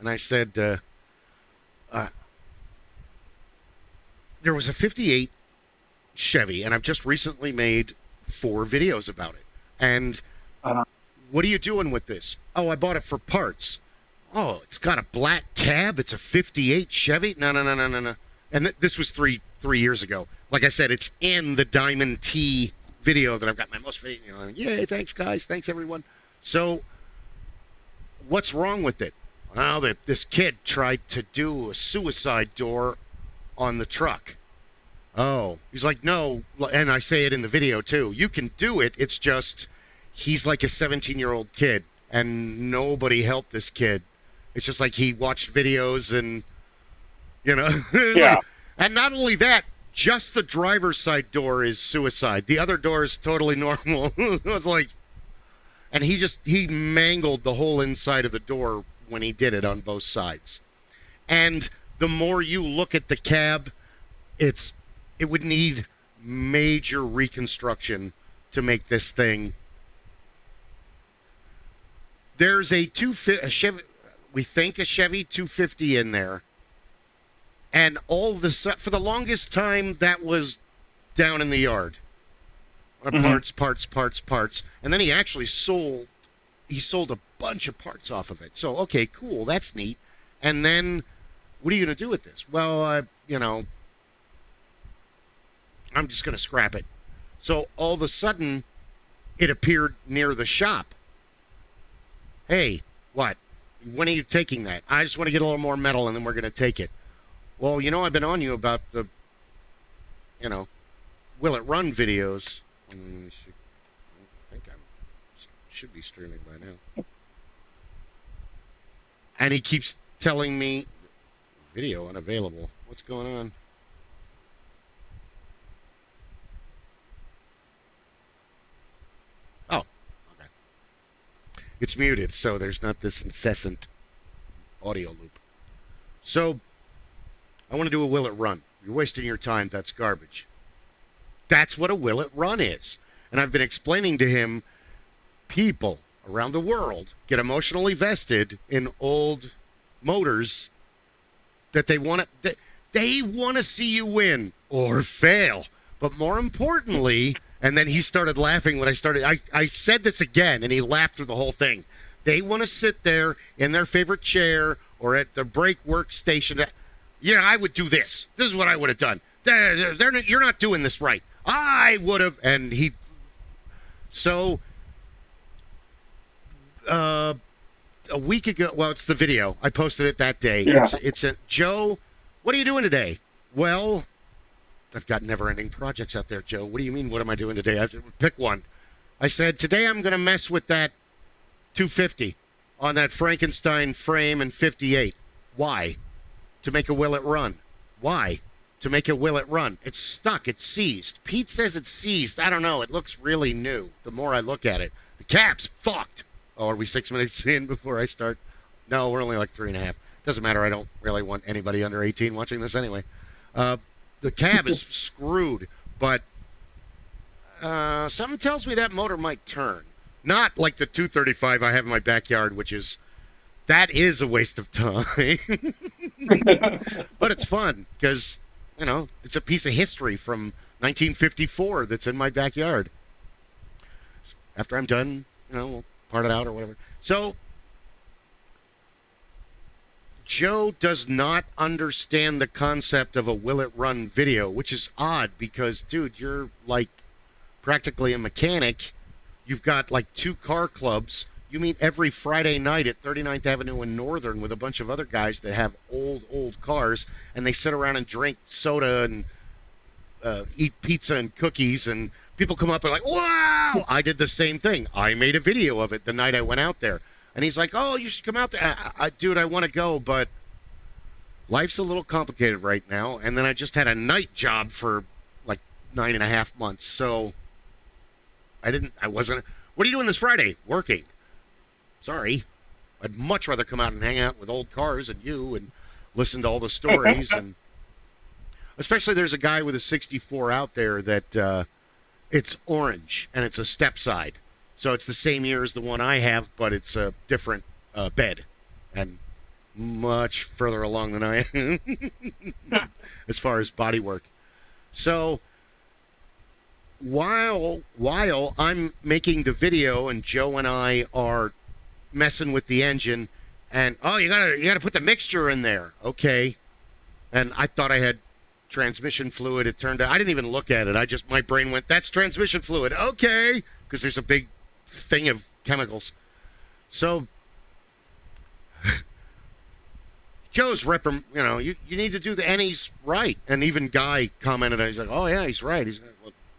And I said, there was a 58 Chevy, and I've just recently made 4 videos about it. And Uh-huh. what are you doing with this? Oh, I bought it for parts. Oh, it's got a black cab. It's a 58 Chevy. No. And this was three years ago. Like I said, it's in the Diamond T video that I've got my most video. You know, yay, thanks, guys. Thanks, everyone. So what's wrong with it? Well, this kid tried to do a suicide door on the truck. Oh, he's like, no. And I say it in the video, too. You can do it. It's just he's like a 17-year-old kid, and nobody helped this kid. It's just like he watched videos and, you know. Yeah. And not only that, just the driver's side door is suicide. The other door is totally normal. It was like, and he mangled the whole inside of the door when he did it on both sides. And the more you look at the cab, it would need major reconstruction to make this thing. There's a Chevy, we think a Chevy 250 in there. And for the longest time, that was down in the yard. Parts. And then he actually sold a bunch of parts off of it. So, okay, cool, that's neat. And then, what are you going to do with this? Well, I'm just going to scrap it. So, all of a sudden, it appeared near the shop. Hey, what? When are you taking that? I just want to get a little more metal, and then we're going to take it. Well, I've been on you about the, will it run videos. I think I should be streaming by now. And he keeps telling me, video unavailable. What's going on? Oh, okay. It's muted, so there's not this incessant audio loop. So, I want to do a will it run. You're wasting your time. That's garbage. That's what a will it run is. And I've been explaining to him, people around the world get emotionally vested in old motors that they want to see you win or fail. But more importantly, and then he started laughing when I said this again, and he laughed through the whole thing. They want to sit there in their favorite chair or at the break workstation. Yeah, I would do this. This is what I would have done. You're not doing this right. I would have. And so, a week ago, well, it's the video. I posted it that day. Yeah. It's a, Joe, what are you doing today? Well, I've got never-ending projects out there, Joe. What do you mean, what am I doing today? I have to pick one. I said, today I'm going to mess with that 250 on that Frankenstein frame and 58. Why? To make a will it run. Why? To make a will it run. It's stuck. It's seized. Pete says it's seized. I don't know. It looks really new the more I look at it. The cab's fucked. Oh, are we 6 minutes in before I start? No, we're only like 3.5. Doesn't matter. I don't really want anybody under 18 watching this anyway. The cab is screwed, but something tells me that motor might turn. Not like the 235 I have in my backyard, that is a waste of time. But it's fun because, it's a piece of history from 1954 that's in my backyard. After I'm done, we'll part it out or whatever. So, Joe does not understand the concept of a will it run video, which is odd because, dude, you're like practically a mechanic. You've got like 2 car clubs. You meet every Friday night at 39th Avenue and Northern with a bunch of other guys that have old cars, and they sit around and drink soda and eat pizza and cookies, and people come up and like, wow! I did the same thing. I made a video of it the night I went out there. And he's like, oh, you should come out there. Dude, I want to go, but life's a little complicated right now. And then I just had a night job for like 9.5 months, so what are you doing this Friday? Working. Sorry. I'd much rather come out and hang out with old cars and you and listen to all the stories. And especially there's a guy with a 64 out there that it's orange and it's a step side. So it's the same year as the one I have, but it's a different bed. And much further along than I am as far as body work. So while I'm making the video and Joe and I are messing with the engine, and you gotta put the mixture in there, okay? And I thought I had transmission fluid. It turned out I didn't even look at it. My brain went, that's transmission fluid, okay? Because there's a big thing of chemicals. So Joe's you need to do the, and he's right. And even Guy commented, he's like, oh yeah, he's right.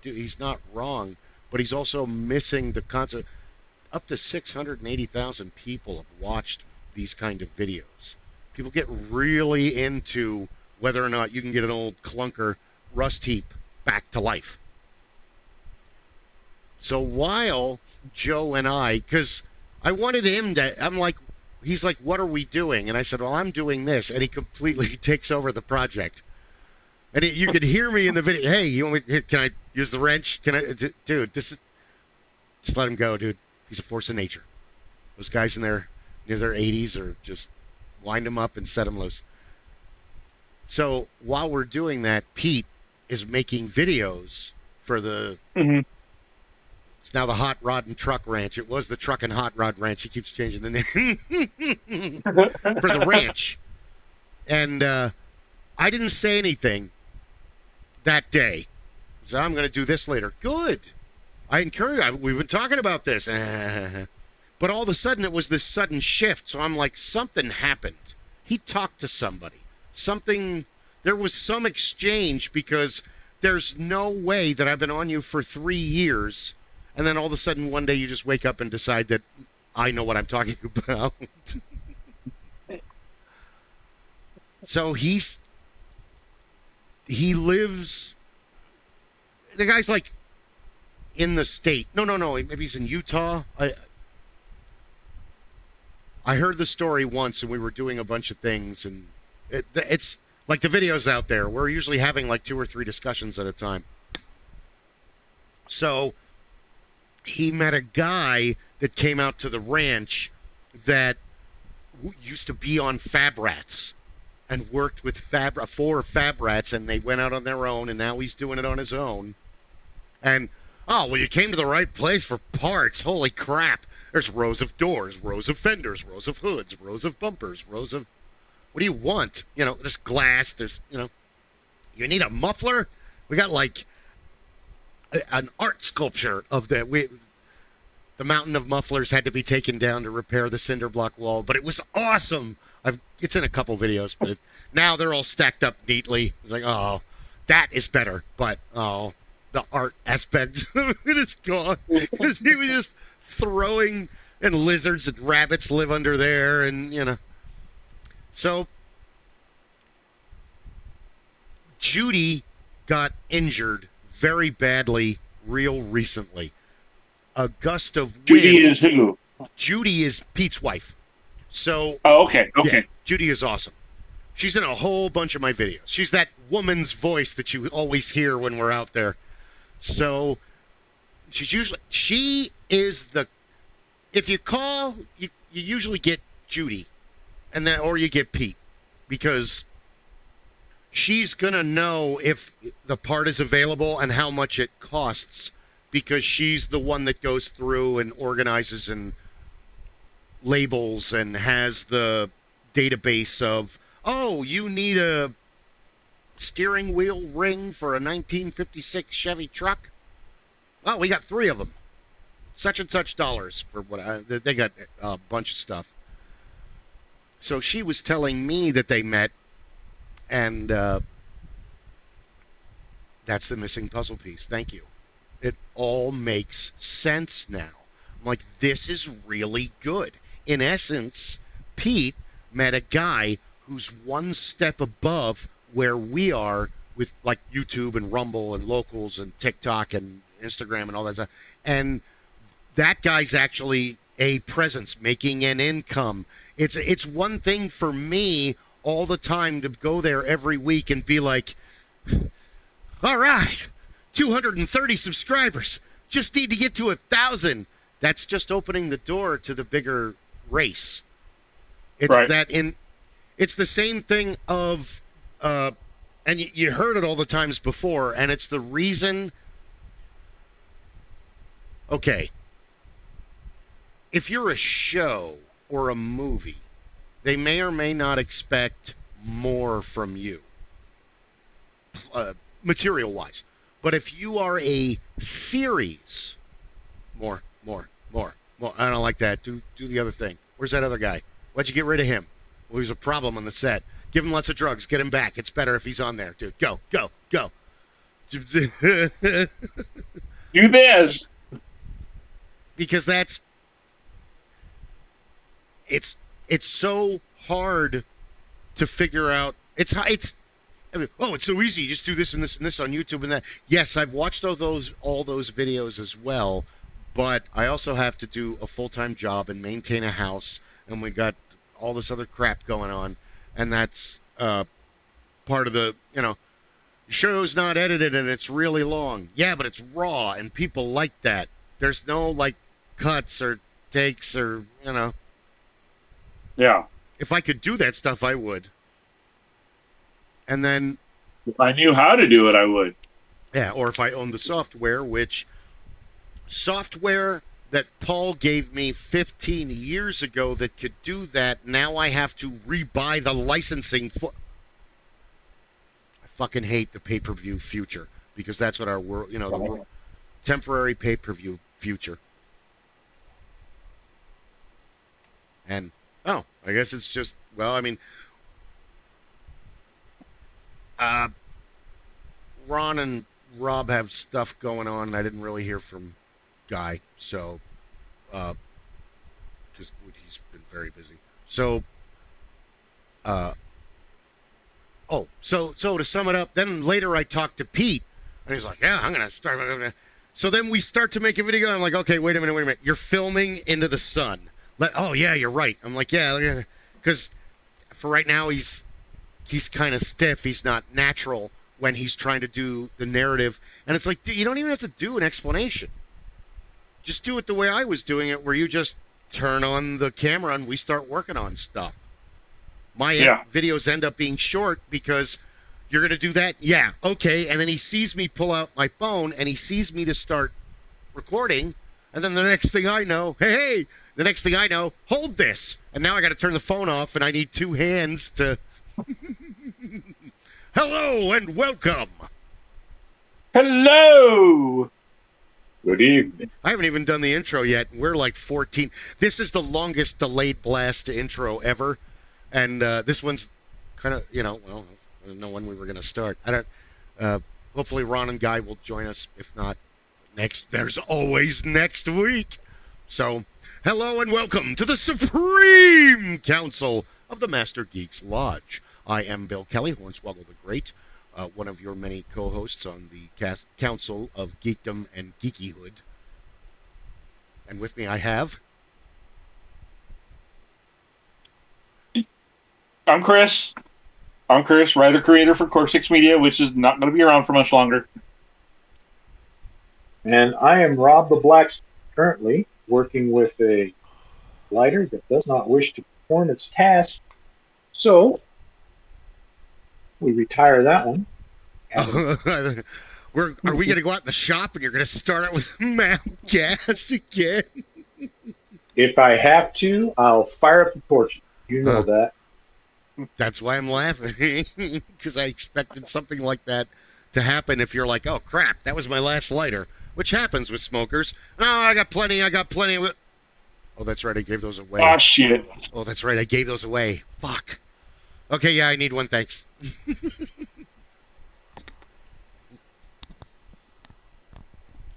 He's not wrong, but he's also missing the concept. Up to 680,000 people have watched these kind of videos. People get really into whether or not you can get an old clunker rust heap back to life. So while Joe and because I wanted him to, he's like, what are we doing? And I said, well, I'm doing this. And he completely takes over the project. And you could hear me in the video. Hey, you want me? Can I use the wrench? Dude, just let him go, dude. He's a force of nature. Those guys near their 80s are just wind them up and set them loose. So while we're doing that, Pete is making videos for the. Mm-hmm. It's now the Hot Rod and Truck Ranch. It was the Truck and Hot Rod Ranch. He keeps changing the name for the ranch. And I didn't say anything that day. So I'm going to do this later. Good. I encourage you. We've been talking about this. But all of a sudden, it was this sudden shift. So I'm like, something happened. He talked to somebody. There was some exchange, because there's no way that I've been on you for 3 years, and then all of a sudden one day you just wake up and decide that I know what I'm talking about. So he lives, the guy's like in the state. No, maybe he's in Utah. I heard the story once, and we were doing a bunch of things, and it's like the video's out there. We're usually having like 2 or 3 discussions at a time. So he met a guy that came out to the ranch that used to be on Fab Rats and worked with 4 Fab Rats, and they went out on their own, and now he's doing it on his own. And, you came to the right place for parts. Holy crap. There's rows of doors, rows of fenders, rows of hoods, rows of bumpers, rows of... What do you want? There's glass, you need a muffler? We got like an art sculpture of that. The mountain of mufflers had to be taken down to repair the cinder block wall, but it was awesome. It's in a couple videos, but now they're all stacked up neatly. It's like, oh, that is better, but the art aspect of it is gone. He was just throwing, and lizards and rabbits live under there, and So Judy got injured very badly real recently. A gust of wind. Judy is who? Judy is Pete's wife. So. Oh, okay. Yeah, Judy is awesome. She's in a whole bunch of my videos. She's that woman's voice that you always hear when we're out there. So she is the, if you call, you usually get Judy, and then, or you get Pete, because she's going to know if the part is available and how much it costs, because she's the one that goes through and organizes and labels and has the database of, you need a steering wheel ring for a 1956 Chevy truck? Oh, we got 3 of them. Such and such dollars for what they got a bunch of stuff. So she was telling me that they met, and that's the missing puzzle piece. Thank you. It all makes sense now. I'm like, this is really good. In essence, Pete met a guy who's one step above where we are with like YouTube and Rumble and Locals and TikTok and Instagram and all that stuff. And that guy's actually a presence, making an income. It's one thing for me all the time to go there every week and be like, all right, 230 subscribers. Just need to get to 1,000. That's just opening the door to the bigger race. It's right. That It's the same thing of, and you heard it all the times before, and it's the reason. Okay, if you're a show or a movie, they may or may not expect more from you, material-wise. But if you are a series, more. I don't like that. Do the other thing. Where's that other guy? Why'd you get rid of him? Well, he was a problem on the set. Give him lots of drugs. Get him back. It's better if he's on there, dude. Go. Do this. Because it's so hard to figure out. It's so easy. You just do this and this and this on YouTube and that. Yes, I've watched all those videos as well, but I also have to do a full-time job and maintain a house, and we got all this other crap going on, and that's part of the, your show's not edited and it's really long. Yeah, but it's raw, and people like that. There's no, like, cuts or takes or, Yeah. If I could do that stuff, I would. And then... If I knew how to do it, I would. Yeah, or if I owned the software, which... Software that Paul gave me 15 years ago that could do that, now I have to rebuy the licensing for... I fucking hate the pay-per-view future, because that's what our world, the temporary pay-per-view future. And, I guess it's just, Ron and Rob have stuff going on, and I didn't really hear from Guy, so, because he's been very busy. So, so to sum it up, then later I talked to Pete, and he's like, yeah, I'm going to start. So then we start to make a video, and I'm like, okay, wait a minute. You're filming into the sun. Oh, yeah, you're right. I'm like, yeah, because for right now, he's kind of stiff. He's not natural when he's trying to do the narrative. And it's like, dude, you don't even have to do an explanation. Just do it the way I was doing it, where you just turn on the camera and we start working on stuff. My videos end up being short because you're going to do that? Yeah, okay. And then he sees me pull out my phone, and he sees me to start recording. And then the next thing I know, hey, the next thing I know, hold this. And now I got to turn the phone off, and I need two hands to... Hello and welcome. Hello. Good evening. I haven't even done the intro yet. We're like 14. This is the longest delayed blast intro ever. And this one's kind of, I don't know when we were going to start. Hopefully Ron and Guy will join us. If not, there's always next week. So, hello and welcome to the Supreme Council of the Master Geeks Lodge. I am Bill Kelly, Hornswoggle the Great, one of your many co-hosts on the Council of Geekdom and Geekyhood. And with me I have... I'm Kris. Writer-creator for Cortex Media, which is not going to be around for much longer. And I am Rob the Blacksmith, currently working with a lighter that does not wish to perform its task. So, we retire that one. Are we going to go out in the shop and you're going to start it with Mount Gas again? If I have to, I'll fire up the torch. You know that. That's why I'm laughing, because I expected something like that to happen if you're like, oh, crap, that was my last lighter, which happens with smokers. No, I got plenty. Oh, that's right, I gave those away. Oh, shit. Oh, that's right, I gave those away. Fuck. Okay, yeah, I need one, thanks.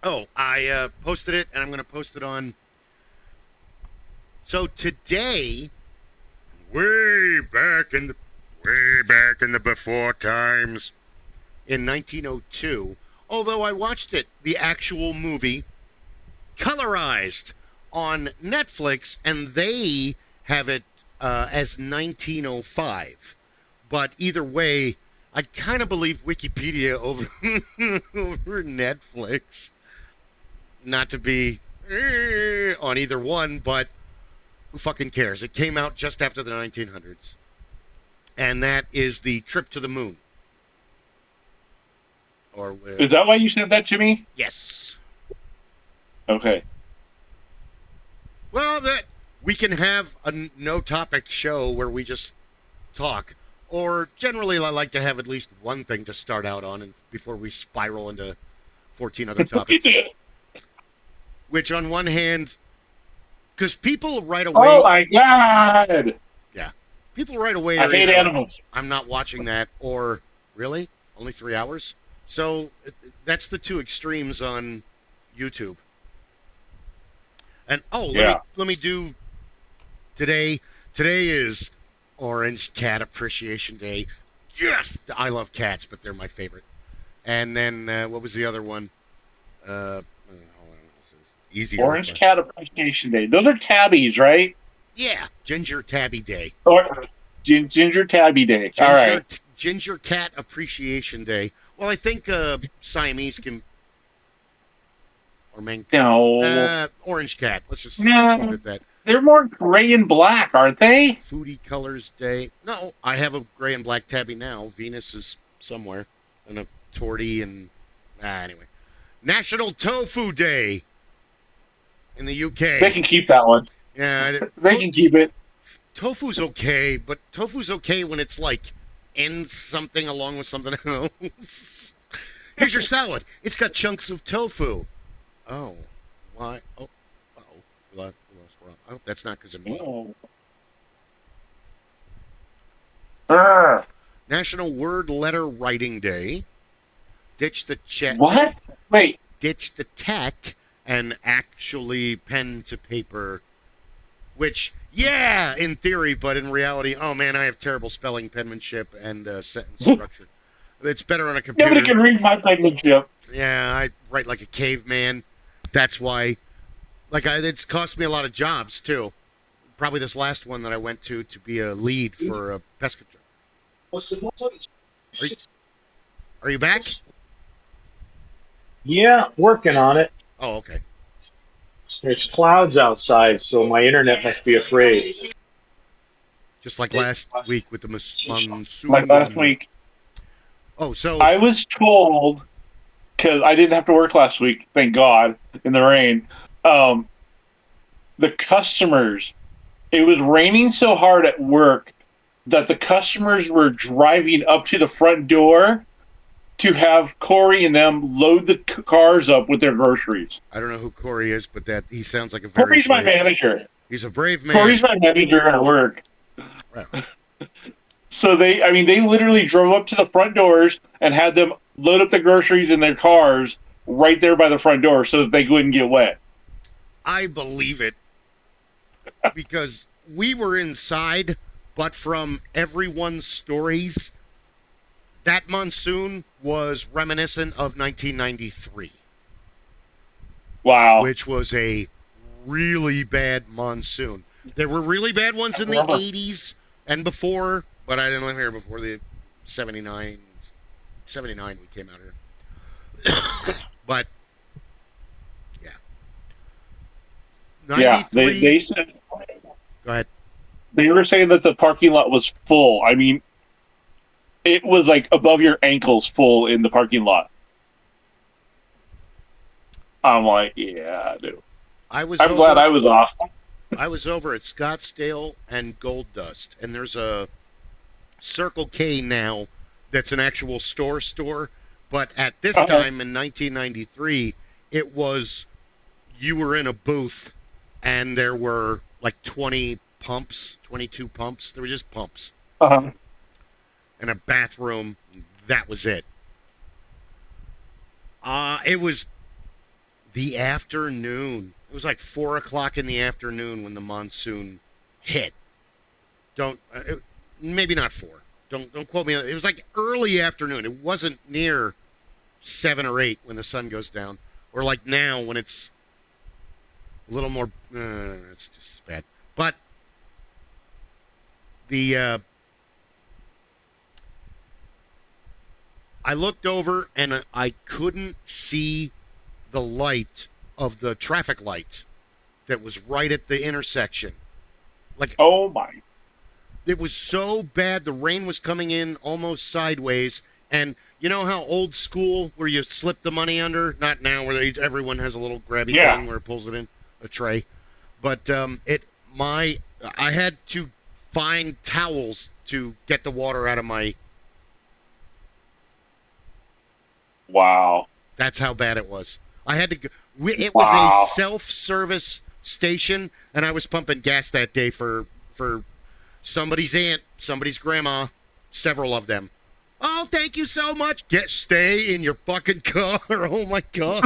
Oh, I posted it, and I'm going to post it on... So today... Way back in the before times, in 1902, although I watched it, the actual movie, colorized on Netflix, and they have it as 1905. But either way, I kind of believe Wikipedia over, over Netflix. Not to be on either one, but... who fucking cares? It came out just after the 1900s. and that is the trip to the moon. Or Is that why you sent that to me? yes. Okay. Well, we can have a no-topic show where we just talk, or generally I like to have at least one thing to start out on, and before we spiral into 14 other topics. Which, on one hand, because people right away, Oh my god! people right away I are hate either like, animals. I'm not watching that, or really, only 3 hours. So that's the two extremes on YouTube. And let me do today. Today is Orange Cat Appreciation Day. Yes, I love cats, but they're my favorite. And then what was the other one? Hold on. It's easier. Orange Cat Appreciation Day. Those are tabbies, right? Yeah, Ginger Tabby Day. Or Ginger Tabby Day. All right. Ginger Cat Appreciation Day. Well, I think Siamese can, or No. Orange Cat. Let's just No. keep it that. They're more gray and black, aren't they? Foodie Colors Day. No, I have a gray and black tabby now. Venus is somewhere, and a tortie, and anyway. National Tofu Day in the UK. They can keep that one. Yeah, They can keep it. tofu's okay, but tofu's okay when it's like in something along with something else. Here's your salad. It's got chunks of tofu. Oh, why? Oh, uh-oh. Oh, that's not because of me. Oh. National Word Letter Writing Day. Ditch the chat. What? Wait. Ditch the tech and actually pen to paper. Which, yeah, in theory, but in reality, oh man, I have terrible spelling, penmanship, and sentence structure. It's better on a computer. Nobody can read my penmanship. Yeah, I write like a caveman. That's why. It's cost me a lot of jobs, too. Probably this last one that I went to be a lead for a pest control. Are you back? Yeah, working on it. Oh, okay. There's clouds outside, so my internet must be afraid. Just like last week with the monsoon. Like last week. Oh, so I was told, because I didn't have to work last week, thank God, in the rain. The customers, it was raining so hard at work that the customers were driving up to the front door to have Corey and them load the cars up with their groceries. I don't know who Corey is, but he sounds like a very Corey's my manager. He's a brave man. Corey's my manager at work. Right. So they literally drove up to the front doors and had them load up the groceries in their cars right there by the front door so that they wouldn't get wet. I believe it. Because we were inside, but from everyone's stories, that monsoon was reminiscent of 1993. Wow. Which was a really bad monsoon. There were really bad ones in the 80s and before, but I didn't live here before the 79 we came out here. But, yeah. 93, yeah, they said... Go ahead. They were saying that the parking lot was full. I mean, it was like above your ankles full in the parking lot. I'm like, yeah, dude. I'm glad I was off. I was over at Scottsdale and Gold Dust, and there's a Circle K now that's an actual store. But at this time in 1993, it was you were in a booth, and there were like 22 pumps. They were just pumps. Uh-huh. And a bathroom. That was it. It was the afternoon. It was like 4 o'clock in the afternoon when the monsoon hit. Maybe not 4. Don't quote me. It was like early afternoon. It wasn't near 7 or 8 when the sun goes down, or like now when it's a little more. It's just as bad. But I looked over and I couldn't see the light of the traffic light that was right at the intersection. Like, oh my! It was so bad. The rain was coming in almost sideways. And you know how old school where you slip the money under? Not now where everyone has a little grabby thing where it pulls it in a tray. But I had to find towels to get the water out of my. Wow. That's how bad it was. I had to go. It was a self-service station, and I was pumping gas that day for somebody's aunt, somebody's grandma, several of them. Oh, thank you so much. Stay in your fucking car. Oh my God.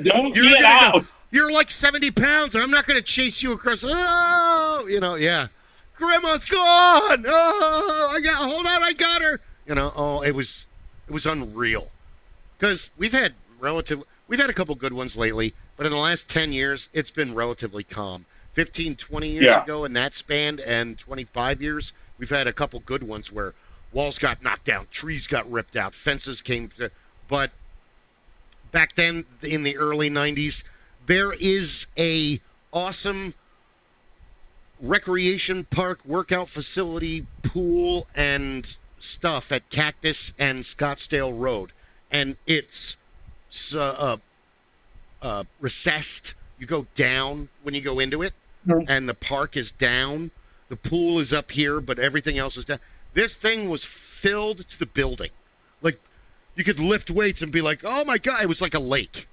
Don't get out. You're like 70 pounds, and I'm not going to chase you across. Oh, yeah. Grandma's gone. Oh, hold on, I got her. It was unreal. Because we've had a couple good ones lately, but in the last 10 years, it's been relatively calm. 15, 20 years ago in that span, and 25 years, we've had a couple good ones where walls got knocked down, trees got ripped out, fences came. But back then, in the early 90s, there is a awesome recreation park, workout facility, pool, and stuff at Cactus and Scottsdale Road. And it's recessed. You go down when you go into it, and the park is down. The pool is up here, but everything else is down. This thing was filled to the building. Like, you could lift weights and be like, oh my God, it was like a lake.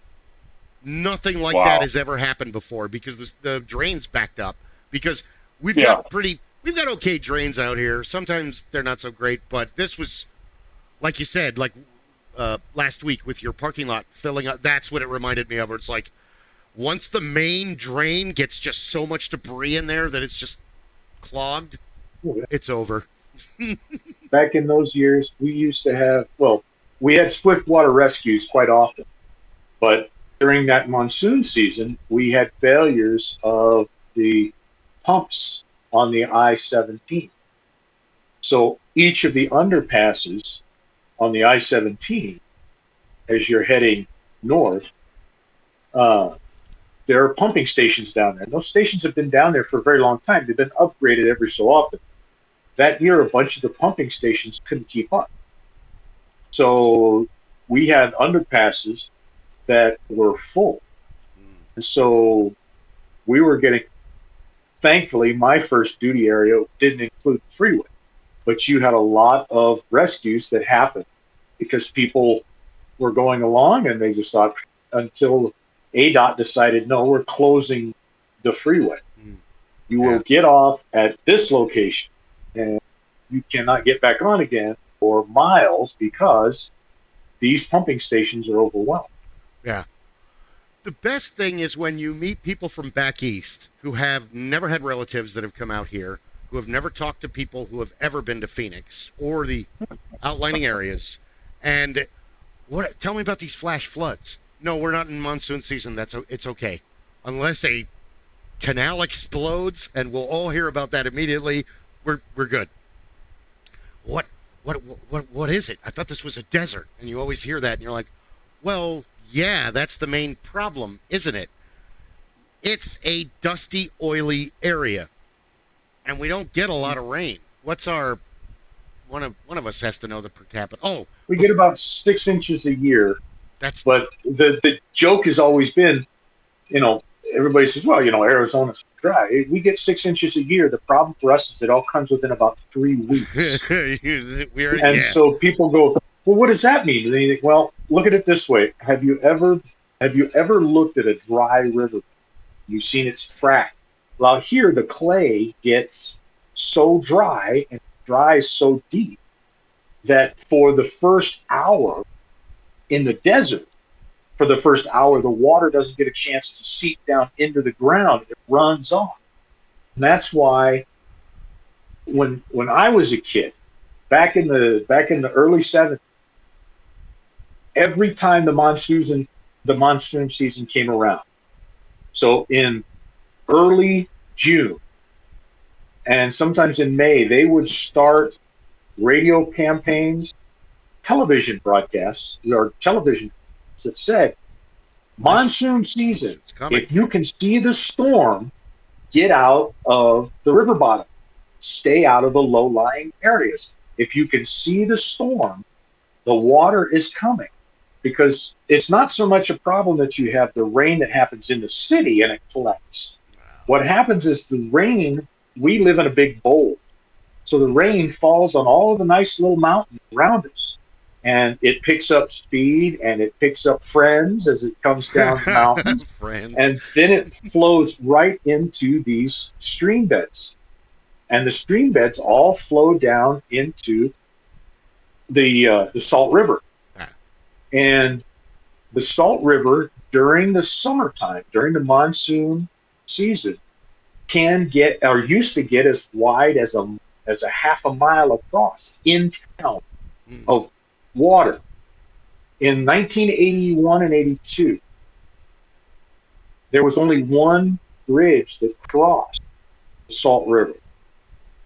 Nothing like that has ever happened before because the drains backed up. Because we've got okay drains out here. Sometimes they're not so great, but this was, like you said, like last week with your parking lot filling up. That's what it reminded me of. Where it's like, once the main drain gets just so much debris in there that it's just clogged, it's over. Back in those years, we used to have, we had swiftwater rescues quite often, but during that monsoon season, we had failures of the pumps on the I-17. So each of the underpasses on the I-17, as you're heading north, there are pumping stations down there. Those stations have been down there for a very long time. They've been upgraded every so often. That year, a bunch of the pumping stations couldn't keep up. So we had underpasses that were full. And so we were getting, thankfully, my first duty area didn't include the freeway, but you had a lot of rescues that happened because people were going along and they just thought until ADOT decided, no, we're closing the freeway. You will get off at this location and you cannot get back on again for miles because these pumping stations are overwhelmed. Yeah. The best thing is when you meet people from back east who have never had relatives that have come out here, who have never talked to people who have ever been to Phoenix or the outlining areas. And tell me about these flash floods. No, we're not in monsoon season. It's okay. Unless a canal explodes, and we'll all hear about that immediately, we're good. What is it? I thought this was a desert. And you always hear that and you're like, well, yeah, that's the main problem, isn't it? It's a dusty, oily area, and we don't get a lot of rain. What's our one of us has to know the per capita? Oh, we get about 6 inches a year. But the joke has always been, everybody says, well, Arizona's dry. We get 6 inches a year. The problem for us is it all comes within about 3 weeks. So people go, well, what does that mean? And they think, well, look at it this way. Have you ever looked at a dry river? You've seen it's fracked. Well, out here, the clay gets so dry and dries so deep that for the first hour in the desert, the water doesn't get a chance to seep down into the ground. It runs off. And that's why when I was a kid, back in the early 70s, every time the monsoon season came around, so in early June and sometimes in May, they would start radio campaigns, television broadcasts, or television that said, monsoon season, if you can see the storm, get out of the river bottom. stay out of the low-lying areas. If you can see the storm, the water is coming, because it's not so much a problem that you have the rain that happens in the city and it collects. What happens is the rain, we live in a big bowl. So the rain falls on all of the nice little mountains around us. And it picks up speed and it picks up friends as it comes down the mountains. Friends. And then it flows right into these stream beds. And the stream beds all flow down into the Salt River. And the Salt River during the summertime, during the monsoon season, can get, or used to get, as wide as a half a mile across in town of water. In 1981 and 82, there was only one bridge that crossed the Salt River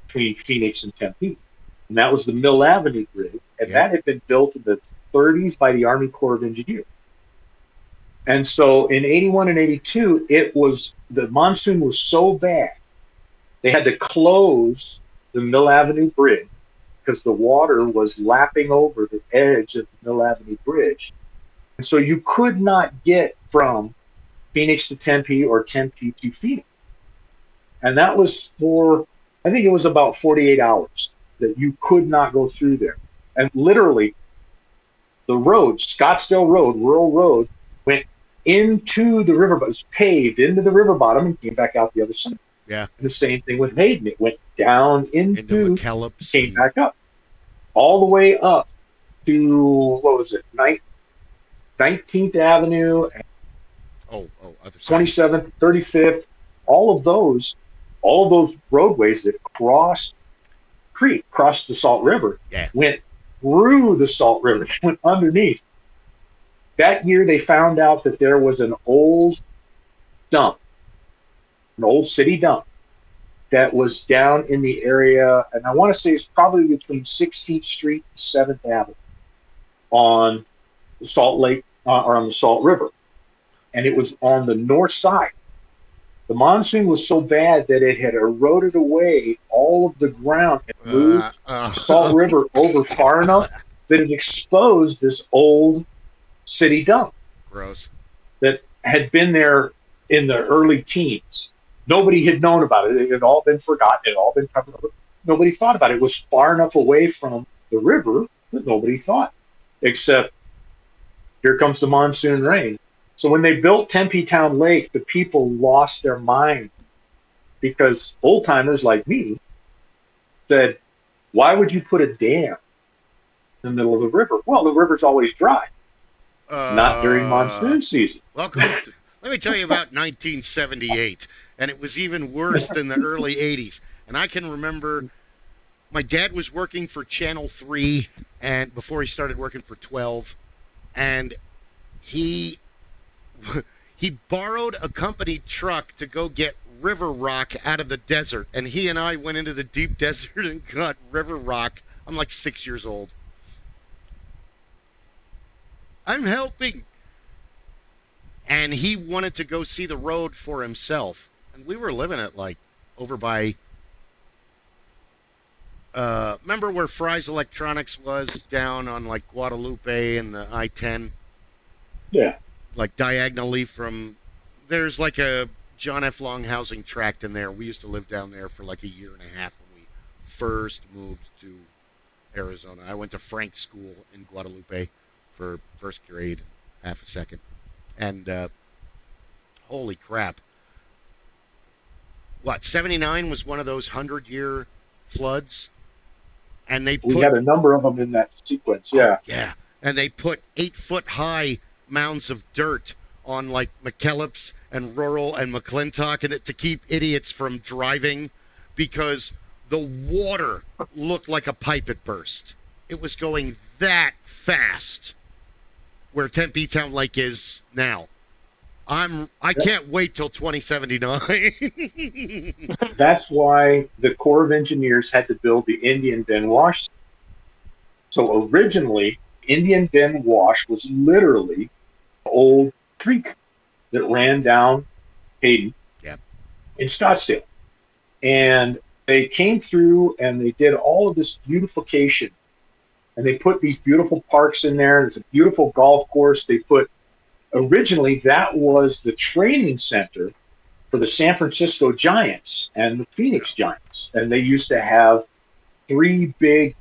between Phoenix and Tempe, and that was the Mill Avenue Bridge, and that had been built in the 30s by the Army Corps of Engineers. And so in 81 and 82, the monsoon was so bad, they had to close the Mill Avenue Bridge because the water was lapping over the edge of the Mill Avenue Bridge. And so you could not get from Phoenix to Tempe or Tempe to Phoenix. And that was for, I think it was about 48 hours that you could not go through there. And literally, the road, Scottsdale Road, Rural Road, went into the river, but it was paved into the river bottom and came back out the other side. Yeah. And the same thing with Hayden. It went down into McKellips, came back up. All the way up to, what was it, 19th Avenue, other side. 27th, 35th, all of those roadways that crossed the Salt River, went through the Salt River, went underneath. That year they found out that there was an old dump, an old city dump, that was down in the area, and I want to say it's probably between 16th Street and 7th Avenue on the Salt Lake, or on the Salt River. And it was on the north side. The monsoon was so bad that it had eroded away all of the ground and moved the Salt River over far enough that it exposed this old city dump. Gross. That had been there in the early teens. Nobody had known about it. It had all been forgotten. It had all been covered up. Nobody thought about it. It was far enough away from the river that nobody thought, except here comes the monsoon rain. So when they built Tempe Town Lake, the people lost their mind because old timers like me said, why would you put a dam in the middle of the river? Well, the river's always dry. Not during monsoon season. Let me tell you about 1978, and it was even worse than the early 80s. And I can remember my dad was working for Channel 3 and before he started working for 12, and he borrowed a company truck to go get river rock out of the desert, and he and I went into the deep desert and got river rock. I'm like 6 years old. I'm helping. And he wanted to go see the road for himself. And we were living it like over by, remember where Fry's Electronics was down on like Guadalupe and the I-10? Yeah. Like diagonally from, there's like a John F. Long housing tract in there. We used to live down there for like a year and a half when we first moved to Arizona. I went to Frank School in Guadalupe for first grade, half a second. And holy crap. What, 79 was one of those 100-year floods? And we had a number of them in that sequence, yeah. Yeah, and they put 8-foot-high mounds of dirt on like McKellips and Rural and McClintock and to keep idiots from driving because the water looked like a pipe had burst. It was going that fast where Tempe Town Lake is now. I can't wait till 2079. That's why the Corps of Engineers had to build the Indian Bend Wash. So originally, Indian Bend Wash was literally an old creek that ran down Hayden in Scottsdale. And they came through and they did all of this beautification, and they put these beautiful parks in there. There's a beautiful golf course. They put, originally that was the training center for the San Francisco Giants and the Phoenix Giants, and they used to have three big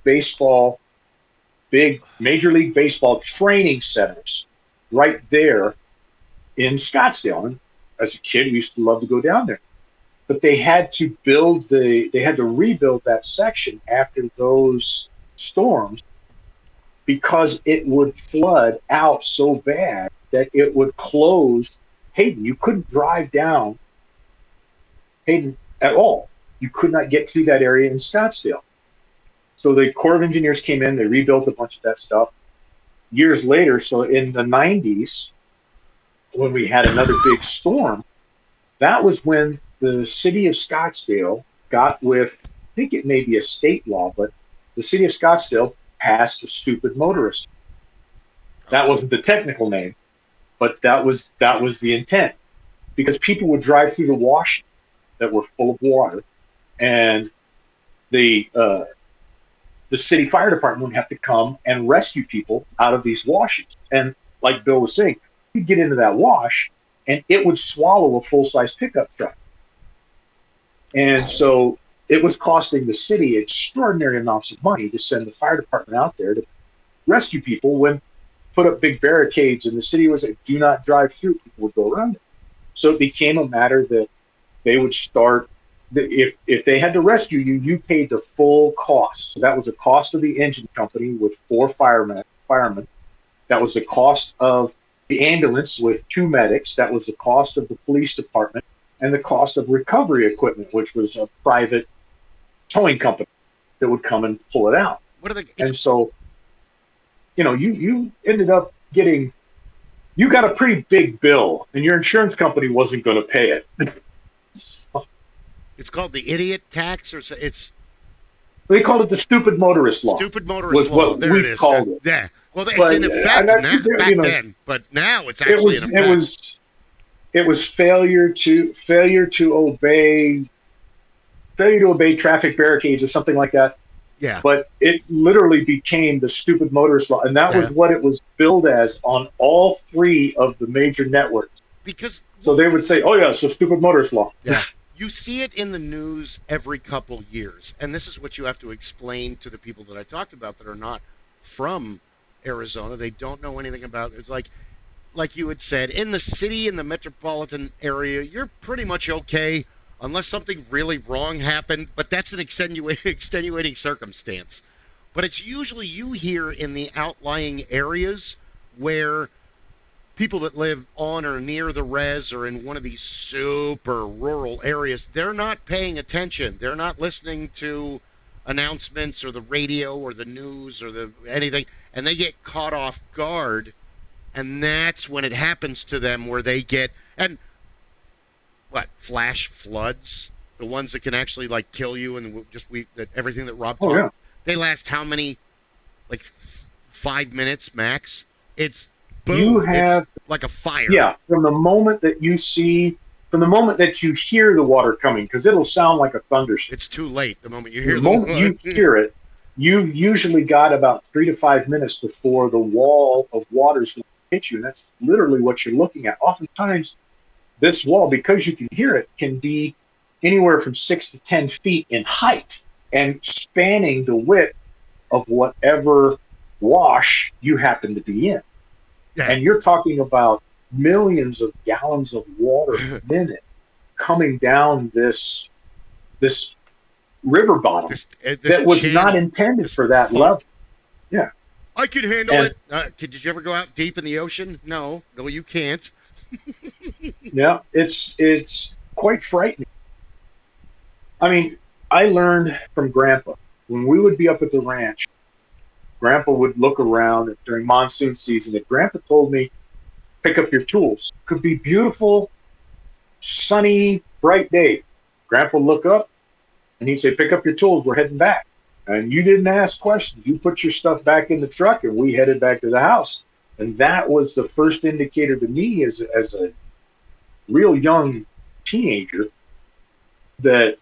Major League Baseball training centers right there in Scottsdale. And as a kid, we used to love to go down there. But they had to rebuild that section after those storms because it would flood out so bad that it would close Hayden. You couldn't drive down Hayden at all. You could not get through that area in Scottsdale. So the Corps of Engineers came in, they rebuilt a bunch of that stuff. Years later, so in the 90s, when we had another big storm, that was when the city of Scottsdale got with, I think it may be a state law, but the city of Scottsdale passed the stupid motorist. That wasn't the technical name, but that was the intent. Because people would drive through the wash that were full of water, and the city fire department would have to come and rescue people out of these washes. And like Bill was saying, you get into that wash, and it would swallow a full-size pickup truck. And so it was costing the city extraordinary amounts of money to send the fire department out there to rescue people when put up big barricades, and the city was like, do not drive through. People would go around it. So it became a matter that they would start, if they had to rescue you, you paid the full cost. So that was the cost of the engine company with 4 firemen. That was the cost of the ambulance with 2 medics. That was the cost of the police department, and the cost of recovery equipment, which was a private towing company that would come and pull it out. And so, you ended up getting, you got a pretty big bill, and your insurance company wasn't going to pay it. So, it's called the idiot tax, or it's. They called it the stupid motorist law. Stupid motorist law. There it is. Called it. Yeah. Well, it's in effect back then, but now it's actually in effect. It was failure to obey traffic barricades or something like that. Yeah. But it literally became the stupid motorist law, and that was what it was billed as on all 3 of the major networks. So they would say, "Oh yeah, so stupid motorist law." Yeah. You see it in the news every couple years, and this is what you have to explain to the people that I talked about that are not from Arizona. They don't know anything about it. It's like you had said, in the city, in the metropolitan area, you're pretty much okay unless something really wrong happened, but that's an extenuating circumstance. But it's usually you hear in the outlying areas where people that live on or near the res or in one of these super rural areas, they're not paying attention. They're not listening to announcements or the radio or the news or anything, and they get caught off guard, and that's when it happens to them where they get, and flash floods, the ones that can actually kill you, and everything that Rob talked about, they last how many, 5 minutes max? It's boom, it's like a fire. Yeah, from the moment that you hear the water coming, because it'll sound like a thunderstorm. It's too late the moment you hear you hear it. You've usually got about 3 to 5 minutes before the wall of water is going to hit you, and that's literally what you're looking at. Oftentimes, this wall, because you can hear it, can be anywhere from 6 to 10 feet in height and spanning the width of whatever wash you happen to be in. Yeah. And you're talking about millions of gallons of water a minute coming down this river bottom that was not intended for that level. Yeah. I could handle it. Did you ever go out deep in the ocean? No, you can't. Yeah, it's quite frightening. I mean, I learned from Grandpa. When we would be up at the ranch, Grandpa would look around during monsoon season, and Grandpa told me, pick up your tools. Could be beautiful, sunny, bright day. Grandpa would look up, and he'd say, pick up your tools, we're heading back. And you didn't ask questions. You put your stuff back in the truck, and we headed back to the house. And that was the first indicator to me as a real young teenager that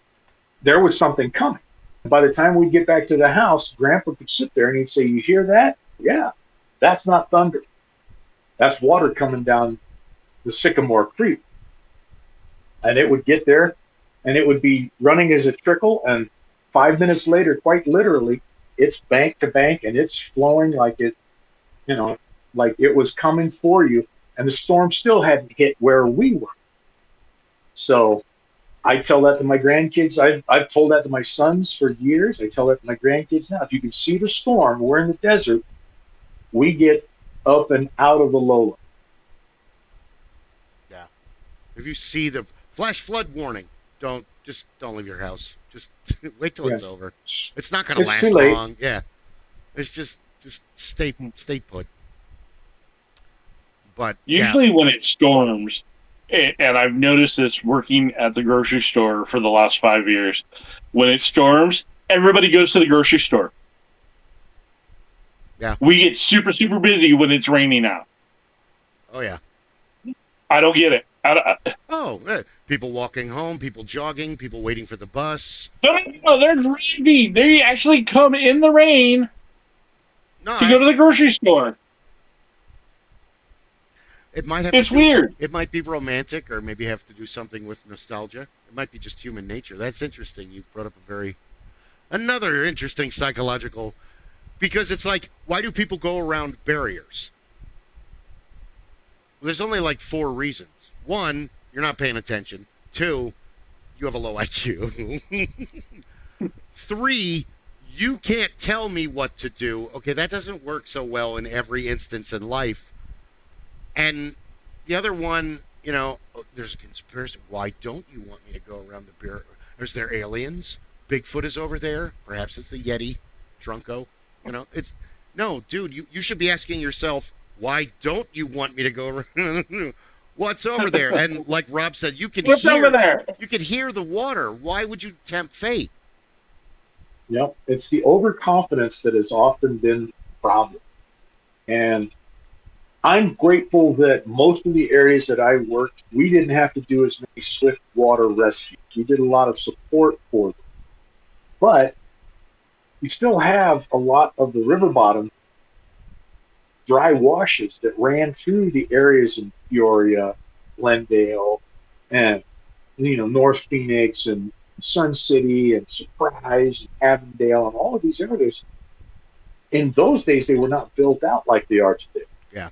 there was something coming. By the time we get back to the house, Grandpa could sit there and he'd say, "You hear that? Yeah, that's not thunder. That's water coming down the Sycamore Creek." And it would get there, and it would be running as a trickle. And 5 minutes later, quite literally, it's bank to bank, and it's flowing like it, like it was coming for you. And the storm still hadn't hit where we were. So I tell that to my grandkids. I've told that to my sons for years. I tell that to my grandkids now. If you can see the storm, we're in the desert. We get up and out of the lowland. Yeah. If you see the flash flood warning, don't leave your house. Just wait till it's over. It's not going to last too late. long. Yeah. It's just stay put. But usually when it storms, and I've noticed this working at the grocery store for the last 5 years, when it storms, everybody goes to the grocery store. Yeah. We get super, super busy when it's raining out. Oh, yeah. I don't get it. People walking home, people jogging, people waiting for the bus. No, they're driving. They actually come in the rain to go to the grocery store. It might have it's weird. It might be romantic, or maybe have to do something with nostalgia. It might be just human nature. That's interesting. You've brought up another interesting psychological, because it's like, why do people go around barriers? Well, there's only like 4 reasons. 1, you're not paying attention. 2, you have a low IQ. 3, you can't tell me what to do. Okay, that doesn't work so well in every instance in life. And the other one, there's a conspiracy. Why don't you want me to go around the barrier? Is there aliens? Bigfoot is over there. Perhaps it's the Yeti, Drunko. No, dude. You should be asking yourself, why don't you want me to go around? What's over there? And like Rob said, What's over there? You could hear the water. Why would you tempt fate? Yep, it's the overconfidence that has often been the problem. And I'm grateful that most of the areas that I worked, we didn't have to do as many swift water rescues. We did a lot of support for them. But you still have a lot of the river bottom dry washes that ran through the areas in Peoria, Glendale, and North Phoenix and Sun City and Surprise and Avondale and all of these areas. In those days, they were not built out like they are today. Yeah.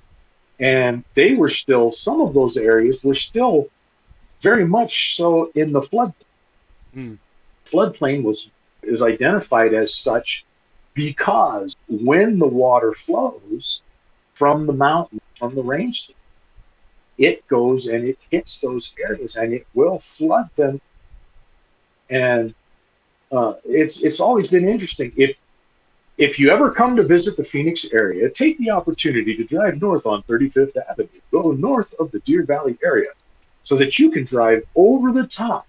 And they were still, some of those areas were still very much so in the floodplain. Floodplain is identified as such because when the water flows from the mountain, from the rainstorm, it goes and it hits those areas and it will flood them. And it's always been interesting. If you ever come to visit the Phoenix area, take the opportunity to drive north on 35th Avenue. Go north of the Deer Valley area so that you can drive over the top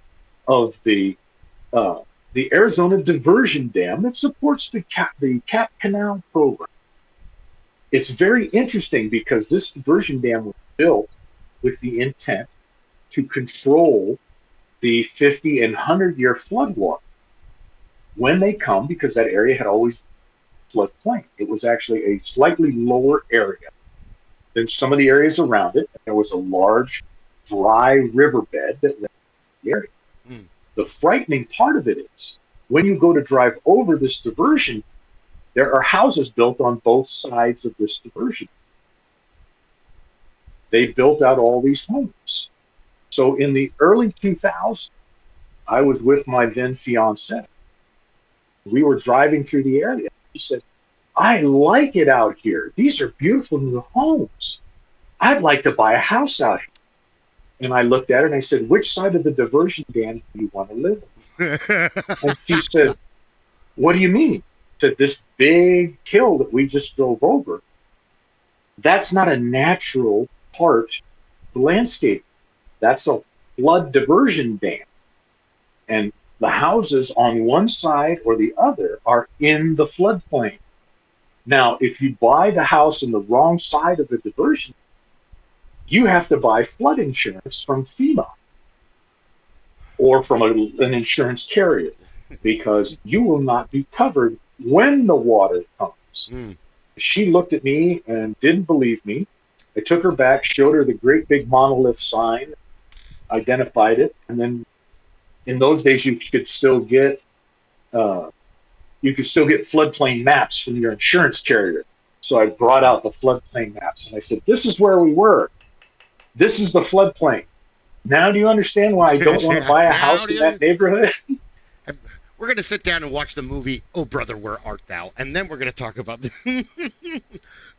of the Arizona Diversion Dam that supports the Cap Canal program. It's very interesting because this diversion dam was built with the intent to control the 50 and 100-year floodwater when they come, because that area had always floodplain. It was actually a slightly lower area than some of the areas around it. There was a large dry riverbed that ran the area. The frightening part of it is when you go to drive over this diversion, there are houses built on both sides of this diversion. They built out all these homes. So in the early 2000s, I was with my then fiance. We were driving through the area. She said, "I like it out here. These are beautiful new homes. I'd like to buy a house out here." And I looked at her and I said, "Which side of the diversion dam do you want to live in?" And she said, "What do you mean?" I said, "This big hill that we just drove over, that's not a natural part of the landscape. That's a flood diversion dam. And the houses on one side or the other are in the floodplain. Now, if you buy the house on the wrong side of the diversion, you have to buy flood insurance from FEMA or from an insurance carrier. because you will not be covered when the water comes. Mm. She looked at me and didn't believe me. I took her back, showed her the great big monolith sign, identified it, and then in those days you could still get floodplain maps from your insurance carrier. So I brought out the floodplain maps and I said, "This is where we were. This is the floodplain. Now do you understand why I don't want to buy a house in that neighborhood?" We're going to sit down and watch the movie, Oh Brother, Where Art Thou? And then we're going to talk about the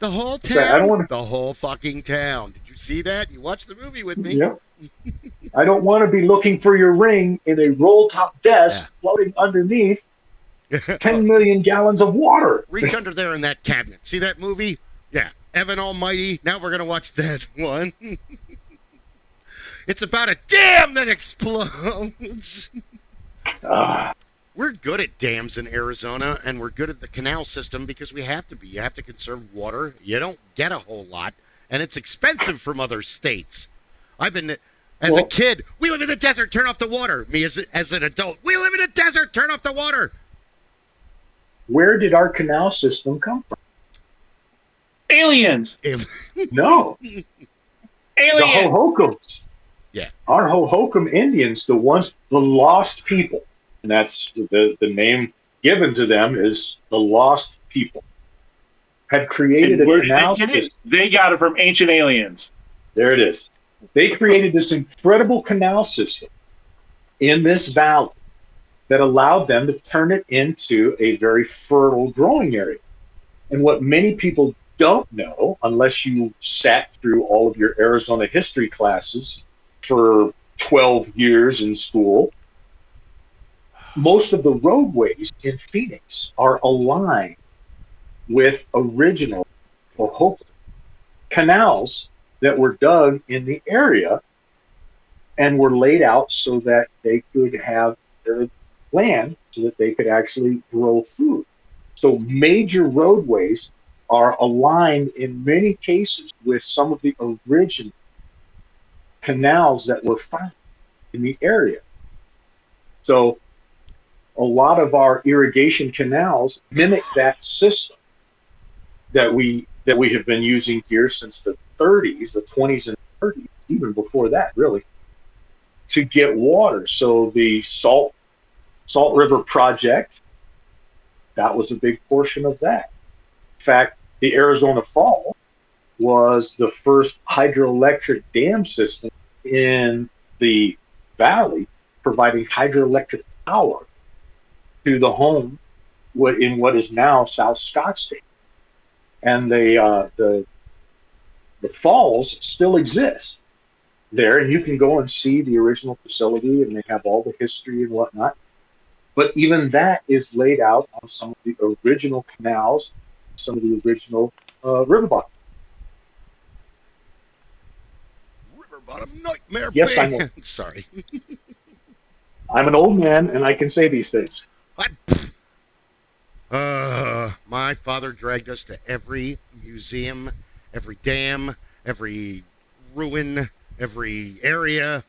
whole town. The whole fucking town. Did you see that? You watched the movie with me? Yep. I don't want to be looking for your ring in a roll-top desk floating underneath 10 million gallons of water. Reach under there in that cabinet. See that movie? Yeah. Evan Almighty. Now we're going to watch that one. It's about a dam that explodes. We're good at dams in Arizona, and we're good at the canal system because we have to be. You have to conserve water. You don't get a whole lot, and it's expensive from other states. I've been, as a kid, we live in the desert, turn off the water. Me as an adult, we live in the desert, turn off the water. Where did our canal system come from? Aliens. No. Aliens. The Hohokams. Yeah. Our Hohokam Indians, the lost people. And that's the name given to them is the lost people. Had created a canal system. They got it from ancient aliens. There it is. They created this incredible canal system in this valley that allowed them to turn it into a very fertile growing area. And what many people don't know, unless you sat through all of your Arizona history classes for 12 years in school, most of the roadways in Phoenix are aligned with original Hohokam canals that were dug in the area and were laid out so that they could have their land so that they could actually grow food. So major roadways are aligned in many cases with some of the original canals that were found in the area. So a lot of our irrigation canals mimic that system that we have been using here since the 30s, the 20s and 30s, even before that, really, to get water. So the Salt River Project, that was a big portion of that. In fact, the Arizona Fall was the first hydroelectric dam system in the valley, providing hydroelectric power to the home in what is now South Scottsdale. And the falls still exist there, and you can go and see the original facility, and they have all the history and whatnot. But even that is laid out on some of the original canals, some of the original river bottom. River bottom nightmare. Yes, Sorry. I'm an old man, and I can say these things. My father dragged us to every museum, every dam, every ruin, every area.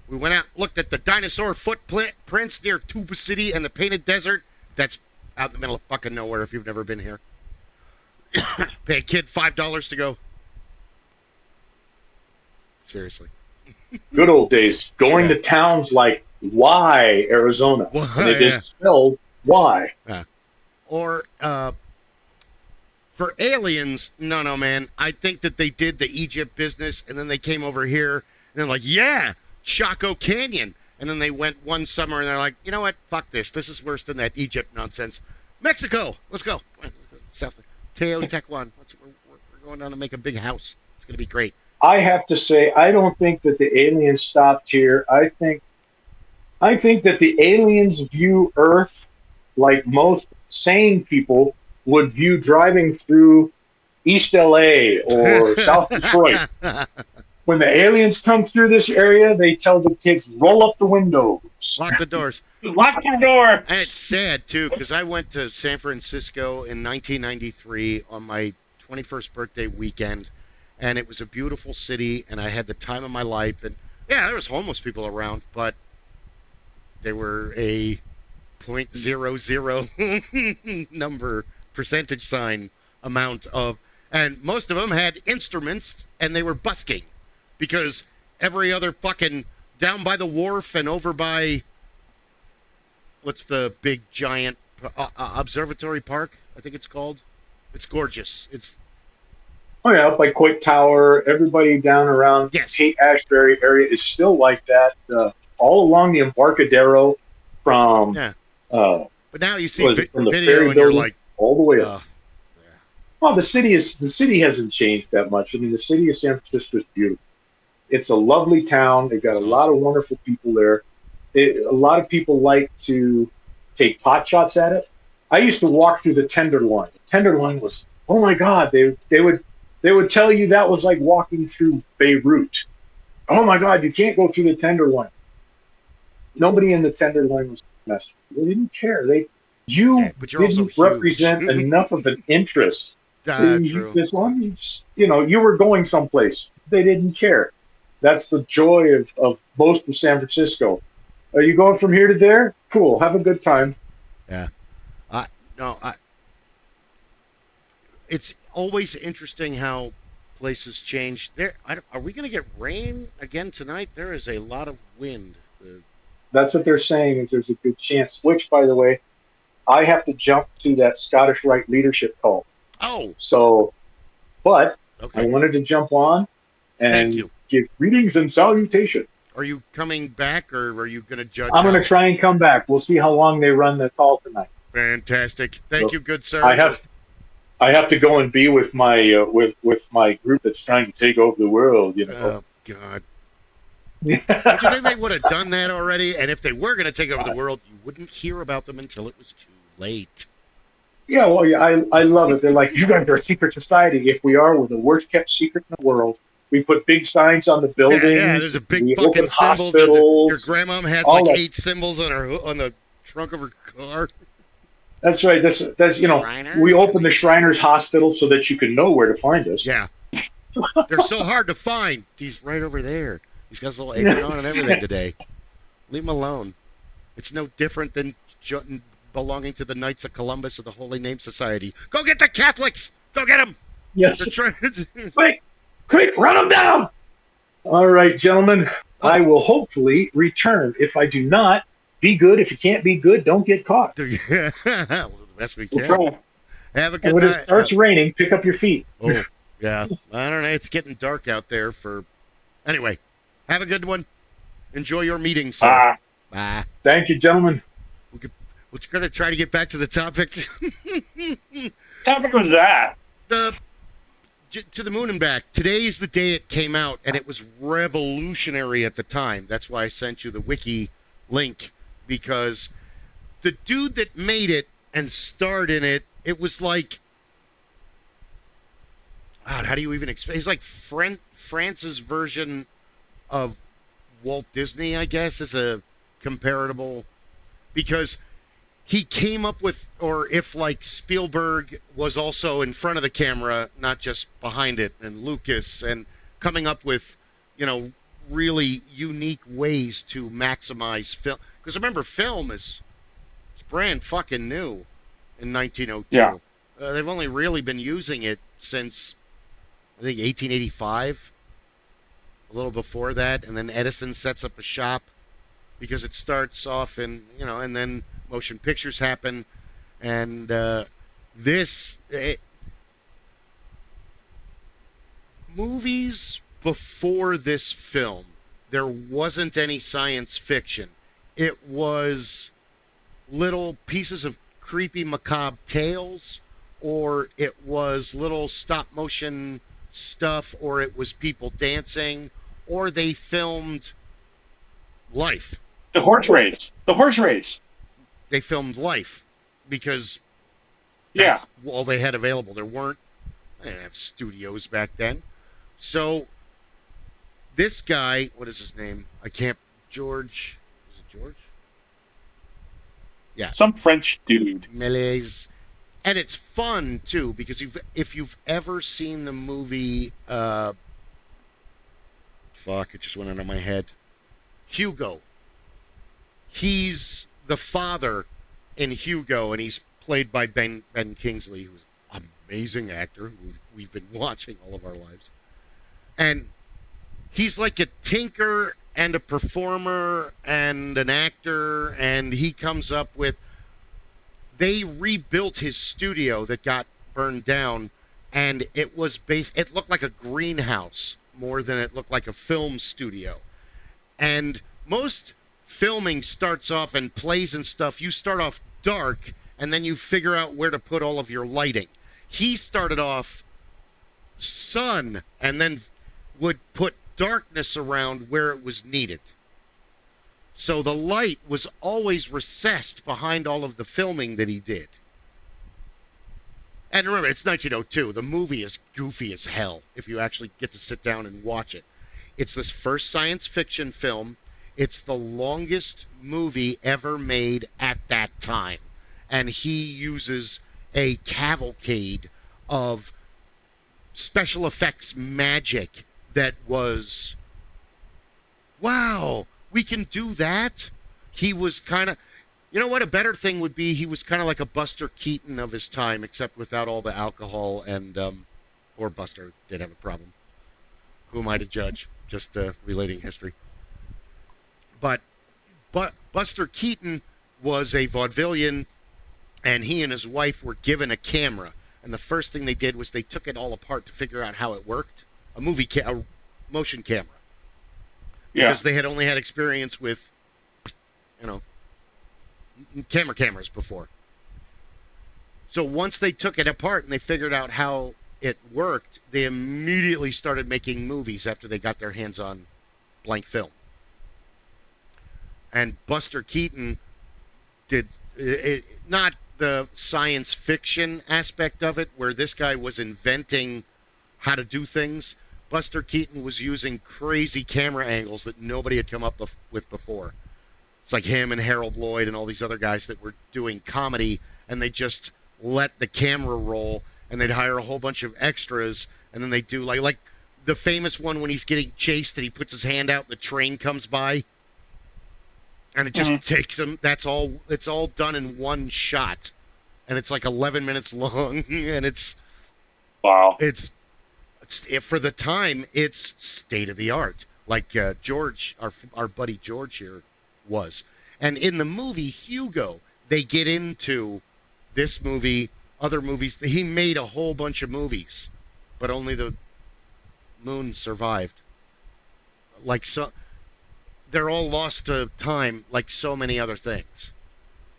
We went out, looked at the dinosaur footprints near Tuba City and the Painted Desert. That's out in the middle of fucking nowhere if you've never been here. Pay a kid $5 to go. Seriously. Good old days. Going to towns like Y, Arizona. And it is spelled Y. Or, for aliens, no, man. I think that they did the Egypt business, and then they came over here, and they're like, yeah, Chaco Canyon. And then they went one summer, and they're like, you know what? Fuck this. This is worse than that Egypt nonsense. Mexico, let's go. South Teotihuacan. We're going down to make a big house. It's going to be great. I have to say, I don't think that the aliens stopped here. I think that the aliens view Earth like most sane people would view driving through East LA or South Detroit. When the aliens come through this area, they tell the kids, roll up the windows. Lock the doors. Lock your door. And it's sad, too, because I went to San Francisco in 1993 on my 21st birthday weekend, and it was a beautiful city, and I had the time of my life. And, yeah, there was homeless people around, but they were a .00 number percentage sign amount of, and most of them had instruments and they were busking because every other fucking down by the wharf and over by what's the big giant observatory park, I think it's called. It's gorgeous. It's Oh yeah, up by Coit Tower, everybody down around Yes. Kate Ashbury area is still like that. All along the Embarcadero from yeah. uh, But now you see what is it, from the video ferry and you're building like, all the way up. yeah. Well, the city hasn't changed that much. I mean, the city of San Francisco is beautiful. It's a lovely town. They've got It's a lot of awesome. wonderful people there. A lot of people like to take pot shots at it. I used to walk through the Tenderloin. The Tenderloin was, oh my God, they would tell you that was like walking through Beirut. Oh my God, you can't go through the Tenderloin. Nobody in the Tenderloin was messing. They didn't care. You But you're also didn't huge. represent enough of an interest. True. As long as you were going someplace, they didn't care. That's the joy of most of San Francisco. Are you going from here to there? Cool. Have a good time. Yeah. It's always interesting how places change. Are we going to get rain again tonight? There is a lot of wind. That's what they're saying. Is there's a good chance. Which, by the way, I have to jump to that Scottish Rite leadership call. Oh. So, but Okay. I wanted to jump on Thank and you. give greetings and salutation. Are you coming back, or are you going to judge? I'm going out? to try and come back. We'll see how long they run the call tonight. Fantastic. Thank So, you, good sir. I have to go and be with my with my group that's trying to take over the world. Oh God. Don't you think they would have done that already? And if they were going to take over the world, you wouldn't hear about them until it was too late. Yeah, well, yeah, I love it. They're like, you guys are a secret society. If we are, we're the worst kept secret in the world. We put big signs on the buildings. Yeah, there's a big we fucking open symbols. hospitals. Your grandmom has all like that. 8 symbols on the trunk of her car. That's right. That's Shriners? we open the Shriners Hospital so that you can know where to find us. Yeah. They're so hard to find. He's right over there. He's got his little apron on and everything today. Leave him alone. It's no different than belonging to the Knights of Columbus or the Holy Name Society. Go get the Catholics! Go get them! Yes. They're trying Wait, quick, run them down! All right, gentlemen. I will hopefully return. If I do not, be good. If you can't be good, don't get caught. We'll do the best we can. Right. Have a And good when night. it starts raining, pick up your feet. Oh, yeah. I don't know. It's getting dark out there for... Anyway, have a good one. Enjoy your meeting, sir. Bye. Thank you, gentlemen. We're going to try to get back to the topic. Topic was that? To the moon and back. Today is the day it came out, and it was revolutionary at the time. That's why I sent you the wiki link, because the dude that made it and starred in it, it was like... God, how do you even explain? He's like France's version of Walt Disney, I guess, is a comparable, because he came up with, or if like Spielberg was also in front of the camera, not just behind it, and Lucas, and coming up with, really unique ways to maximize film. Because remember, film is brand fucking new in 1902. Yeah. They've only really been using it since, I think, 1885, a little before that, and then Edison sets up a shop because it starts off in, and then motion pictures happen, and movies before this film, there wasn't any science fiction. It was little pieces of creepy, macabre tales, or it was little stop motion stuff, or it was people dancing, or they filmed life. The horse race. The horse race. They filmed life because Yeah. that's all they had available. They didn't have studios back then. So this guy, what is his name? George. Is it George? Yeah. Some French dude. Méliès. And it's fun too, because if you've ever seen the movie it just went out of my head. Hugo. He's the father in Hugo, and he's played by Ben Kingsley, who's an amazing actor who we've been watching all of our lives. And he's like a tinker and a performer and an actor, and he comes up with. They rebuilt his studio that got burned down, and it was it looked like a greenhouse more than it looked like a film studio. And most filming starts off and plays and stuff, you start off dark and then you figure out where to put all of your lighting. He started off sun and then would put darkness around where it was needed. So the light was always recessed behind all of the filming that he did. And remember, it's 1902. The movie is goofy as hell if you actually get to sit down and watch it. It's this first science fiction film. It's the longest movie ever made at that time. And he uses a cavalcade of special effects magic that was, wow, we can do that? He was kind of, you know what, a better thing would be he was kind of like a Buster Keaton of his time, except without all the alcohol and, or Buster did have a problem. Who am I to judge? Just relating history. But Buster Keaton was a vaudevillian, and he and his wife were given a camera. And the first thing they did was they took it all apart to figure out how it worked. A motion camera. Yeah. Because they had only had experience with, cameras before. So once they took it apart and they figured out how it worked, they immediately started making movies after they got their hands on blank film. And Buster Keaton did not the science fiction aspect of it, where this guy was inventing how to do things. Buster Keaton was using crazy camera angles that nobody had come up with before. It's like him and Harold Lloyd and all these other guys that were doing comedy, and they just let the camera roll, and they'd hire a whole bunch of extras, and then they do like the famous one when he's getting chased and he puts his hand out and the train comes by, and it just takes him. That's all. It's all done in one shot, and it's like 11 minutes long, and it's wow. It's for the time, it's state of the art. Like George, our buddy George here was. And in the movie Hugo, they get into this movie, other movies. He made a whole bunch of movies, but only the moon survived. Like so, they're all lost to time, like so many other things.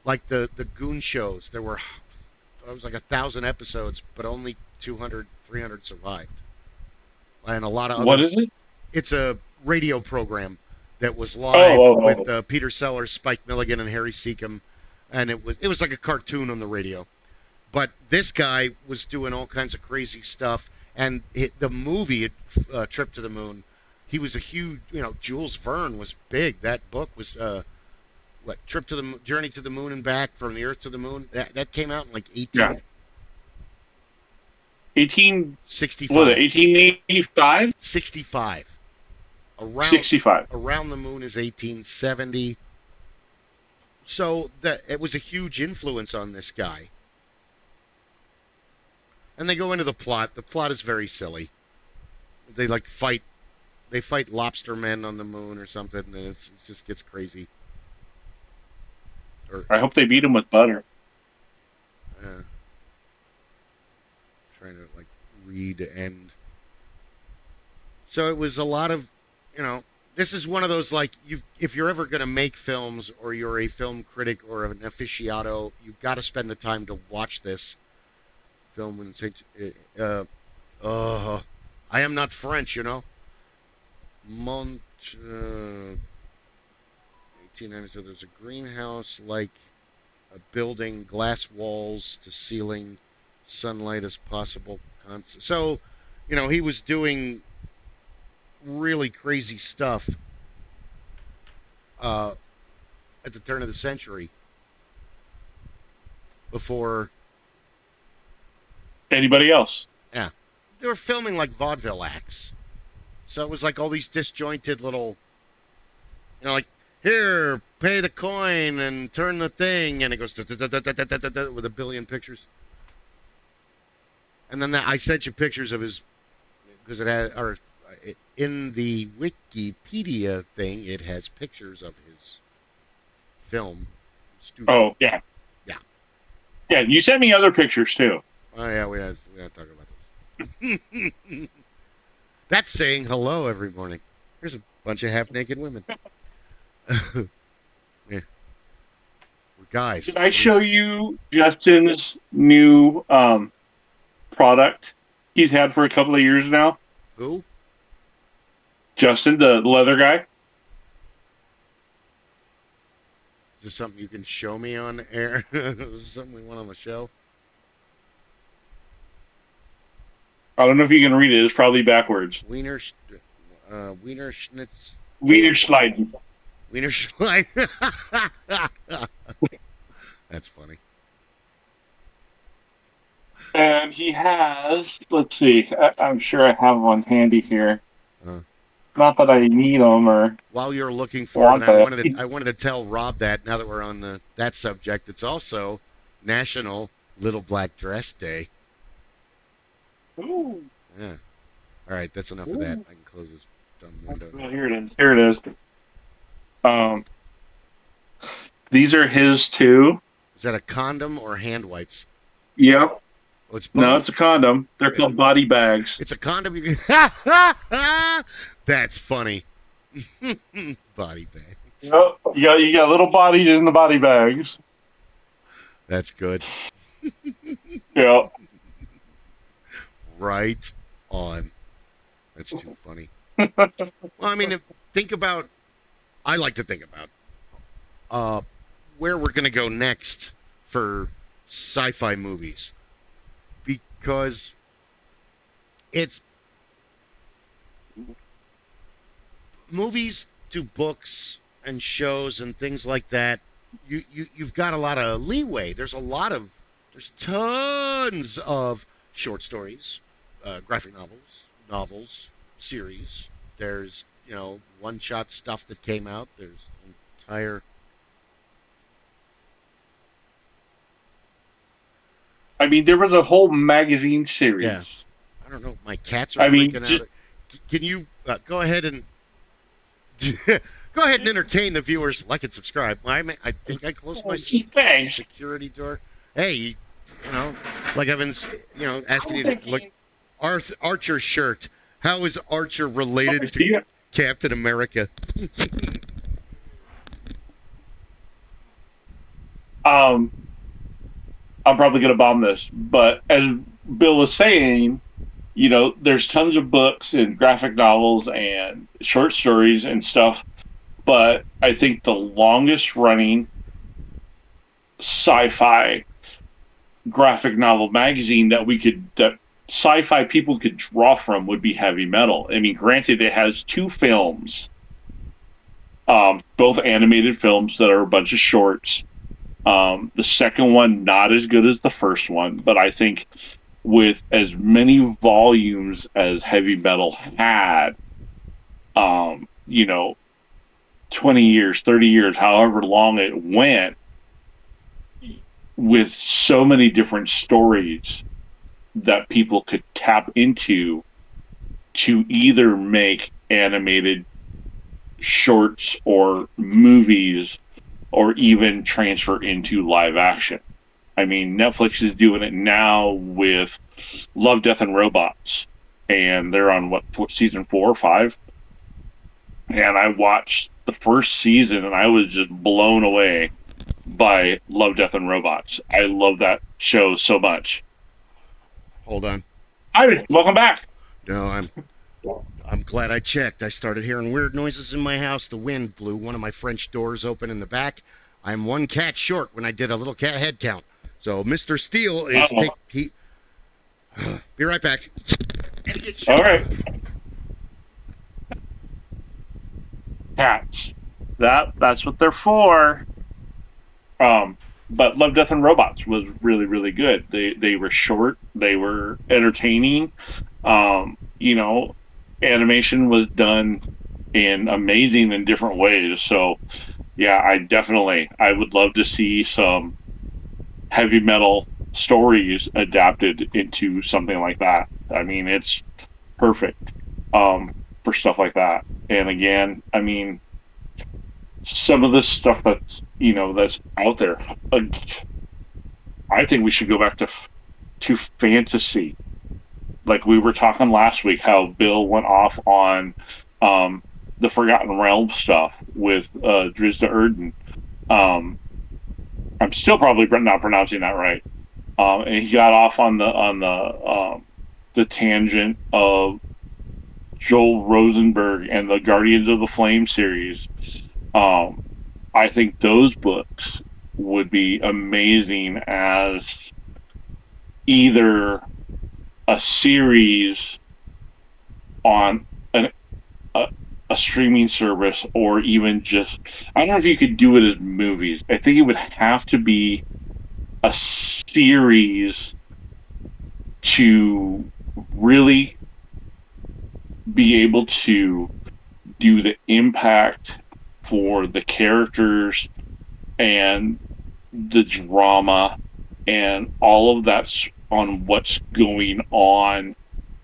Like the Goon shows, there was like 1,000 episodes, but only 200, 300 survived. And a lot of other. What is it? It's a radio program that was live with Peter Sellers, Spike Milligan, and Harry Seacombe, and it was like a cartoon on the radio. But this guy was doing all kinds of crazy stuff, and the movie Trip to the Moon, he was a huge, Jules Verne was big. That book was Trip to the Journey to the Moon and Back, from the Earth to the Moon. That came out in like 1865. 1885. 65? 65. 65. Around the Moon is 1870. So it was a huge influence on this guy. And they go into the plot. The plot is very silly. They fight lobster men on the moon or something, and it just gets crazy. I hope they beat him with butter. Trying to read and so it was a lot of, this is one of those if you're ever going to make films or you're a film critic or an aficionado, you've got to spend the time to watch this film and say, I am not French, 1890. So there's a greenhouse, like a building, glass walls to ceiling, sunlight as possible. So, he was doing really crazy stuff at the turn of the century before anybody else. Yeah. They were filming like vaudeville acts. So it was like all these disjointed little, here, pay the coin and turn the thing, and it goes with a billion pictures. And then I sent you pictures of his, because it had, or in the Wikipedia thing, it has pictures of his film studio. Oh, yeah. Yeah. Yeah, you sent me other pictures, too. Oh, yeah, we had to talk about this. That's saying hello every morning. There's a bunch of half-naked women. Yeah. We're guys. Did I show you Justin's new product he's had for a couple of years now? Who? Justin, the leather guy. Is this something you can show me on air? Is this something we want on the show? I don't know if you can read it. It's probably backwards. Wiener Schnitz. Wiener sliding. Wiener Schlein. That's funny. And he has, let's see, I'm sure I have one handy here. Not that I need them or. While you're looking for it, I wanted to tell Rob that now that we're on that subject, it's also National Little Black Dress Day. Ooh. Yeah. All right, that's enough of that. I can close this dumb window. Well, here it is. Here it is. These are his too. Is that a condom or hand wipes? Yep. Oh, it's both? No, it's a condom. They're called body bags. It's a condom. You can... That's funny. Body bags. Yep. You got little bodies in the body bags. That's good. Yep. Right on. That's too funny. Well, I mean, I like to think about where we're going to go next for sci-fi movies. Because it's movies to books and shows and things like that. You've got a lot of leeway. There's tons of short stories, graphic novels, series. There's, one-shot stuff that came out. There's entire... I mean, there was a whole magazine series. Yeah. I don't know. My cats are freaking out. Can you go ahead and entertain the viewers? Like and subscribe. I think I closed my security door. Hey, like I've been, asking you to look. Archer shirt. How is Archer related to Captain America? I'm probably going to bomb this, but as Bill was saying, there's tons of books and graphic novels and short stories and stuff, but I think the longest running sci-fi graphic novel magazine that sci-fi people could draw from would be Heavy Metal. I mean, granted, it has 2 films, both animated films that are a bunch of shorts. The second one, not as good as the first one, but I think with as many volumes as Heavy Metal had, 20 years, 30 years, however long it went, with so many different stories that people could tap into to either make animated shorts or movies or even transfer into live action. I mean, Netflix is doing it now with Love, Death, and Robots. And they're on, season 4 or 5? And I watched the first season, and I was just blown away by Love, Death, and Robots. I love that show so much. Hold on. Hi, welcome back. No, I'm glad I checked. I started hearing weird noises in my house. The wind blew one of my French doors open in the back. I'm 1 cat short when I did a little cat head count. So Mr. Steele is be right back. All right. Cats. That's what they're for. But Love, Death, and Robots was really, really good. They were short. They were entertaining. Animation was done and amazing in different ways. So, yeah, I would love to see some heavy metal stories adapted into something like that. I mean, it's perfect for stuff like that. And again, I mean, some of this stuff that's out there. I think we should go back to fantasy. Like we were talking last week, how Bill went off on the Forgotten Realm stuff with Drizzt Erden. I'm still probably not pronouncing that right. And he got off on the tangent of Joel Rosenberg and the Guardians of the Flame series. I think those books would be amazing as either a series on a streaming service, or even just, I don't know if you could do it as movies. I think it would have to be a series to really be able to do the impact for the characters and the drama and all of that's on what's going on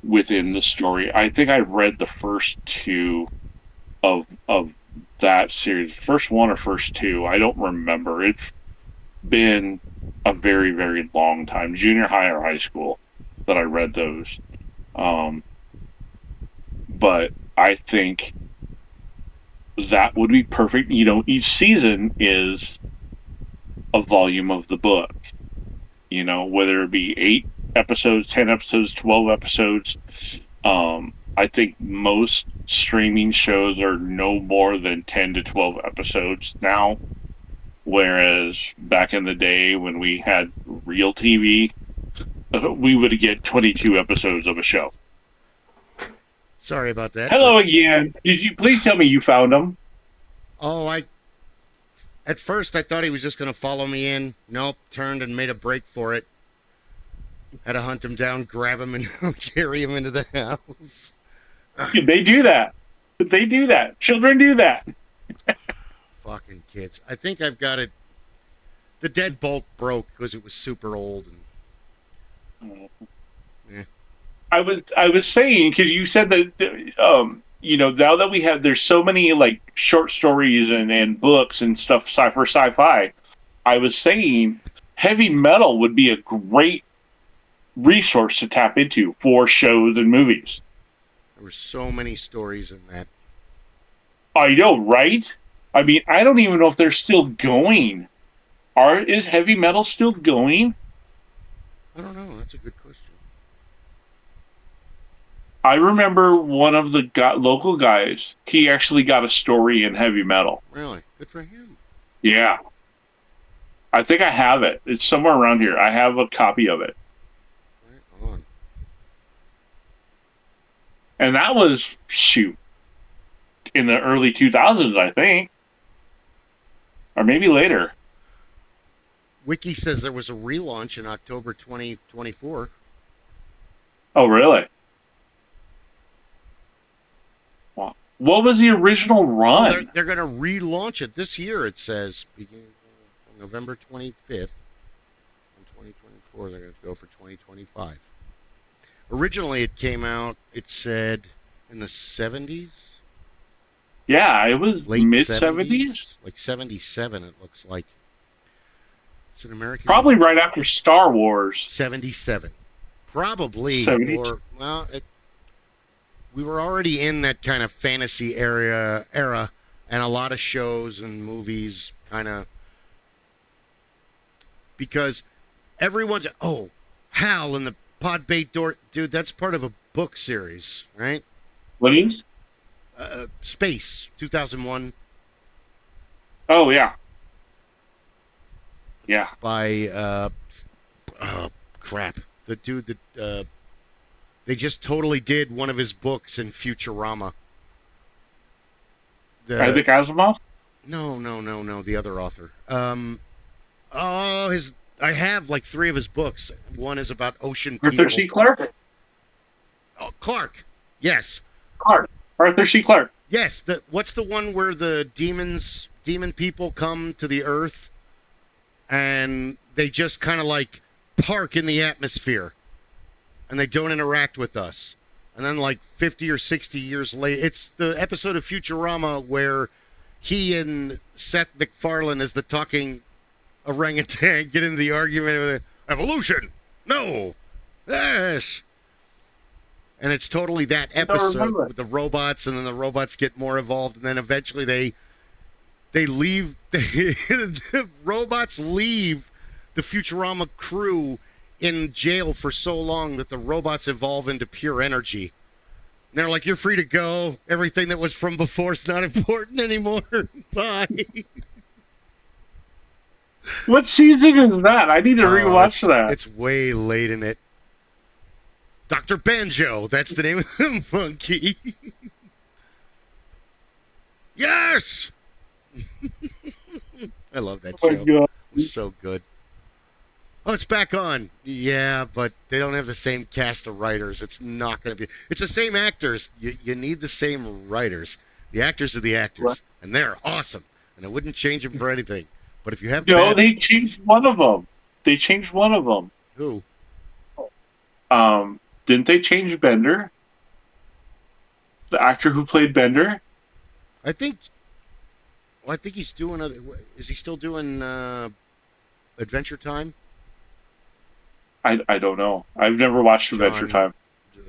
within the story. I think I read the first two of that series. First one or first two, I don't remember. It's been a very, very long time, junior high or high school, that I read those. But I think that would be perfect. Each season is a volume of the book. Whether it be 8 episodes, 10 episodes, 12 episodes. I think most streaming shows are no more than 10 to 12 episodes now. Whereas back in the day when we had real TV, we would get 22 episodes of a show. Sorry about that. Hello again. Did you please tell me you found them? Oh, at first I thought he was just going to follow me in. Nope, turned and made a break for it. Had to hunt him down, grab him, and carry him into the house. They do that. They do that. Children do that. Fucking kids. I think I've got it. The deadbolt broke because it was super old. And, I was saying, because you said that now that there's so many like short stories and books and stuff for sci-fi. I was saying heavy metal would be a great resource to tap into for shows and movies. there were so many stories in that. I know, right? I mean, I don't even know if they're still going. Is heavy metal still going? I don't know. That's a good question. I remember one of the local guys, he actually got a story in heavy metal. Really? Good for him. Yeah. I think I have it. It's somewhere around here. I have a copy of it. Right on. And that was, in the early 2000s, I think. Or maybe later. Wiki says there was a relaunch in October 2024. Oh, really? Wow. What was the original run? They're going to relaunch it this year, it says. Beginning November 25th. In 2024, they're going to go for 2025. Originally, it came out, it said, in the 70s? Yeah, it was Late mid-70s? Like 77, it looks like. It's an American. Probably right after Star Wars. 77. Probably. 70. Or, well, we were already in that kind of fantasy era, and a lot of shows and movies kind of. Because everyone's, Hal and the Podbait Door. Dude, that's part of a book series, right? What is? Space, 2001. Oh, yeah. Yeah. By, crap. The dude that, they just totally did one of his books in Futurama. Isaac Asimov? No, the other author. I have like 3 of his books. One is about ocean Arthur people. C. Clarke? Oh, Clarke. Yes. Arthur C. Clarke. Yes, what's the one where the demon people come to the Earth and they just kind of like park in the atmosphere and they don't interact with us. And then like 50 or 60 years later, it's the episode of Futurama where he and Seth MacFarlane as the talking orangutan get into the argument with evolution. No. Yes. And it's totally that episode with the robots, and then the robots get more evolved, and then eventually they leave. The robots leave the Futurama crew in jail for so long that the robots evolve into pure energy. And they're like, "You're free to go. Everything that was from before is not important anymore. Bye." What season is that? I need to rewatch that. It's way late in it. Dr. Banjo, that's the name of the monkey. Yes! I love that show. God. It's so good. Oh, it's back on. Yeah, but they don't have the same cast of writers. It's not going to be. It's the same actors. You need the same writers. The actors are the actors, What? and they're awesome. And I wouldn't change them for anything. But if you have They changed one of them. They changed one of them. Who? Didn't they change Bender? The actor who played Bender? I think he's doing. Is he still doing Adventure Time? I don't know. I've never watched Adventure Time.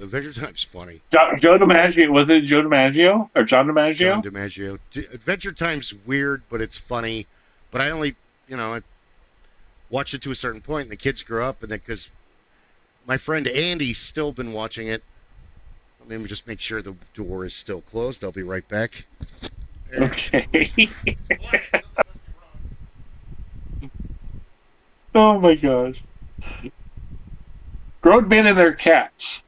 Adventure Time's funny. Joe DiMaggio, was it Joe DiMaggio or John DiMaggio? John DiMaggio. Adventure Time's weird, but it's funny. But I only, I watched it to a certain point, and the kids grow up, and then because my friend Andy's still been watching it. Let me just make sure the door is still closed. I'll be right back. Okay. Oh my gosh. Grown men and their cats.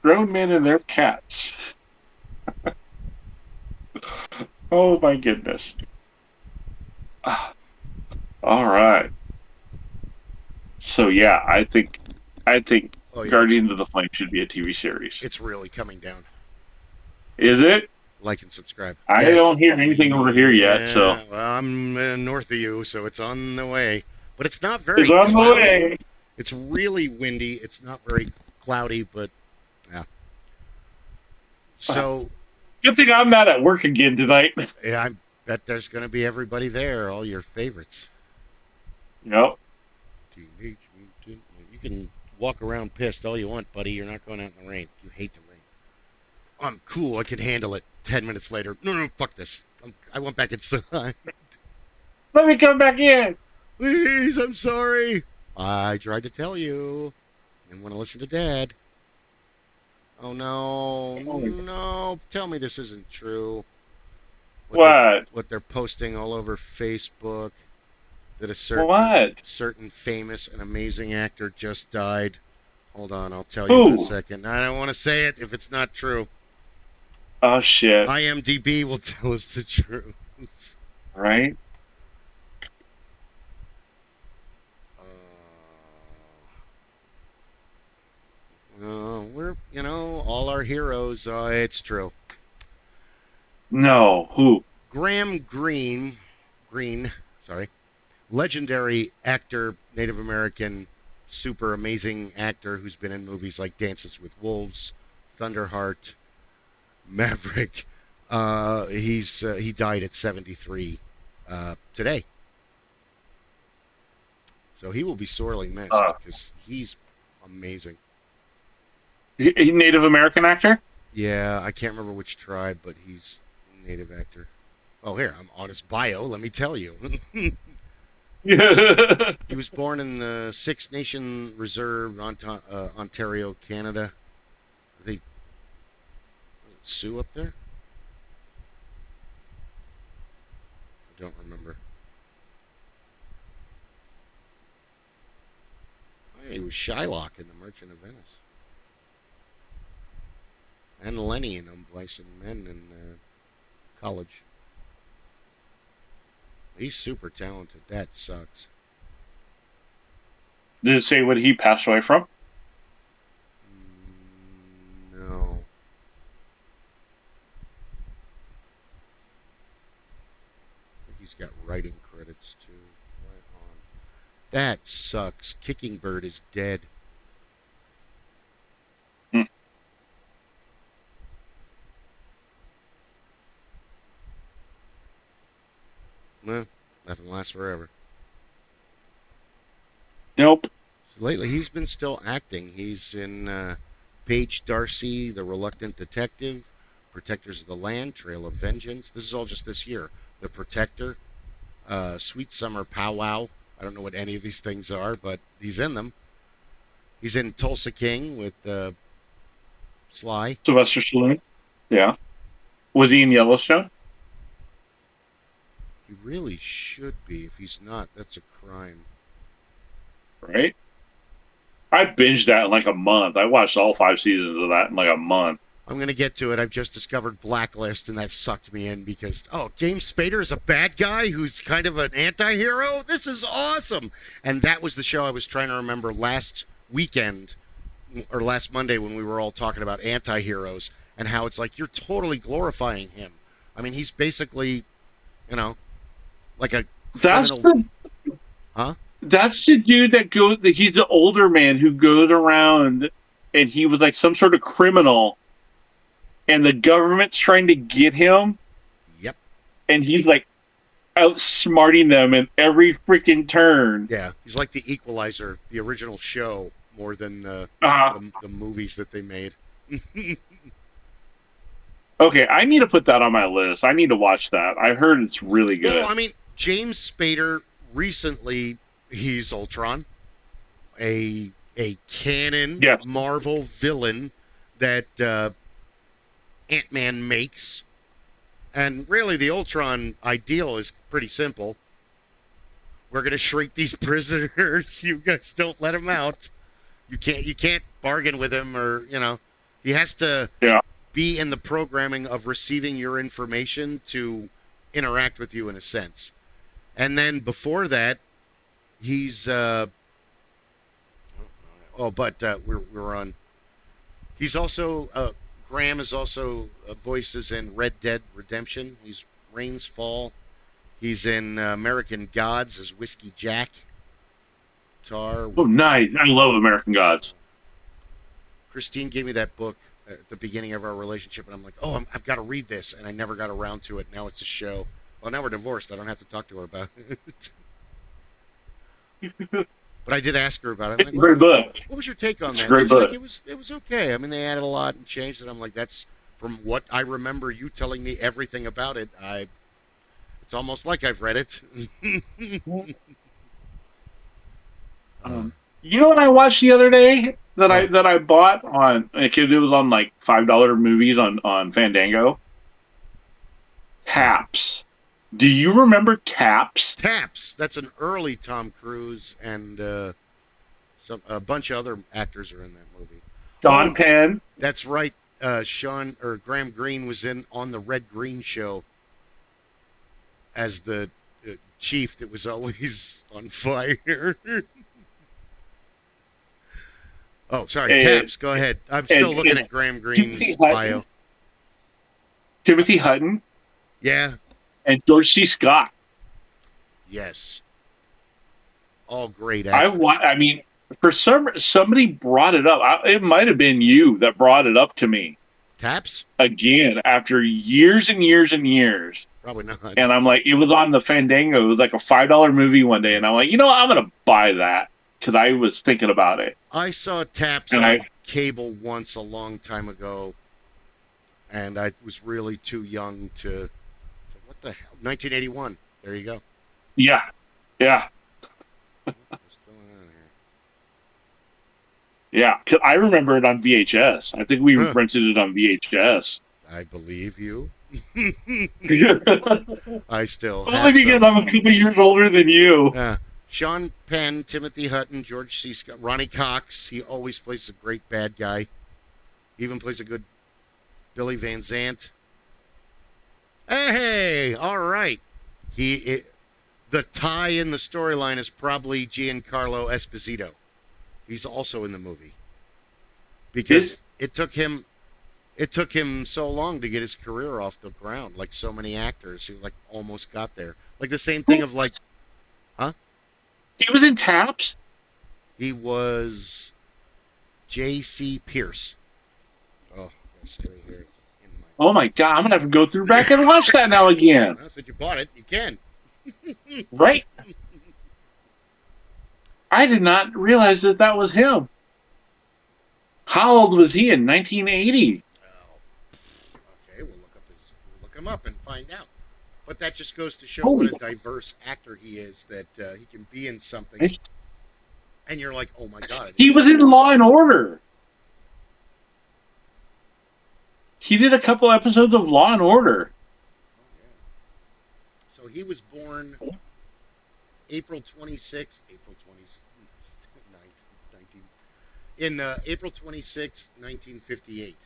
Grown men and their cats. Oh my goodness. All right. So yeah, I think Guardians of the Flame should be a TV series. It's really coming down. Is it? Like and subscribe. I don't hear anything over here yet, so. Well, I'm north of you, so it's on the way. But it's not very It's on the cloudy. way. It's really windy. It's not very cloudy, but yeah. So. Good thing I'm not at work again tonight. Yeah, I bet there's going to be everybody there, all your favorites. Yep. You can walk around pissed all you want, buddy. You're not going out in the rain. You hate the rain. I'm cool. I can handle it. 10 minutes later. No, fuck this. I went back inside. Let me come back in. Please, I'm sorry. I tried to tell you. I didn't want to listen to Dad. Oh, no. No. Tell me this isn't true. What they're posting all over Facebook. That a certain famous and amazing actor just died. Hold on, I'll tell you in a second. I don't want to say it if it's not true. Oh, shit. IMDb will tell us the truth. Right? We're, all our heroes. It's true. No, who? Graham Greene, legendary actor, Native American, super amazing actor who's been in movies like Dances with Wolves, Thunderheart, Maverick. He died at 73 today. So he will be sorely missed because he's amazing. He Native American actor? Yeah, I can't remember which tribe, but he's a Native actor. Oh, here, I'm on his bio. Let me tell you. He was born in the Six Nation Reserve, Ontario, Canada. Are they Sioux up there? I don't remember. Oh, he was Shylock in The Merchant of Venice. And Lenny in Vice and Men in college. He's super talented. That sucks. Did it say what he passed away from? No. he's got writing credits too. Right on. That sucks. Kicking Bird is dead. Hmm. Well, nothing lasts forever. Nope. Lately, he's been still acting. He's in Paige Darcy, The Reluctant Detective, Protectors of the Land, Trail of Vengeance. This is all just this year. The Protector, Sweet Summer Powwow. I don't know what any of these things are, but he's in them. He's in Tulsa King with Sly. Sylvester Stallone. Yeah. Was he in Yellowstone? He really should be. If he's not, that's a crime. Right. I binged that in like a month. I watched all 5 seasons of that in like a month. I'm going to get to it. I've just discovered Blacklist, and that sucked me in because, James Spader is a bad guy who's kind of an anti-hero? This is awesome. And that was the show I was trying to remember last weekend, or last Monday when we were all talking about anti-heroes, and how it's like you're totally glorifying him. I mean, he's basically, like a criminal. Huh? That's the dude that goes. He's the older man who goes around, and he was like some sort of criminal, and the government's trying to get him. Yep. And he's like outsmarting them in every freaking turn. Yeah, he's like the Equalizer, the original show, more than the movies that they made. Okay, I need to put that on my list. I need to watch that. I heard it's really good. Well, I mean, James Spader recently, he's Ultron, a canon Marvel villain that Ant-Man makes. And really, the Ultron ideal is pretty simple. We're going to shrink these prisoners. You guys don't let him out. You can't bargain with him, or, he has to be in the programming of receiving your information to interact with you in a sense. And then before that, he's we're on. He's also Graham is also voices in Red Dead Redemption. He's Rains Fall. He's in American Gods as Whiskey Jack. Tar. Oh, nice! I love American Gods. Christine gave me that book at the beginning of our relationship, and I'm like, I've got to read this, and I never got around to it. Now it's a show. Well, now we're divorced. I don't have to talk to her about it. But I did ask her about it. It's a great book. What was your take on that? Great book. Like, it was okay. I mean, they added a lot and changed it. I'm like, that's from what I remember you telling me everything about it. It's almost like I've read it. You know what I watched the other day that I bought on? It was on like $5 movies on Fandango. Taps. Do you remember Taps? Taps. That's an early Tom Cruise, and a bunch of other actors are in that movie. Sean Penn. That's right. Graham Greene was on the Red Green show as the chief that was always on fire. Oh, sorry, Taps. Go ahead. I'm still looking at Graham Greene's bio. Timothy Hutton. Yeah. And George C. Scott. Yes. All great actors. I mean, for somebody brought it up. It might have been you that brought it up to me. Taps? Again, after years and years and years. Probably not. And I'm like, it was on the Fandango. It was like a $5 movie one day. And I'm like, I'm going to buy that because I was thinking about it. I saw Taps on cable once a long time ago. And I was really too young to... What the hell? 1981. There you go. Yeah. Yeah. What's going on here? Yeah, cause I remember it on VHS. I think we rented it on VHS. I believe you. I still have only because I'm a couple years older than you. Sean Penn, Timothy Hutton, George C. Scott, Ronnie Cox. He always plays a great bad guy. He even plays a good Billy Van Zandt. Hey, all right. The tie in the storyline is probably Giancarlo Esposito. He's also in the movie because it took him it took him so long to get his career off the ground, like so many actors who like almost got there. Like the same thing of like, huh? He was in Taps? He was J.C. Pierce. Oh, straight here. In my... Oh my God, I'm going to have to go through back and watch that now again. Well, since you bought it, you can. Right? I did not realize that that was him. How old was he in 1980? Oh, okay, we'll look him up and find out. But that just goes to show Holy what a diverse actor he is, that he can be in something, and you're like, oh my God. He was in Law and Order. He did a couple episodes of Law and Order. So he was born April 26th, April 26th, 19, in April 26th, 1958.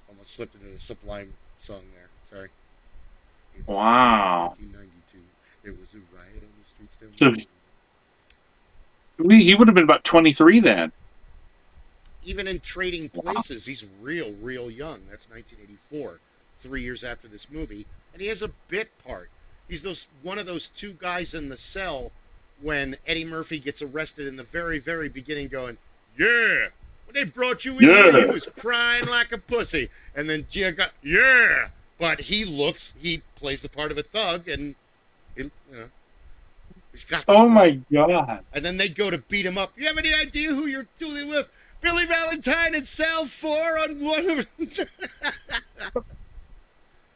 Almost slipped into a Sublime song there. Sorry. Wow. 1992. There was a riot on the streets. So he would have been about 23 then. Even in Trading Places, he's real young. That's 1984, 3 years after this movie. And he has a bit part. He's one of those two guys in the cell when Eddie Murphy gets arrested in the very, very beginning going, yeah, when they brought you in here, he was crying like a pussy. And then Gia got, yeah. But he plays the part of a thug, and he's got this. Oh my God. And then they go to beat him up. You have any idea who you're dealing with? Billy Valentine in cell 4 on one of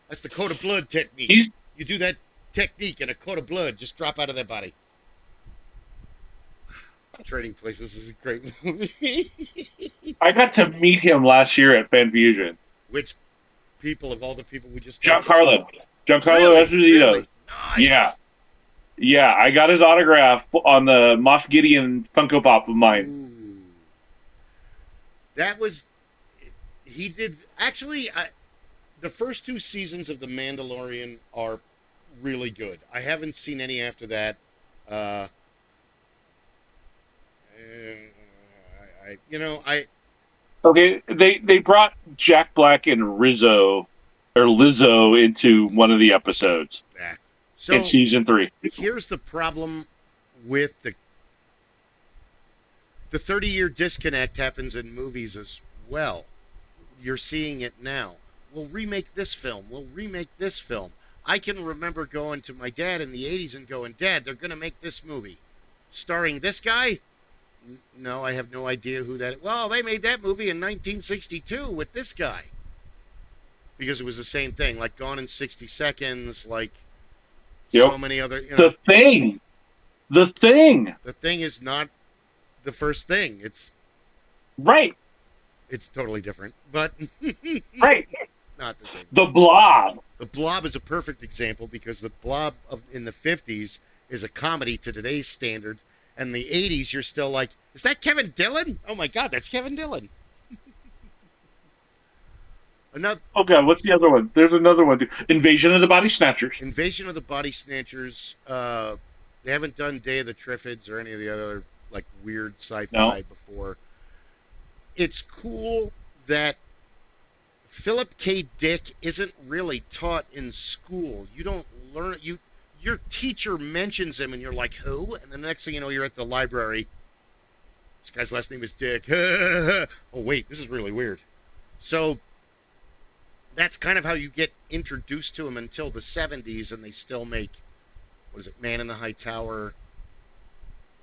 That's the code of blood technique. You do that technique and a code of blood just drop out of their body. Trading Places is a great movie. I got to meet him last year at Fan Fusion. Which people of all the people we just Giancarlo really? Esposito. Really? Nice. Yeah, I got his autograph on the Moff Gideon Funko Pop of mine. Ooh. That was he did actually the first 2 seasons of The Mandalorian are really good. I haven't seen any after that. Okay, they brought Jack Black and Lizzo into one of the episodes in season 3. Here's the problem with the 30-year disconnect happens in movies as well. You're seeing it now. We'll remake this film. We'll remake this film. I can remember going to my dad in the 80s and going, Dad, they're going to make this movie. Starring this guy? No, I have no idea who that is. Well, they made that movie in 1962 with this guy. Because it was the same thing, like Gone in 60 Seconds, like so many other... The Thing! The Thing! The Thing is not the first thing. It's... Right. It's totally different, but... Right. Not the same. The Blob. The Blob is a perfect example because the Blob in the 50s is a comedy to today's standard. And the 80s, you're still like, is that Kevin Dillon? Oh my God, that's Kevin Dillon. Oh God, what's the other one? There's another one. Invasion of the Body Snatchers. Invasion of the Body Snatchers. They haven't done Day of the Triffids or any of the other like weird sci-fi before. It's cool that Philip K. Dick isn't really taught in school. You don't learn your teacher mentions him and you're like, who? And the next thing you know, you're at the library. This guy's last name is Dick. Oh, wait, this is really weird. So that's kind of how you get introduced to him until the 70s, and they still make, Man in the High Tower.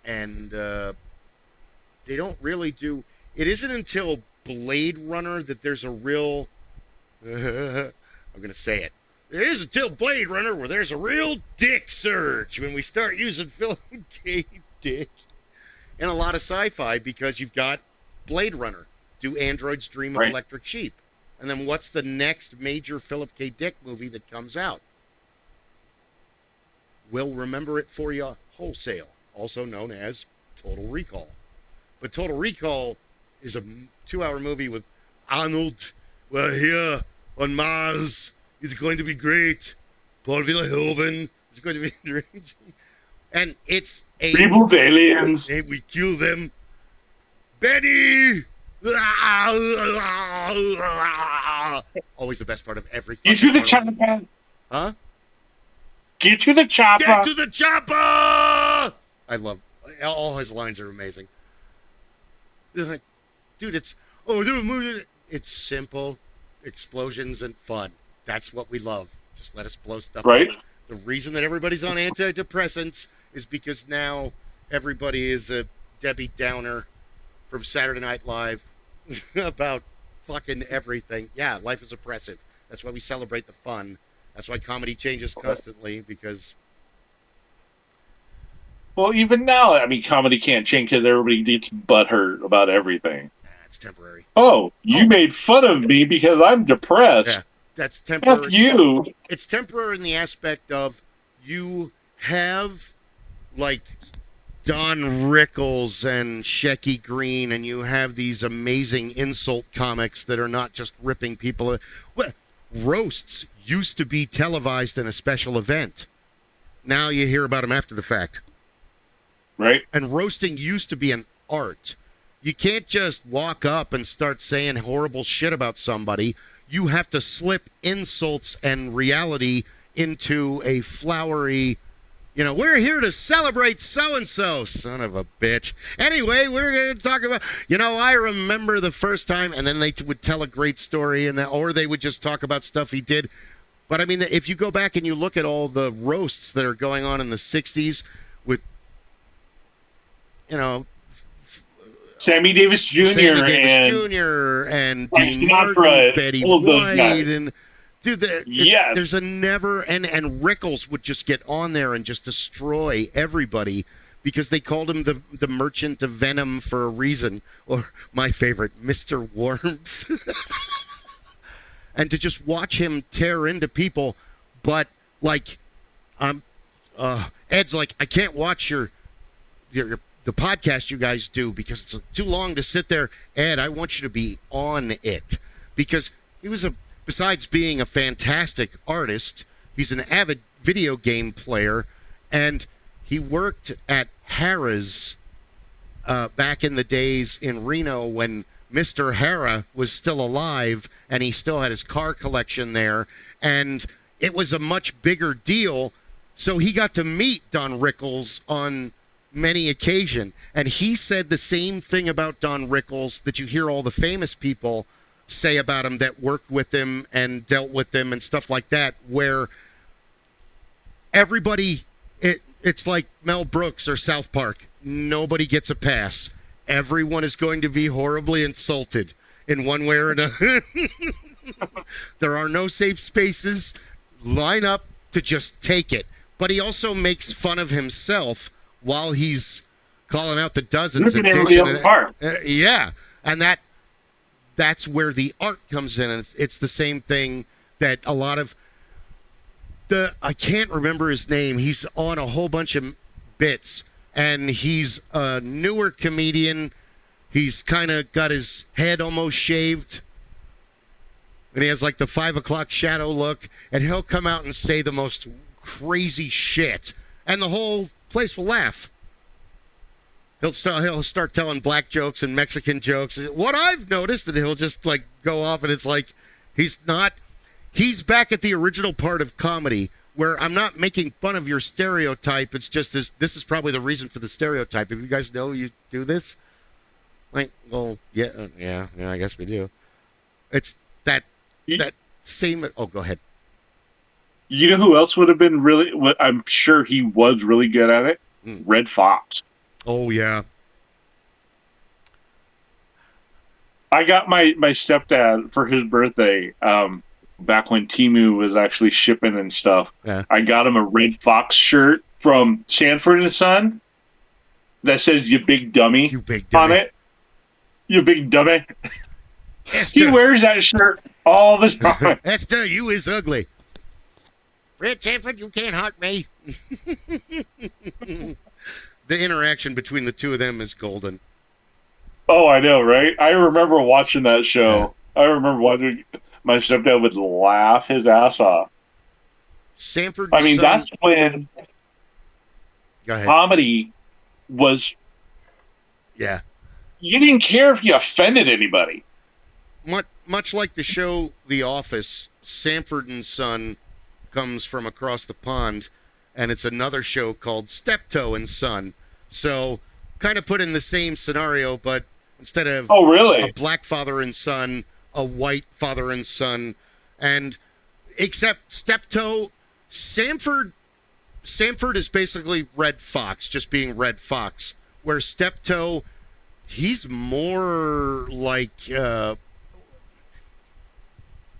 And they don't really do... It isn't until Blade Runner that there's a real... I'm going to say it. It is until Blade Runner where there's a real dick surge when we start using Philip K. Dick in a lot of sci-fi because you've got Blade Runner. Do androids dream of electric sheep? And then what's the next major Philip K. Dick movie that comes out? We'll remember it for you wholesale, also known as Total Recall. But Total Recall is a 2-hour movie with Arnold. We're here on Mars. It's going to be great. Paul Verhoeven is going to be great. And it's a... Reboot aliens. And we kill them. Betty! Always the best part of every Get fucking to the Horror movie. chopper. Huh? Get to the chopper. Get to the chopper! I love all his lines are amazing. They're like, dude, it's simple, explosions and fun. That's what we love. Just let us blow stuff Right. up. The reason that everybody's on antidepressants is because now everybody is a Debbie Downer from Saturday Night Live about fucking everything. Yeah, life is oppressive. That's why we celebrate the fun. That's why comedy changes constantly, because Well, even now, I mean, comedy can't change because everybody gets butthurt about everything. it's temporary. Oh, you made fun of me because I'm depressed. Yeah, that's temporary. F you. It's temporary in the aspect of you have like Don Rickles and Shecky Green, and you have these amazing insult comics that are not just ripping people. Well, roasts used to be televised in a special event. Now you hear about them after the fact. Right? And roasting used to be an art. You can't just walk up and start saying horrible shit about somebody. You have to slip insults and reality into a flowery, we're here to celebrate so-and-so, son of a bitch. Anyway, we're going to talk about, I remember the first time, and then they would tell a great story, or they would just talk about stuff he did. But I mean, if you go back and you look at all the roasts that are going on in the 60s with, Sammy Davis Jr. Sammy Davis and Jr. and Frank Dean Sinatra, Martin, Betty all those White, guys. and dude, Yes. there's a never and Rickles would just get on there and just destroy everybody because they called him the merchant of venom for a reason, or my favorite, Mr. Warmth, and to just watch him tear into people, but like, Ed's like, I can't watch your the podcast you guys do because it's too long to sit there. Ed, I want you to be on it, because he was besides being a fantastic artist, he's an avid video game player, and he worked at Harrah's back in the days in Reno when Mr. Harrah was still alive, and he still had his car collection there, and it was a much bigger deal. So he got to meet Don Rickles on many occasions, and he said the same thing about Don Rickles that you hear all the famous people say about him that worked with him and dealt with him and stuff like that, where everybody, it's like Mel Brooks or South Park. Nobody gets a pass. Everyone is going to be horribly insulted in one way or another. There are no safe spaces. Line up to just take it. But he also makes fun of himself while he's calling out the dozens of yeah, and that's where the art comes in, and it's the same thing that a lot of I can't remember his name. He's on a whole bunch of bits, and he's a newer comedian. He's kind of got his head almost shaved, and he has like the 5 o'clock shadow look, and he'll come out and say the most crazy shit, and the whole place will laugh. He'll start telling black jokes and Mexican jokes. What I've noticed, and he'll just like go off, and it's like he's back at the original part of comedy where I'm not making fun of your stereotype. It's just this is probably the reason for the stereotype. If you guys know you do this, like, well, yeah, I guess we do. It's that same. Oh, go ahead. You know who else would have been really? I'm sure he was really good at it. Red Fox. Oh yeah. I got my stepdad for his birthday. Back when Temu was actually shipping and stuff. Yeah. I got him a Red Fox shirt from Sanford and Son that says "You big dummy" You big dummy. on it. You big dummy. Esther. He wears that shirt all the time. Esther, you is ugly. Red Sanford, you can't hurt me. The interaction between the two of them is golden. Oh, I know, right? I remember watching that show. Yeah. I remember watching. My stepdad would laugh his ass off. Sanford. I mean, that's when comedy was. Yeah. You didn't care if you offended anybody. much like the show The Office, Sanford and Son comes from across the pond, and it's another show called Steptoe and Son. So kind of put in the same scenario, but instead of a black father and son, a white father and son, and except Steptoe, Sanford is basically Red Fox, just being Red Fox, where Steptoe, he's more like,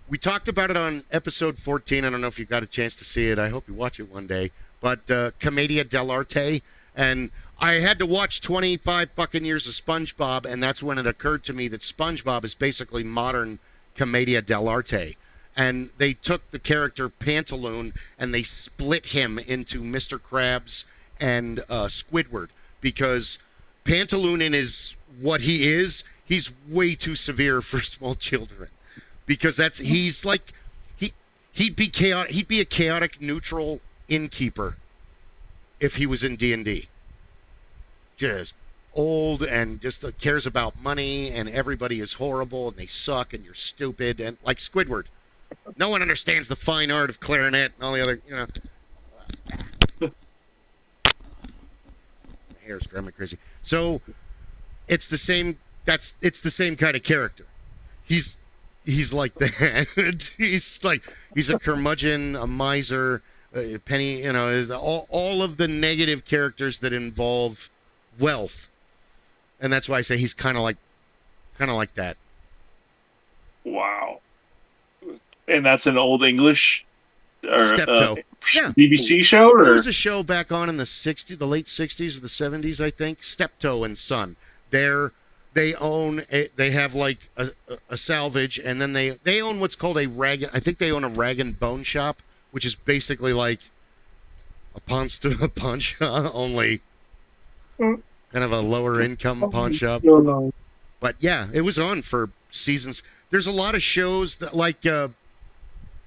we talked about it on episode 14. I don't know if you got a chance to see it. I hope you watch it one day. But Commedia dell'arte, and I had to watch 25 fucking years of SpongeBob, and that's when it occurred to me that SpongeBob is basically modern Commedia dell'arte. And they took the character Pantaloon and they split him into Mr. Krabs and Squidward, because Pantaloon is what he is, he's way too severe for small children. Because he's like, he'd be chaotic, he'd be a chaotic neutral innkeeper if he was in D&D. Just old and just cares about money, and everybody is horrible and they suck and you're stupid, and like Squidward. No one understands the fine art of clarinet and all the other, My hair's driving me crazy. So it's the same kind of character. He's like that. he's a curmudgeon, a miser, a penny, is all of the negative characters that involve wealth. And that's why I say he's kind of like that. Wow. And that's an old English or Steptoe. Yeah. BBC show? Or? There was a show back on in the late 60s or the 70s, I think. Steptoe and Son. They have like a salvage, and then they own what's called a rag. I think they own a rag and bone shop, which is basically like a pawn shop, only kind of a lower income pawn shop. But yeah, it was on for seasons. There's a lot of shows that like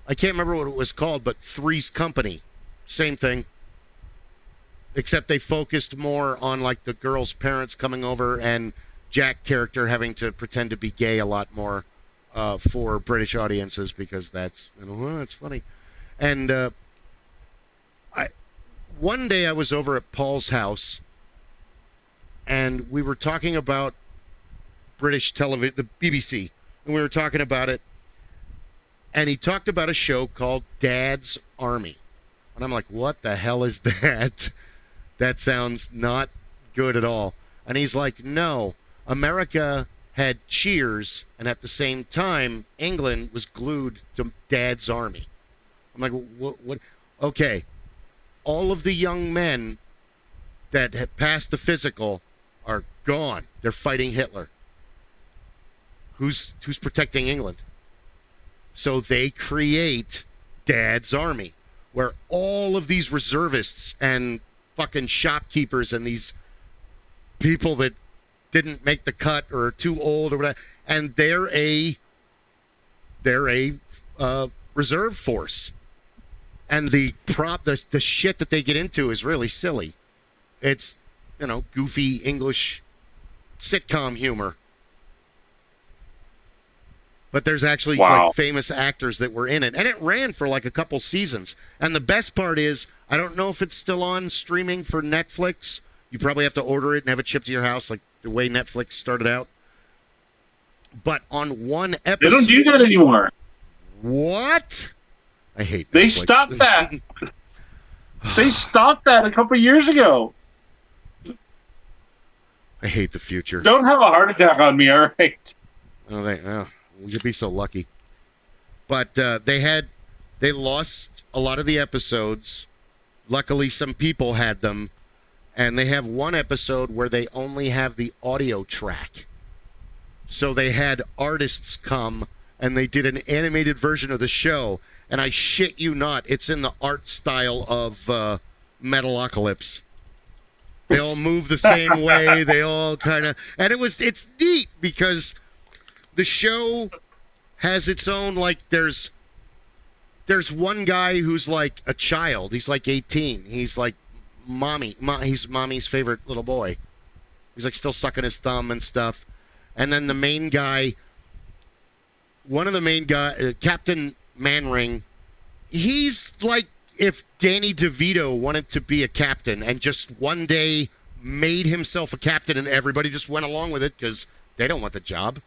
I can't remember what it was called, but Three's Company, same thing. Except they focused more on like the girl's parents coming over and Jack character having to pretend to be gay a lot more for British audiences, because that's it's funny. And one day I was over at Paul's house, and we were talking about British television, the BBC, and we were talking about it, and he talked about a show called Dad's Army, and I'm like, what the hell is that? That sounds not good at all. And he's like, no, America had Cheers, and at the same time, England was glued to Dad's Army. I'm like, what? Okay, all of the young men that have passed the physical are gone. They're fighting Hitler. Who's protecting England? So they create Dad's Army, where all of these reservists and fucking shopkeepers and these people that didn't make the cut or are too old or whatever, and they're a reserve force. And the shit that they get into is really silly. It's, goofy English sitcom humor. But there's actually like famous actors that were in it. And it ran for like a couple seasons. And the best part is, I don't know if it's still on streaming for Netflix. You probably have to order it and have it shipped to your house, like the way Netflix started out. But on one episode... They don't do that anymore. What? I hate Netflix. They stopped that. They stopped that a couple years ago. I hate the future. Don't have a heart attack on me, all right? You'd be so lucky. But they lost a lot of the episodes. Luckily, some people had them. And they have one episode where they only have the audio track. So they had artists come and they did an animated version of the show. And I shit you not, it's in the art style of Metalocalypse. They all move the same way. They all kind of... And it's neat because the show has its own, like, there's one guy who's like a child. He's like 18. He's like he's mommy's favorite little boy. He's like still sucking his thumb and stuff. And then the main guy, one of the main guy, Captain Manring, he's like if Danny DeVito wanted to be a captain and just one day made himself a captain and everybody just went along with it because they don't want the job.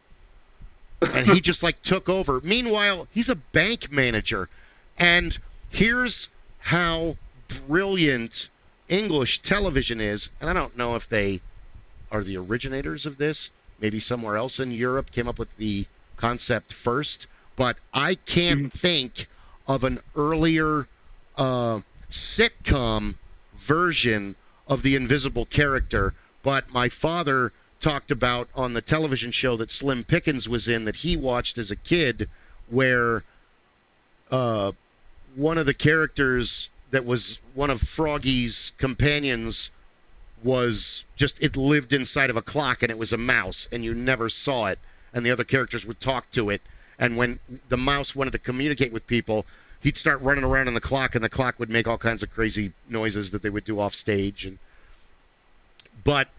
And he just like took over. Meanwhile, he's a bank manager. And here's how brilliant English television is. And I don't know if they are the originators of this. Maybe somewhere else in Europe came up with the concept first. But I can't think of an earlier sitcom version of the invisible character. But my father talked about on the television show that Slim Pickens was in that he watched as a kid, where one of the characters that was one of Froggy's companions was just, it lived inside of a clock and it was a mouse and you never saw it, and the other characters would talk to it, and when the mouse wanted to communicate with people, he'd start running around in the clock and the clock would make all kinds of crazy noises that they would do off stage. But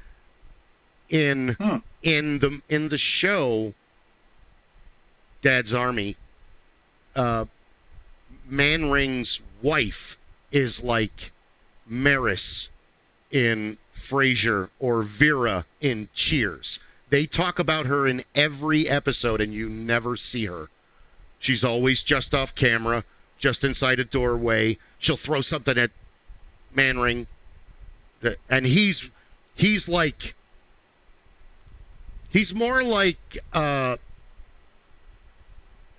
in the show Dad's Army, Manring's wife is like Maris in Frasier or Vera in Cheers. They talk about her in every episode and you never see her. She's always just off camera, just inside a doorway. She'll throw something at Manring, and he's like, he's more like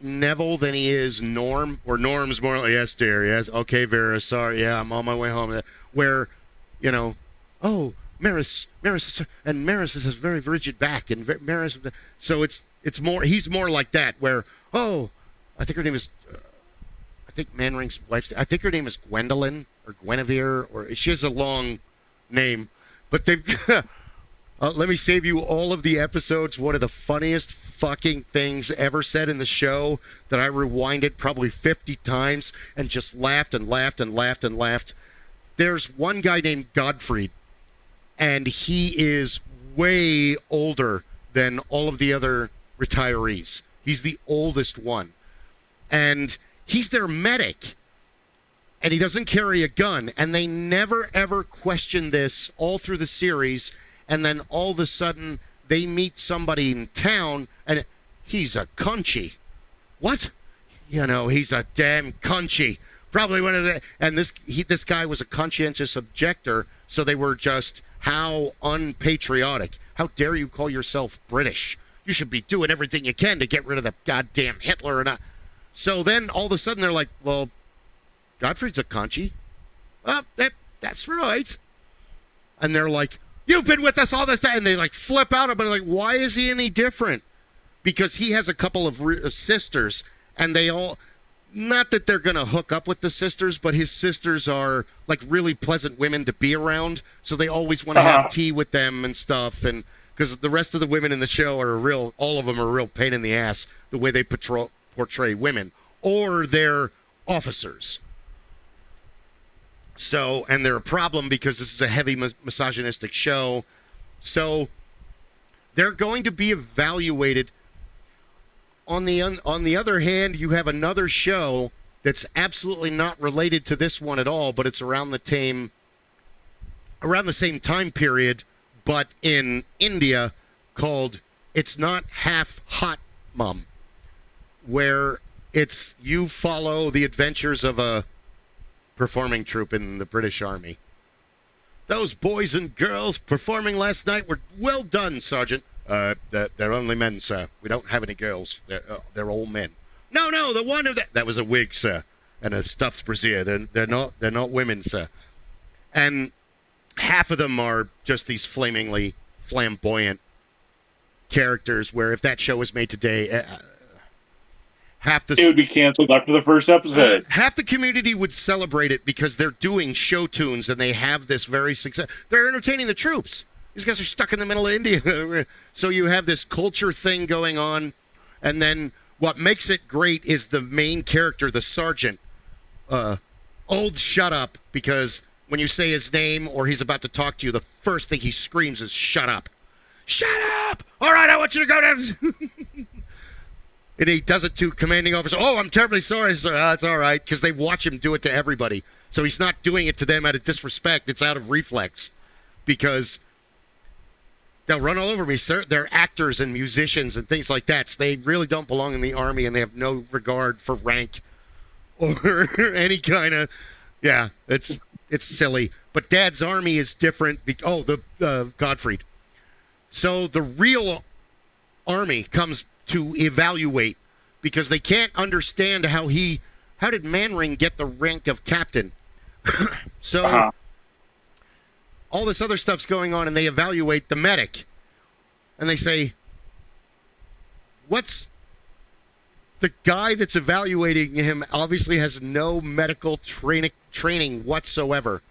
Neville than he is Norm, or Norm's more like, yes, dear, yes, okay, Vera, sorry, yeah, I'm on my way home. Where, you know, oh, Maris, and Maris has a very rigid back, and Maris, so it's more, he's more like that, where, oh, I think her name is, I think Manring's wife's, I think her name is Gwendolyn, or Guinevere, or she has a long name, but they've, let me save you all of the episodes. One of the funniest fucking things ever said in the show that I rewinded probably 50 times and just laughed and laughed and laughed and laughed. There's one guy named Godfrey, and he is way older than all of the other retirees. He's the oldest one. And he's their medic. And he doesn't carry a gun. And they never, ever question this all through the series. And then all of a sudden, they meet somebody in town, and he's a cunchy. What? You know, he's a damn cunchy. Probably one of the... And this guy was a conscientious objector, so they were just, how unpatriotic. How dare you call yourself British? You should be doing everything you can to get rid of the goddamn Hitler. So then, all of a sudden, they're like, well, Godfrey's a cunchy. Oh, that's right. And they're like, you've been with us all this time. And they like flip out. But like, why is he any different? Because he has a couple of sisters, and they all, not that they're going to hook up with the sisters, but his sisters are like really pleasant women to be around. So they always want to have tea with them and stuff. And because the rest of the women in the show are all of them are a real pain in the ass, the way they portray women, or they're officers. So, and they're a problem because this is a heavy misogynistic show. So, they're going to be evaluated. On the other hand, you have another show that's absolutely not related to this one at all, but it's around the same time period, but in India, called It's Not Half Hot, Mum, where you follow the adventures of a performing troupe in the British Army. Those boys and girls performing last night were well done, Sergeant. They're only men, sir. We don't have any girls. They're all men. No, the one that was a wig, sir, and a stuffed brassiere. They're not women, sir. And half of them are just these flamingly flamboyant characters. Where if that show was made today, it would be canceled after the first episode. Half the community would celebrate it because they're doing show tunes and they have this very success. They're entertaining the troops. These guys are stuck in the middle of India. So you have this culture thing going on. And then what makes it great is the main character, the sergeant. Old shut up, because when you say his name or he's about to talk to you, the first thing he screams is shut up. Shut up! All right, I want you to go down. And he does it to commanding officer. Oh, I'm terribly sorry, sir. It's all right, because they watch him do it to everybody. So he's not doing it to them out of disrespect. It's out of reflex, because they'll run all over me, sir. They're actors and musicians and things like that. So they really don't belong in the Army, and they have no regard for rank or any kind of, yeah, it's silly. But Dad's Army is different. The Gottfried. So the real Army comes to evaluate, because they can't understand how did Manring get the rank of captain? So all this other stuff's going on, and they evaluate the medic, and they say, what's the guy that's evaluating him obviously has no medical training whatsoever.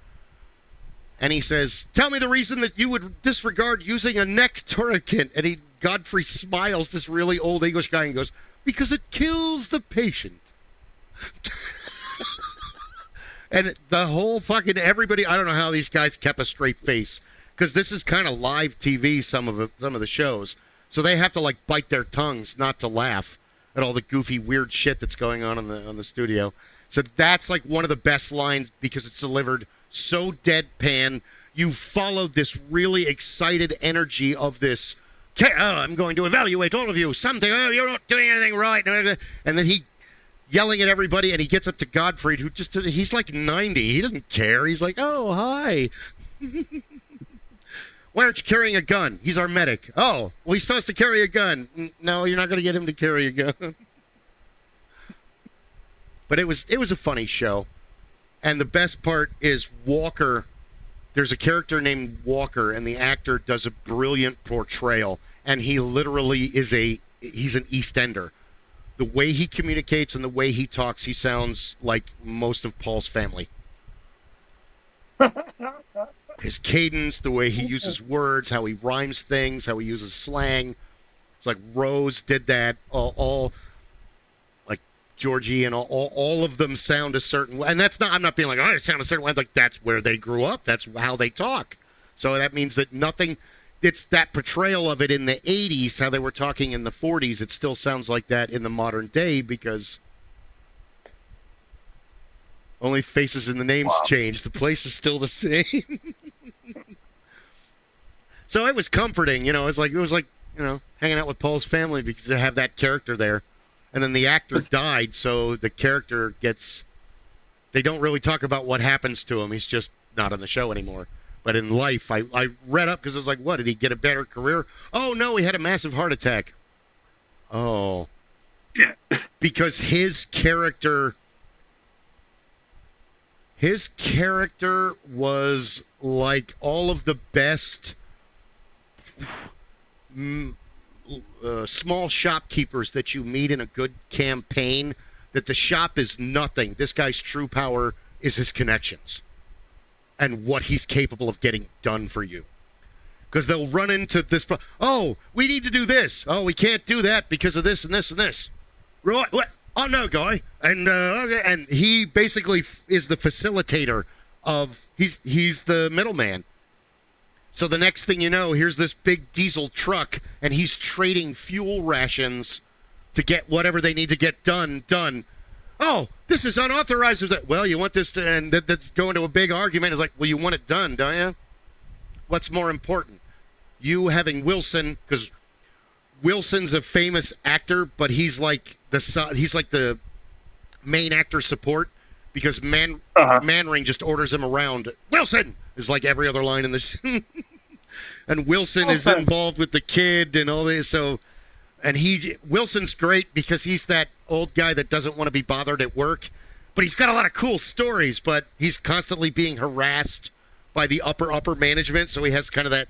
And he says, tell me the reason that you would disregard using a neck tourniquet. And Godfrey smiles, this really old English guy, and goes, because it kills the patient. And the whole fucking everybody, I don't know how these guys kept a straight face, because this is kind of live TV, some of the shows. So they have to like bite their tongues not to laugh at all the goofy, weird shit that's going on the studio. So that's like one of the best lines, because it's delivered so deadpan. You followed this really excited energy of this, I'm going to evaluate all of you. Something, you're not doing anything right. And then he yelling at everybody, and he gets up to Gottfried, who he's like 90. He doesn't care. He's like, oh, hi. Why aren't you carrying a gun? He's our medic. Oh, well, he's supposed to carry a gun. No, you're not going to get him to carry a gun. But it was a funny show. And the best part is Walker. There's a character named Walker, and the actor does a brilliant portrayal. And he literally he's an East Ender. The way he communicates and the way he talks, he sounds like most of Paul's family. His cadence, the way he uses words, how he rhymes things, how he uses slang. It's like Rose did that. All like Georgie and all of them sound a certain way. And that's not, I'm not being like, oh, they sound a certain way. It's like, that's where they grew up. That's how they talk. So that means that it's that portrayal of it in the 80s, how they were talking in the 40s. It still sounds like that in the modern day, because only faces and the names change. The place is still the same. So it was comforting, it was like, hanging out with Paul's family, because they have that character there. And then the actor died, so the character they don't really talk about what happens to him. He's just not on the show anymore. But in life, I read up, because I was like, what, did he get a better career? Oh, no, he had a massive heart attack. Oh. Yeah. Because his character was like all of the best small shopkeepers that you meet in a good campaign, that the shop is nothing. This guy's true power is his connections and what he's capable of getting done for you. Because they'll run into this, oh, we need to do this. Oh, we can't do that because of this and this and this. Right, what? Oh, no, guy. And he basically is the facilitator of, he's the middleman. So the next thing you know, here's this big diesel truck, and he's trading fuel rations to get whatever they need to get done. Oh, this is unauthorized. Well, you want this to, and that's going to a big argument. It's like, well, you want it done, don't you? What's more important? You having Wilson, because Wilson's a famous actor, but he's like the main actor support, because Manring just orders him around. Wilson is like every other line in this. And Wilson is involved with the kid and all this. So, and Wilson's great because he's that old guy that doesn't want to be bothered at work, but he's got a lot of cool stories, but he's constantly being harassed by the upper management. So he has kind of that,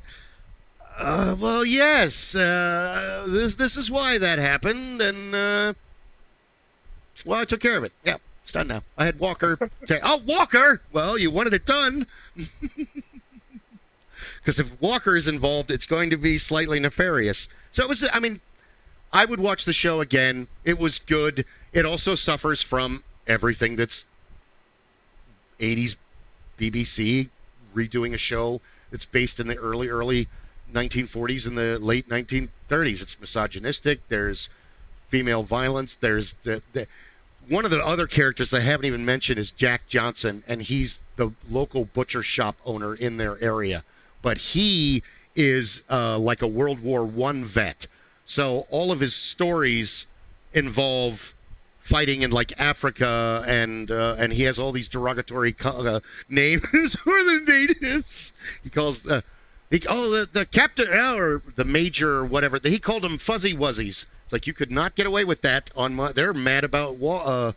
well, yes, this is why that happened. And, well, I took care of it. Yeah. It's done now. I had Walker say, oh, Walker! Well, you wanted it done. Because if Walker is involved, it's going to be slightly nefarious. So it was, I would watch the show again. It was good. It also suffers from everything that's 80s BBC, redoing a show that's based in the early 1940s and the late 1930s. It's misogynistic. There's female violence. There's one of the other characters I haven't even mentioned is Jack Johnson, and he's the local butcher shop owner in their area. But he is like a World War I vet. So all of his stories involve fighting in like Africa, and he has all these derogatory names for the natives. He calls the captain or the major or whatever. He called them fuzzy wuzzies. It's like you could not get away with that on my. They're mad about the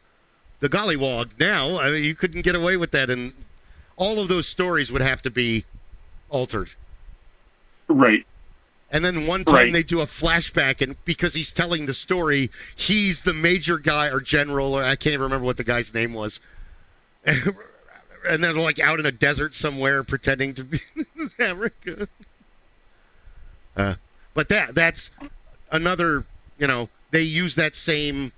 gollywog now. I mean, you couldn't get away with that, and all of those stories would have to be altered. Right. And then one time they do a flashback, and because he's telling the story, he's the major guy or general, or I can't even remember what the guy's name was. And they're like out in a desert somewhere pretending to be America. But that's another, they use that same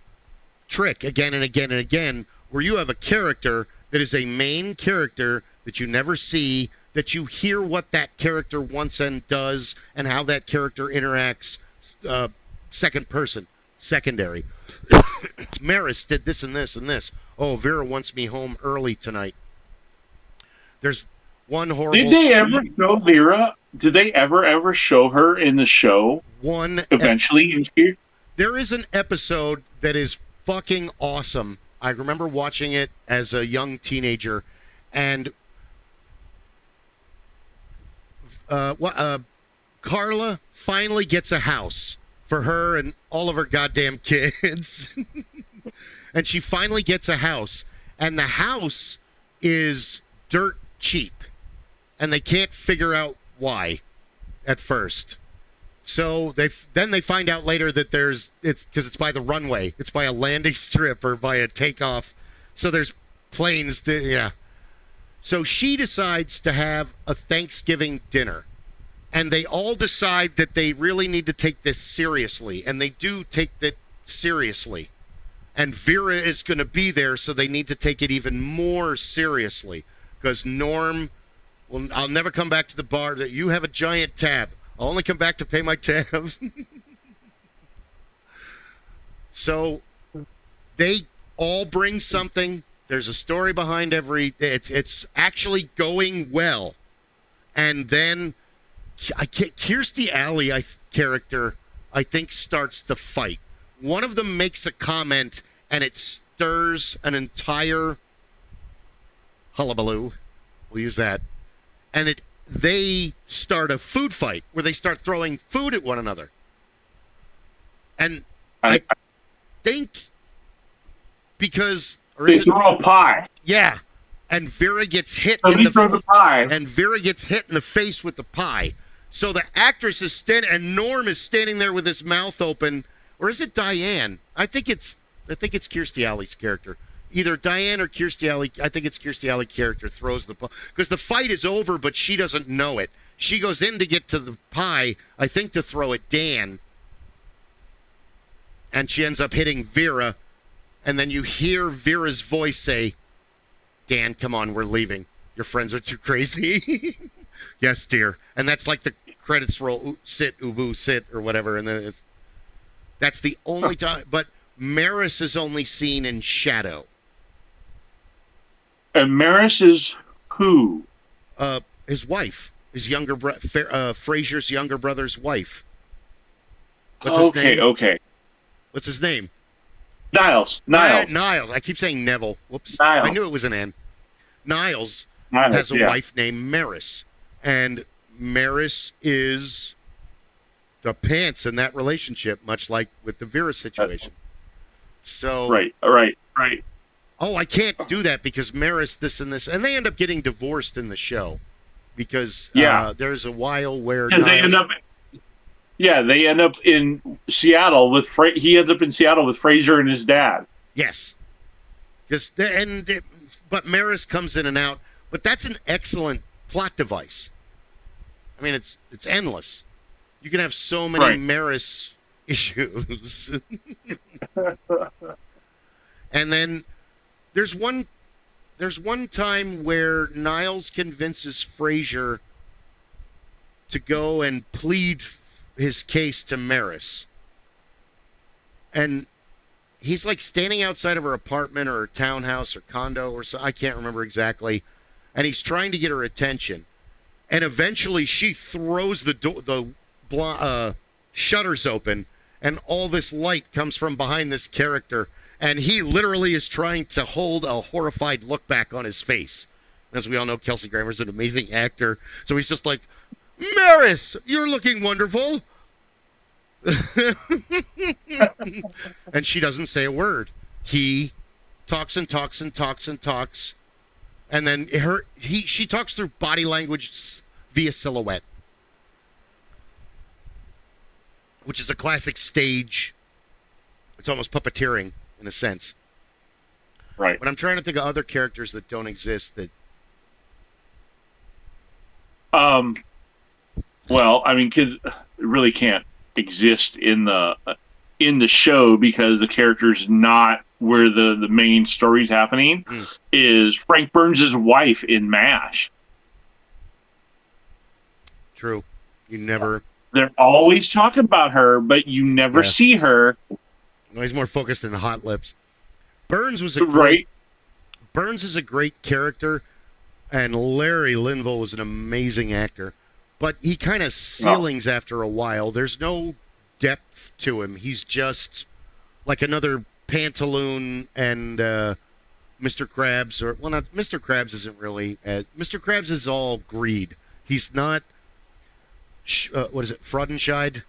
trick again and again and again, where you have a character that is a main character that you never see, that you hear what that character wants and does and how that character interacts, second person, secondary. Maris did this and this and this. Oh, Vera wants me home early tonight. There's one horrible... Did they ever show Vera? Did they ever show her in the show? Eventually? There is an episode that is fucking awesome. I remember watching it as a young teenager, and Carla finally gets a house for her and all of her goddamn kids. And she finally gets a house, and the house is dirt cheap, and they can't figure out why at first. So they find out later that it's because it's by the runway, it's by a landing strip or by a takeoff. So there's planes. So she decides to have a Thanksgiving dinner, and they all decide that they really need to take this seriously, and they do take it seriously. And Vera is going to be there, so they need to take it even more seriously, because Norm, well, I'll never come back to the bar. You have a giant tab. I'll only come back to pay my tabs. So they all bring something. There's a story behind it's actually going well. And then Kirstie Alley character, I think, starts the fight. One of them makes a comment, and it stirs an entire hullabaloo. We'll use that. And they start a food fight where they start throwing food at one another. And I think because... They throw a pie. Yeah. And Vera gets hit the pie. And Vera gets hit in the face with the pie. So the actress is standing, and Norm is standing there with his mouth open. Or is it Diane? I think it's Kirstie Alley's character. Either Diane or Kirstie Alley. I think it's Kirstie Alley character throws the pie. Because the fight is over, but she doesn't know it. She goes in to get to the pie, I think to throw at Dan. And she ends up hitting Vera. And then you hear Vera's voice say, Dan, come on, we're leaving. Your friends are too crazy. Yes, dear. And that's like the credits roll, sit, ubu, sit, or whatever. And then that's the only time. But Maris is only seen in shadow. And Maris is who? His wife. His younger Frasier's younger brother's wife. What's his name? Okay. What's his name? Niles. Niles. I keep saying Neville. Whoops. Niles. I knew it was an N. Niles has a wife named Maris. And Maris is the pants in that relationship, much like with the Vera situation. So Right. Oh, I can't do that because Maris this and this. And they end up getting divorced in the show. Because there's a while where they end up in Seattle with he ends up in Seattle with Frasier and his dad. Yes. But Maris comes in and out. But that's an excellent plot device. I mean, it's endless. You can have so many Maris issues. And then there's one time where Niles convinces Frasier to go and plead his case to Maris. and he's like standing outside of her apartment or townhouse or condo or so, I can't remember exactly, and he's trying to get her attention, and eventually she throws the shutters open, and all this light comes from behind this character, and he literally is trying to hold a horrified look back on his face. As we all know, Kelsey Grammer's an amazing actor, so he's just like, Maris, you're looking wonderful. And she doesn't say a word. He talks and talks and talks and talks, and then she talks through body language via silhouette, which is a classic stage. It's almost puppeteering in a sense. Right. But I'm trying to think of other characters that don't exist that. Well, I mean, kids really can't exist in the show because the character's not where the main story's happening. Is Frank Burns' wife in MASH. True. You never. They're always talking about her, but you never see her. No, he's more focused in Hot Lips. Burns was Burns is a great character, and Larry Linville was an amazing actor. But he kind of ceilings after a while. There's no depth to him. He's just like another Pantaloon and Mr. Krabs. Not Mr. Krabs isn't really. Mr. Krabs is all greed. He's not. What is it? Freudenscheid,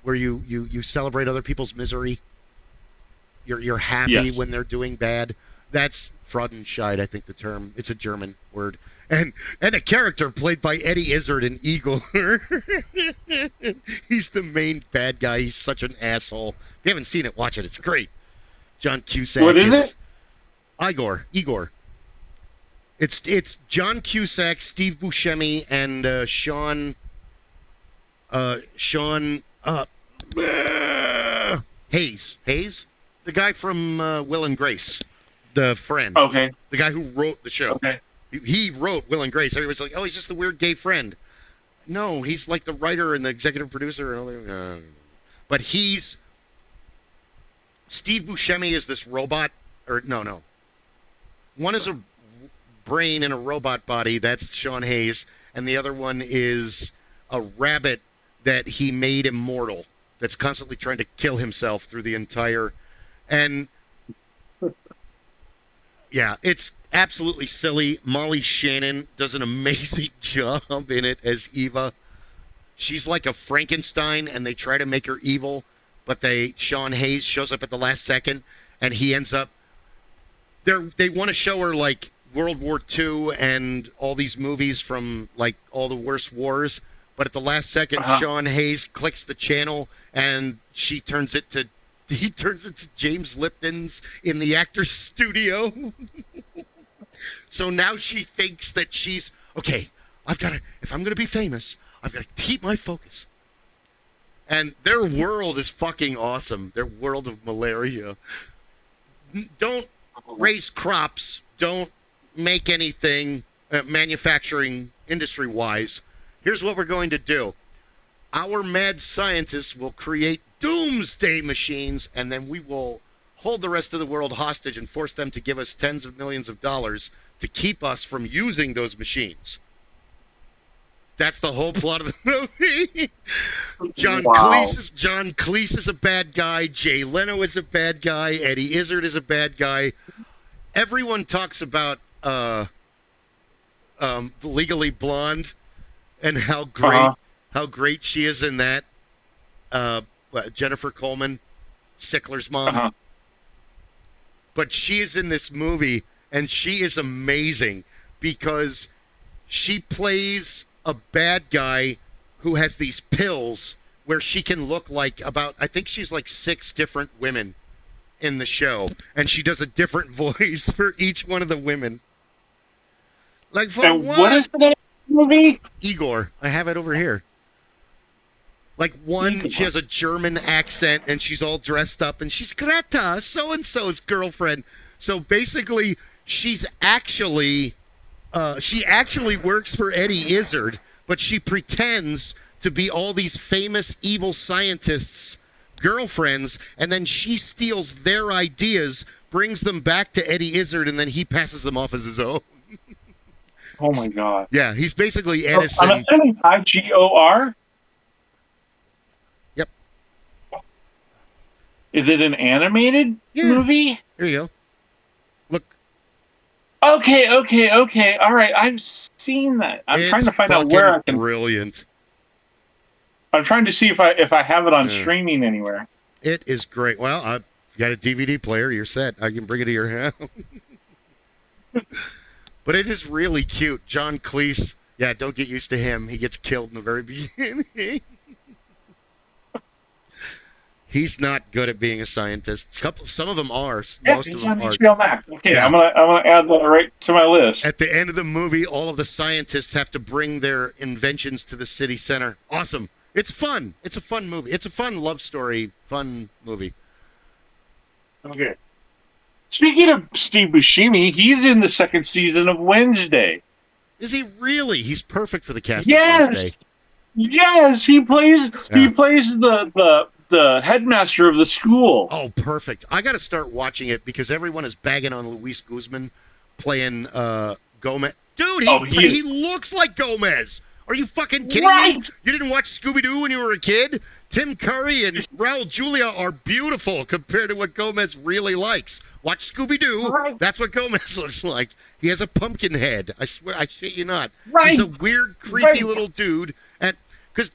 where you celebrate other people's misery. You're happy when they're doing bad. That's Freudenscheid, I think the term. It's a German word. And a character played by Eddie Izzard in Igor. He's the main bad guy. He's such an asshole. If you haven't seen it, watch it. It's great. John Cusack. What is it? Igor. It's John Cusack, Steve Buscemi, and Sean Hayes. Hayes? The guy from Will and Grace. The friend. Okay. The guy who wrote the show. Okay. He wrote Will and Grace. Everybody's like, oh, he's just the weird gay friend. No, he's like the writer and the executive producer. But he's... Steve Buscemi is this robot. Or, no. One is a brain in a robot body. That's Sean Hayes. And the other one is a rabbit that he made immortal. That's constantly trying to kill himself through the entire... And... Yeah, it's absolutely silly. Molly Shannon does an amazing job in it as Eva. She's like a Frankenstein, and they try to make her evil, but Sean Hayes shows up at the last second, and he ends up... They want to show her, like, World War II and all these movies from, like, all the worst wars, but at the last second, Sean Hayes clicks the channel, and he turns it to James Lipton's in the actor's studio. So now she thinks that she's, okay, if I'm going to be famous, I've got to keep my focus. And their world is fucking awesome. Their world of malaria. Don't raise crops. Don't make anything manufacturing industry-wise. Here's what we're going to do. Our mad scientists will create doomsday machines, and then we will hold the rest of the world hostage and force them to give us tens of millions of dollars to keep us from using those machines. That's the whole plot of the movie. John Cleese is a bad guy. Jay Leno is a bad guy. Eddie Izzard is a bad guy. Everyone talks about Legally Blonde and how great she is in that. Jennifer Coleman, Sickler's mom. But she is in this movie, and she is amazing because she plays a bad guy who has these pills where she can look like I think she's like 6 different women in the show, and she does a different voice for each one of the women. Like, for what is the name of the movie? Igor. I have it over here. Like she has a German accent, and she's all dressed up, and she's Greta, so-and-so's girlfriend. So basically, she actually works for Eddie Izzard, but she pretends to be all these famous evil scientists girlfriends, and then she steals their ideas, brings them back to Eddie Izzard, and then he passes them off as his own. Oh my god. Yeah, he's basically Edison. I'm assuming IGOR? Yep. Is it an animated movie? There you go. Look. Okay. All right, I've seen that. I'm trying to find out where I can. Brilliant. I'm trying to see if I have it on streaming anywhere. It is great. Well, I've got a DVD player. You're set. I can bring it to your house. But it is really cute. John Cleese. Yeah, don't get used to him. He gets killed in the very beginning. He's not good at being a scientist. Some of them are. Yeah, Most of he's them on are. HBO Max. Okay, Yeah. I'm gonna add that right to my list. At the end of the movie, all of the scientists have to bring their inventions to the city center. Awesome. It's fun. It's a fun movie. It's a fun love story, fun movie. Okay. Speaking of Steve Buscemi, he's in the second season of Wednesday. Is he really? He's perfect for the cast Yes. of Wednesday. Yes, he plays the headmaster of the school. Oh, perfect. I got to start watching it because everyone is bagging on Luis Guzman playing Gomez. Dude, he looks like Gomez. Are you fucking kidding me? You didn't watch Scooby-Doo when you were a kid? Tim Curry and Raul Julia are beautiful compared to what Gomez really likes. Watch Scooby-Doo. Right. That's what Gomez looks like. He has a pumpkin head. I swear, I shit you not. Right. He's a weird, creepy little dude. And because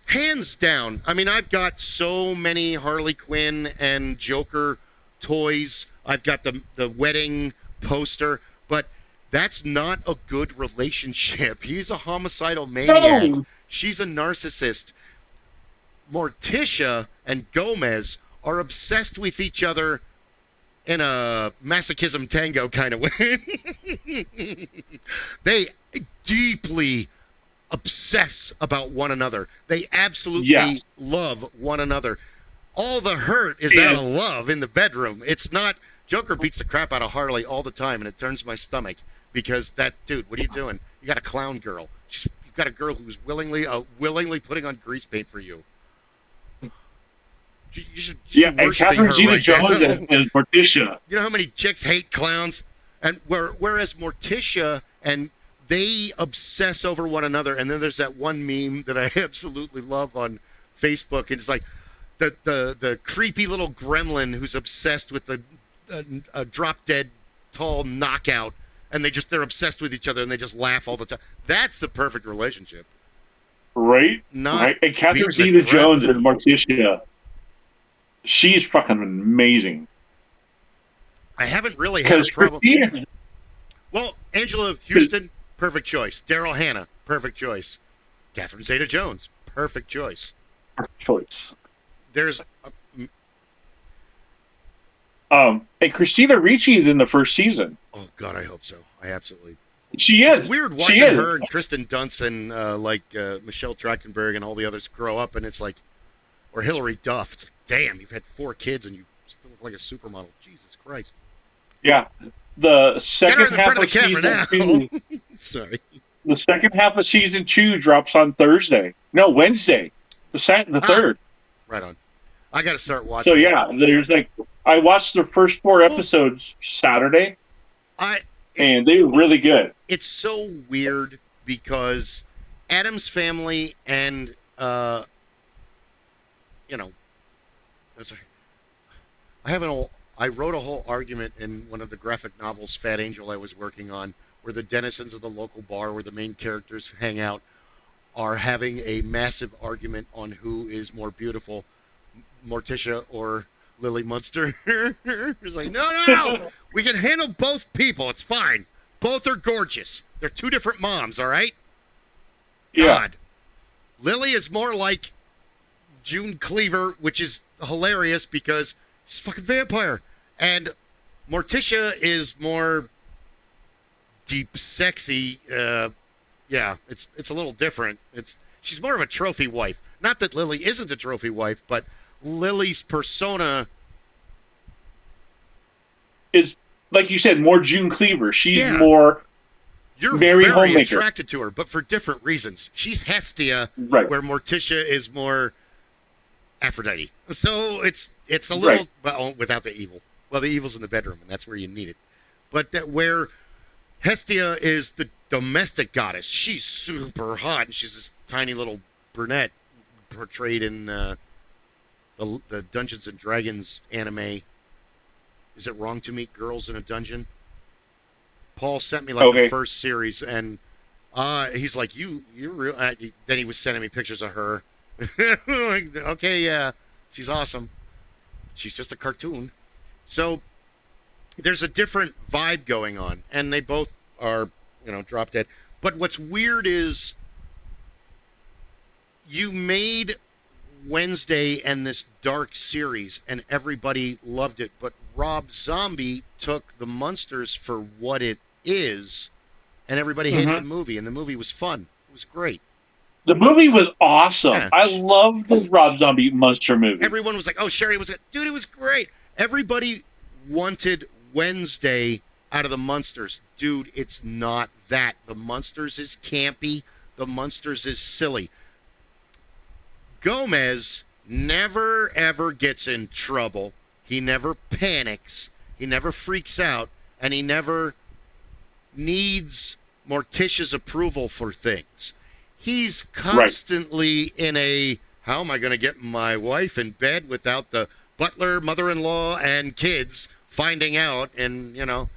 hands down, I mean, I've got so many Harley Quinn and Joker toys. I've got the wedding poster, but that's not a good relationship. He's a homicidal maniac. No. She's a narcissist. Morticia and Gomez are obsessed with each other in a masochism tango kind of way. They deeply obsess about one another. They absolutely love one another. All the hurt is out of love in the bedroom. It's not. Joker beats the crap out of Harley all the time, and it turns my stomach because dude, what are you doing? You got a clown girl. You've got a girl who's willingly putting on grease paint for you. You should and worshiping Catherine her Zeta-Jones now. is Morticia. You know how many chicks hate clowns? And whereas Morticia and they obsess over one another, and then there's that one meme that I absolutely love on Facebook, and it's like the creepy little gremlin who's obsessed with a drop dead tall knockout, and they're obsessed with each other, and they just laugh all the time. That's the perfect relationship. Right? Not And Catherine beating the Zeta-Jones crap. is Morticia. She's fucking amazing. I haven't really had a problem. Christina, Well, Angela Houston, perfect choice. Daryl Hannah, perfect choice. Catherine Zeta-Jones, perfect choice. There's and Christina Ricci is in the first season. oh god, I hope so. I absolutely. She is. It's weird watching her and Kristen Dunst and Michelle Trachtenberg and all the others grow up, and it's like, or Hilary Duff. It's like, damn, you've had 4 kids and you still look like a supermodel. Jesus Christ. Yeah. The Get her second in the half front of of the camera season now. 2, Sorry. the second half of season 2 drops on Thursday. No, Wednesday. The third. Right on. I got to start watching. So yeah, there's I watched the first 4 episodes Saturday, and they were really good. It's so weird because Addams Family and I wrote a whole argument in one of the graphic novels, Fat Angel, I was working on, where the denizens of the local bar where the main characters hang out are having a massive argument on who is more beautiful, Morticia or Lily Munster. It's like, no, we can handle both people. It's fine. Both are gorgeous. They're 2 different moms, all right? Yeah. God. Lily is more like June Cleaver, which is hilarious because she's a fucking vampire. And Morticia is more deep, sexy. Yeah, it's a little different. She's more of a trophy wife. Not that Lily isn't a trophy wife, but Lily's persona is, like you said, more June Cleaver. She's more. You're very very homemaker. attracted to her, but for different reasons. She's Hestia, Right. where Morticia is more Aphrodite. So it's a little, Right. well, without the evil. Well, the evil's in the bedroom, and that's where you need it. But that where Hestia is the domestic goddess, she's super hot, and she's this tiny little brunette portrayed in the Dungeons and Dragons anime. Is it wrong to meet girls in a dungeon? Paul sent me like the first series, and he's like, you're real. Then he was sending me pictures of her. Like, okay, yeah, she's awesome. She's just a cartoon. So there's a different vibe going on, and they both are, drop dead. But what's weird is you made Wednesday and this dark series, and everybody loved it. But Rob Zombie took the Munsters for what it is, and everybody hated the movie, and the movie was fun. It was great. The movie was awesome. Yeah. I love the Rob Zombie Monster movie. Everyone was like, "Oh, Sherry was good." Dude, it was great. Everybody wanted Wednesday out of the Munsters. Dude, it's not that. The Munsters is campy. The Munsters is silly. Gomez never, ever gets in trouble. He never panics. He never freaks out. And he never needs Morticia's approval for things. He's constantly in a, how am I going to get my wife in bed without the butler, mother-in-law, and kids finding out and, going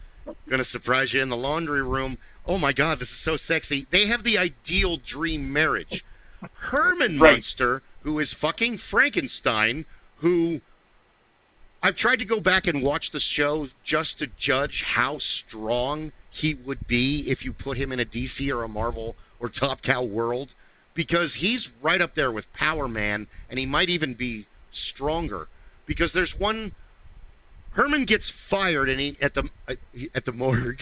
to surprise you in the laundry room. Oh, my God, this is so sexy. They have the ideal dream marriage. Herman Munster, who is fucking Frankenstein, who I've tried to go back and watch the show just to judge how strong he would be if you put him in a DC or a Marvel or Top Cow world, because he's right up there with Power Man, and he might even be stronger. Because there's one, Herman gets fired, and he at the morgue,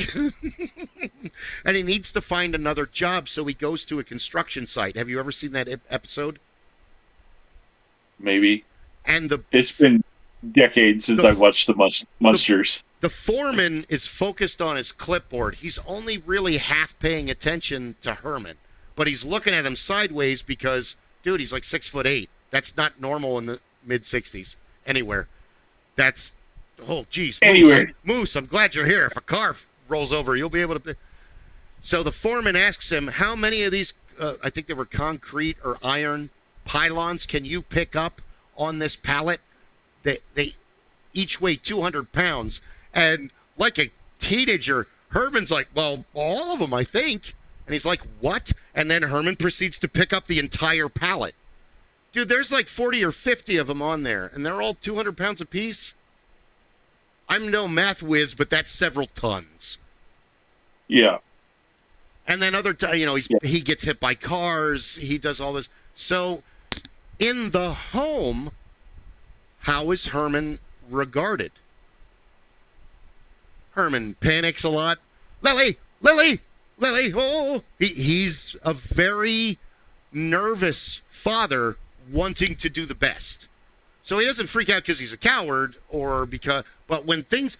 and he needs to find another job, so he goes to a construction site. Have you ever seen that episode? Maybe. And it's been decades since I watched the Munsters. The foreman is focused on his clipboard. He's only really half paying attention to Herman, but he's looking at him sideways because, dude, he's like 6'8". That's not normal in the mid-60s anywhere. That's, oh, geez. Anywhere. Moose, I'm glad you're here. If a car rolls over, you'll be able to. So the foreman asks him, how many of these, I think they were concrete or iron pylons, can you pick up on this pallet? They each weigh 200 pounds. And like a teenager, Herman's like, well, all of them, I think. And he's like, what? And then Herman proceeds to pick up the entire pallet. Dude, there's like 40 or 50 of them on there, and they're all 200 pounds apiece. I'm no math whiz, but that's several tons. Yeah. And then he gets hit by cars. He does all this. So in the home, how is Herman regarded? Herman panics a lot. Lily, oh. He's a very nervous father wanting to do the best. So he doesn't freak out because he's a coward but when things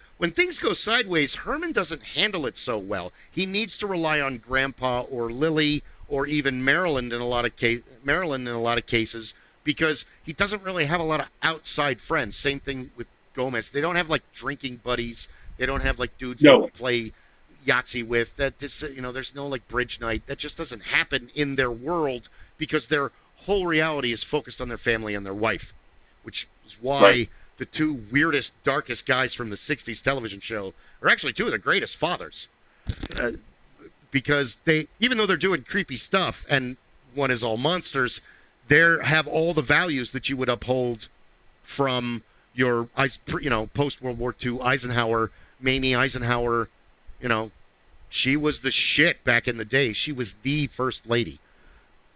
go sideways, Herman doesn't handle it so well. He needs to rely on Grandpa or Lily or even Marilyn in a lot of cases, because he doesn't really have a lot of outside friends. Same thing with Gomez. They don't have like drinking buddies. They don't have like dudes that play Yahtzee with. There's no like bridge night. That just doesn't happen in their world because their whole reality is focused on their family and their wife, which is why the two weirdest, darkest guys from the 60s television show are actually two of the greatest fathers. Because they, even though they're doing creepy stuff and one is all monsters, they have all the values that you would uphold from your, post-World War II Eisenhower, Mamie Eisenhower. She was the shit back in the day. She was the first lady.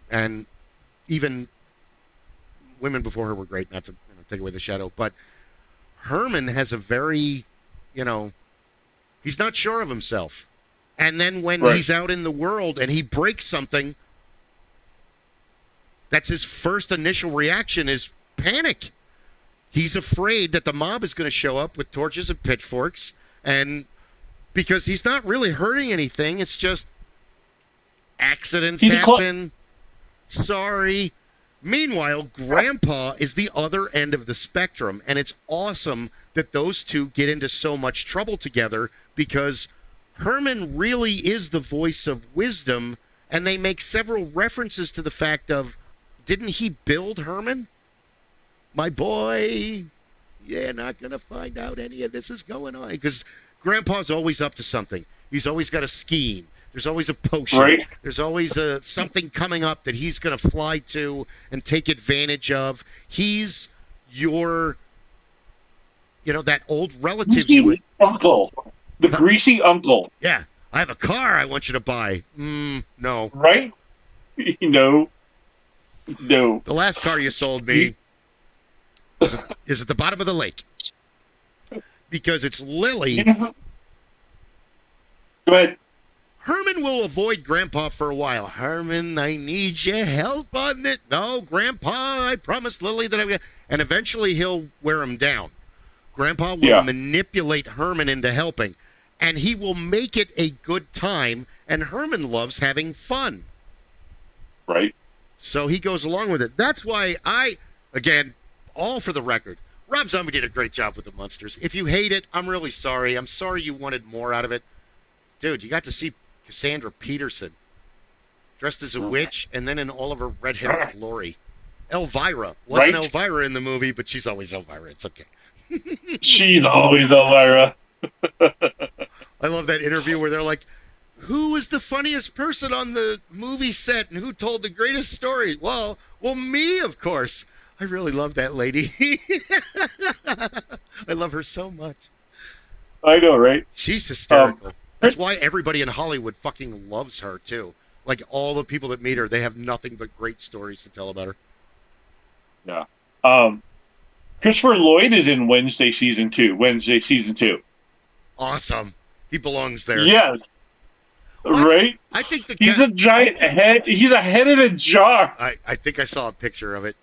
And even women before her were great, not to take away the shadow. But Herman has a very, he's not sure of himself. And then when he's out in the world and he breaks something, that's his first initial reaction is panic. He's afraid that the mob is going to show up with torches and pitchforks, and because he's not really hurting anything, it's just accidents happen. Sorry. Meanwhile, Grandpa is the other end of the spectrum, and it's awesome that those two get into so much trouble together because Herman really is the voice of wisdom, and they make several references to the fact of, didn't he build Herman? My boy, you're not going to find out any of this is going on. Because Grandpa's always up to something. He's always got a scheme. There's always a potion. Right. There's always something coming up that he's going to fly to and take advantage of. He's your, that old relative you would. Uncle. The greasy uncle. Yeah. I have a car I want you to buy. No. Right? No. The last car you sold me is at the bottom of the lake. Because it's Lily. Go ahead. Herman will avoid Grandpa for a while. Herman, I need your help on it. No, Grandpa, I promised Lily that I'm going to. And eventually he'll wear him down. Grandpa will manipulate Herman into helping. And he will make it a good time. And Herman loves having fun. Right. So he goes along with it. That's why again, all for the record, Rob Zombie did a great job with the Munsters. If you hate it, I'm really sorry. I'm sorry you wanted more out of it. Dude, you got to see Cassandra Peterson dressed as a witch and then in all of her red-hair glory. Elvira. Wasn't Elvira in the movie, but she's always Elvira. It's okay. She's always Elvira. I love that interview where they're like, who was the funniest person on the movie set and who told the greatest story? Well, me, of course. I really love that lady. I love her so much. I know, right? She's hysterical. That's why everybody in Hollywood fucking loves her, too. Like, all the people that meet her, they have nothing but great stories to tell about her. Yeah. Christopher Lloyd is in Wednesday season 2. Awesome. He belongs there. Yes. Right? I think he's a giant head. He's a head in a jar. I think I saw a picture of it.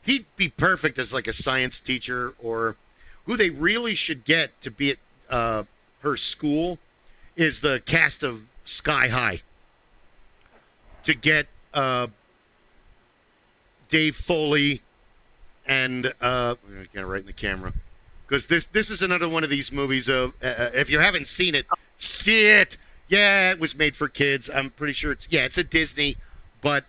He'd be perfect as like a science teacher, or who they really should get to be at her school is the cast of Sky High. To get Dave Foley and I'm gonna get it right in the camera, because this is another one of these movies of if you haven't seen it, see it. Yeah, it was made for kids. I'm pretty sure it's a Disney, but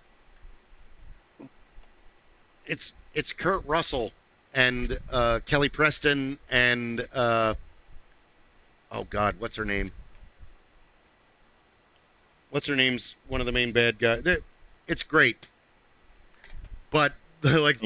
it's Kurt Russell and Kelly Preston and oh God, what's her name? What's her name's one of the main bad guys. It's great, but like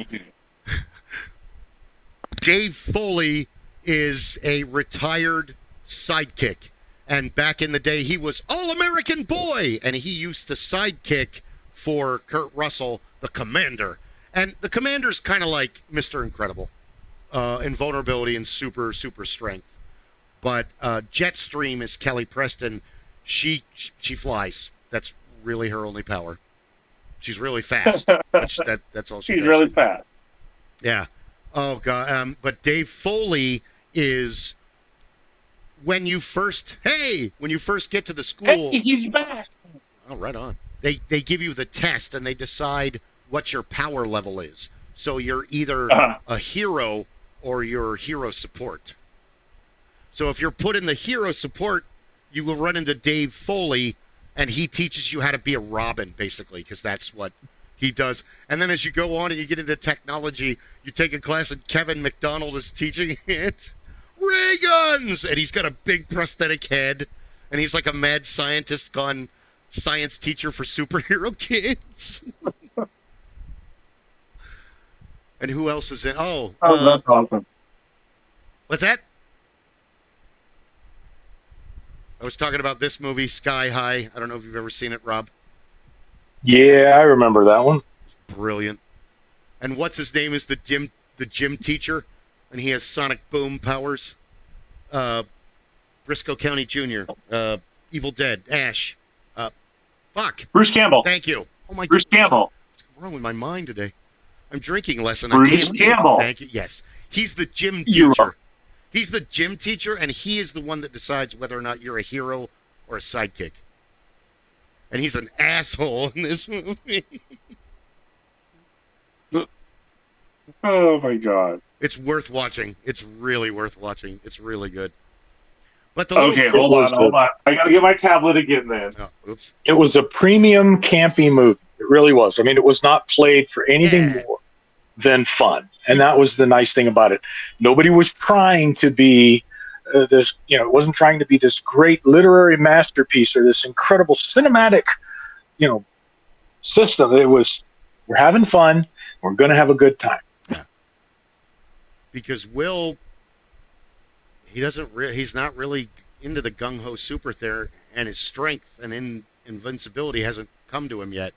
Dave Foley is a retired sidekick. And back in the day, he was All-American Boy, and he used to sidekick for Kurt Russell, the Commander. And the Commander's kind of like Mr. Incredible, invulnerability and super, super strength. But Jetstream is Kelly Preston. She flies. That's really her only power. She's really fast. That's all she does. She's really fast. Yeah. Oh, God. But Dave Foley is... When you first get to the school, hey, he's back. Oh, right on. They give you the test and they decide what your power level is. So you're either a hero or you're hero support. So if you're put in the hero support, you will run into Dave Foley, and he teaches you how to be a Robin, basically, because that's what he does. And then as you go on and you get into technology, you take a class and Kevin McDonald is teaching it. Ray guns! And he's got a big prosthetic head, and he's like a mad scientist gone science teacher for superhero kids. And who else is in? Oh, that's awesome. What's that? I was talking about this movie, Sky High. I don't know if you've ever seen it, Rob. Yeah, I remember that one. It's brilliant. And what's his name is the gym teacher, and he has sonic boom powers. Briscoe County Jr., Evil Dead, Ash. Fuck. Bruce Campbell. Thank you. Oh my God. Bruce Campbell. What's wrong with my mind today? I'm drinking less and Bruce I can't. Campbell. Thank you. Yes. He's the gym teacher. He's the gym teacher, and he is the one that decides whether or not you're a hero or a sidekick. And he's an asshole in this movie. Oh my god. It's worth watching. It's really worth watching. It's really good. But the Okay, little, hold on. I gotta get my tablet again then. oh, oops. It was a premium campy movie. It really was. I mean, it was not played for anything Yeah. more than fun, and that was the nice thing about it. Nobody was trying to be this. You know, it wasn't trying to be this great literary masterpiece or this incredible cinematic, system. It was, we're having fun. We're going to have a good time. Because Will, he's not really into the gung ho super there, and his strength and invincibility hasn't come to him yet.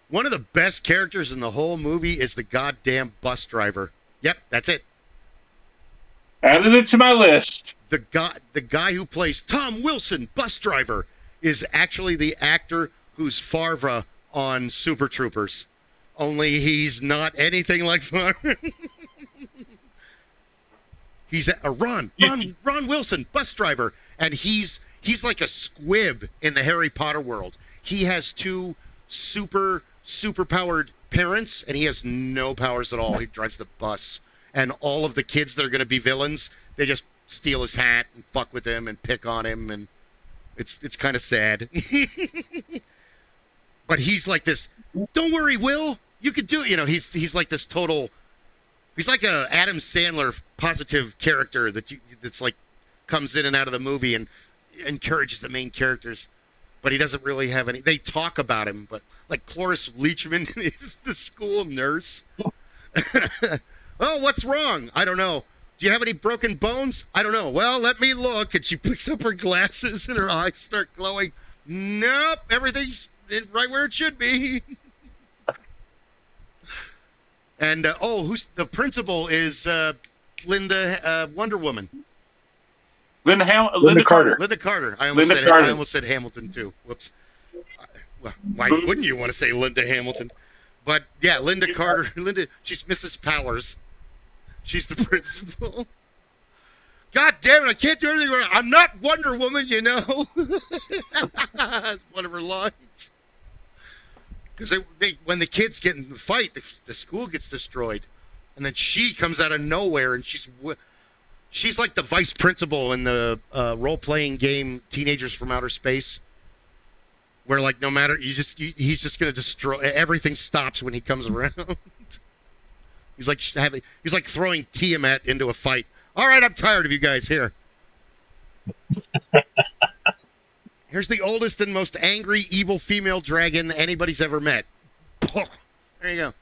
One of the best characters in the whole movie is the goddamn bus driver. Yep, that's it. Added it to my list. The guy who plays Tom Wilson, bus driver, is actually the actor who's Farva on Super Troopers. Only he's not anything like Farva. He's a Ron Wilson, bus driver, and he's like a squib in the Harry Potter world. He has two super powered parents, and he has no powers at all. He drives the bus, and all of the kids that are going to be villains, they just steal his hat and fuck with him and pick on him, and it's kind of sad. But he's like this. Don't worry, Will. You could do it. You know, he's like this total. He's like a Adam Sandler positive character that's like comes in and out of the movie and encourages the main characters, but he doesn't really have any. They talk about him, but like Cloris Leachman is the school nurse. Oh, what's wrong? I don't know. Do you have any broken bones? I don't know. Well, let me look. And she picks up her glasses and her eyes start glowing. Nope, everything's right where it should be. And who's the principal is Linda Wonder Woman. Linda Carter. Linda Carter. I almost said Hamilton too. Whoops. Well, why wouldn't you want to say Linda Hamilton? But yeah, Linda Carter. She's Mrs. Powers. She's the principal. God damn it! I can't do anything. I'm not Wonder Woman, you know. That's one of her lines. Because when the kids get in the fight, the school gets destroyed, and then she comes out of nowhere, and she's like the vice principal in the role-playing game Teenagers from Outer Space, where like no matter he's just gonna destroy everything. Stops when he comes around. He's like throwing Tiamat into a fight. All right, I'm tired of you guys here. Here's the oldest and most angry, evil female dragon anybody's ever met. There you go.